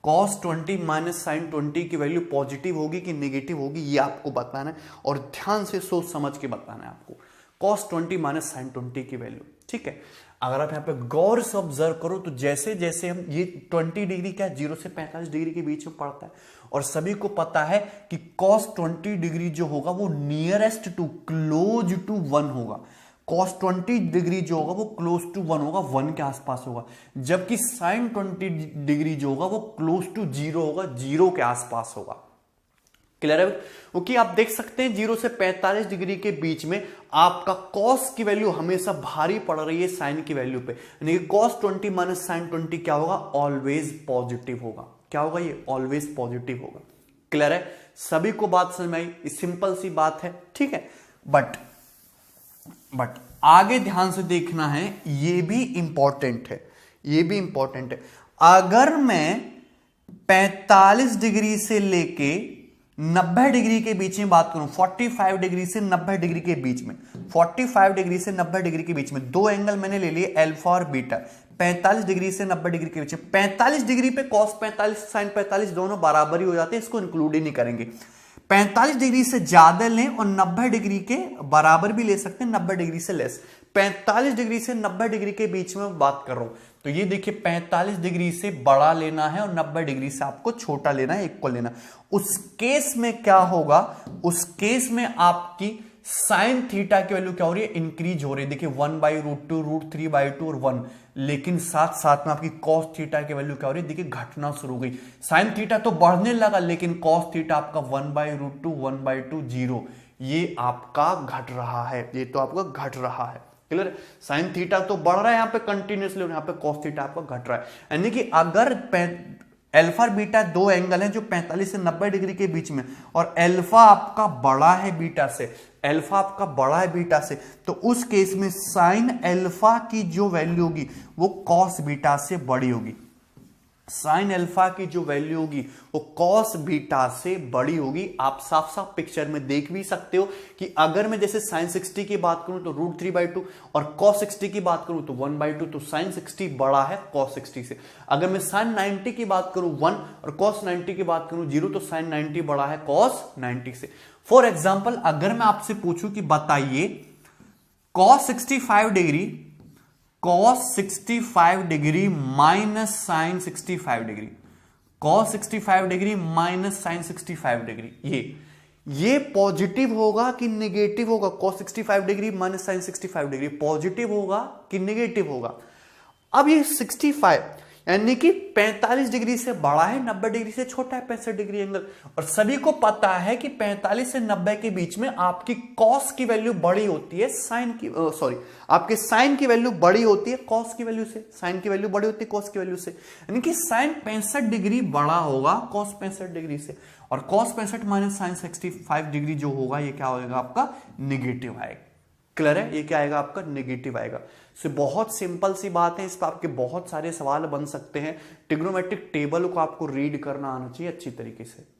cos 20 माइनस साइन 20 की वैल्यू पॉजिटिव होगी कि नेगेटिव होगी, ये आपको बताना है, और ध्यान से सोच समझ के बताना है आपको। cos 20 माइनस साइन 20 की वैल्यू, ठीक है। अगर आप यहाँ पे गौर से ऑब्जर्व करो तो जैसे जैसे हम ये 20 डिग्री क्या 0 से 45 डिग्री के बीच में पड़ता है, और सभी को पता है कि cos 20 डिग्री जो होगा वो नियरेस्ट टू क्लोज टू 1 होगा। cos 20 डिग्री जो होगा वो क्लोज टू 1 होगा, 1 के आसपास होगा, जबकि साइन 20 डिग्री जो होगा वो क्लोज टू 0 होगा, 0 के आसपास होगा। क्लियर है? क्योंकि आप देख सकते हैं 0 से 45 डिग्री के बीच में आपका cos की वैल्यू हमेशा भारी पड़ रही है साइन की वैल्यू पे, यानी कि cos 20 माइनस साइन 20 क्या होगा? ऑलवेज पॉजिटिव होगा। क्या होगा? ये ऑलवेज पॉजिटिव होगा। क्लियर है? सभी को बात समझ में आई? सिंपल सी बात है, ठीक है। बट आगे ध्यान से देखना है, ये भी इंपॉर्टेंट है, ये भी इंपॉर्टेंट है। अगर मैं 45 डिग्री से लेके 90 डिग्री के बीच में बात करूं, 45 डिग्री से 90 डिग्री के बीच में, 45 डिग्री से 90 डिग्री के बीच में दो एंगल मैंने ले लिए अल्फा और बीटा, 45 डिग्री से 90 डिग्री के बीच में, 45 डिग्री पे cos 45 साइन 45 दोनों बराबर ही हो जाते हैं, इसको इंक्लूड ही नहीं करेंगे। 45 डिग्री से ज्यादा लें और 90 डिग्री के बराबर भी ले सकते हैं, 90 डिग्री से लेस। 45 डिग्री से 90 डिग्री के बीच में बात कर रहा हूं, तो ये देखिए 45 डिग्री से बड़ा लेना है और 90 डिग्री से आपको छोटा लेना है, इक्वल लेना। उस केस में क्या होगा? उस केस में आपकी साइन थीटा की वैल्यू क्या हो रही है? इंक्रीज हो रही है। देखिए 1/√2, √3/2 और 1, लेकिन साथ साथ में आपकी कॉस थीटा की वैल्यू क्या हो रही है? देखिए घटना शुरू हो गई। साइन थीटा तो बढ़ने लगा, लेकिन कॉस थीटा आपका 1/√2, 1/2, 0, ये आपका घट रहा है, ये तो आपका घट रहा है। क्लियर? साइन थीटा तो बढ़ रहा है यहाँ पे कंटिन्यूसली, और यहाँ पे कॉस थीटा आपका घट रहा है। यानी कि अगर अल्फा और बीटा दो एंगल हैं जो 45 से 90 डिग्री के बीच में, और अल्फा आपका बड़ा है बीटा से, अल्फा आपका बड़ा है बीटा से, तो उस केस में साइन अल्फा की जो वैल्यू होगी वो कॉस बीटा से बड़ी होगी। साइन अल्फा की जो वैल्यू होगी वो कॉस बीटा से बड़ी होगी। आप साफ साफ पिक्चर में देख भी सकते हो कि अगर मैं जैसे साइन 60 की बात करूं तो √3/2, और कॉस 60 की बात करूं तो 1/2, तो साइन 60 बड़ा है कॉस 60 से। अगर मैं साइन 90 की बात करूं 1 और कॉस 90 की बात करूं 0, तो साइन 90 बड़ा है कॉस 90 से। फॉर एग्जाम्पल, अगर मैं आपसे पूछूं कि बताइए cos 65 degree, cos 65 degree minus sine 65 degree, cos 65 degree minus sine 65 degree, ये पॉजिटिव होगा कि नेगेटिव होगा? cos 65 degree minus sine 65 degree positive होगा कि नेगेटिव होगा? अब ये 65, यानी कि 45 डिग्री से बड़ा है, 90 डिग्री से छोटा है 65 डिग्री एंगल। और सभी को पता है कि 45 से 90 के बीच में आपकी कॉस की वैल्यू बड़ी होती है साइन की, आपके साइन की वैल्यू बड़ी होती है कॉस की वैल्यू से, साइन की वैल्यू बड़ी होती है कॉस की वैल्यू से, यानी कि साइन 65 डिग्री बड़ा होगा कॉस 65 डिग्री से, और कॉस 65 माइनस साइन 65 डिग्री जो होगा ये क्या होगा आपका निगेटिव आएगा। क्लियर है, ये क्या आएगा आपका नेगेटिव आएगा। सो बहुत सिंपल सी बात है, इस पर आपके बहुत सारे सवाल बन सकते हैं। ट्रिग्नोमेट्रिक टेबल को आपको रीड करना आना चाहिए अच्छी तरीके से।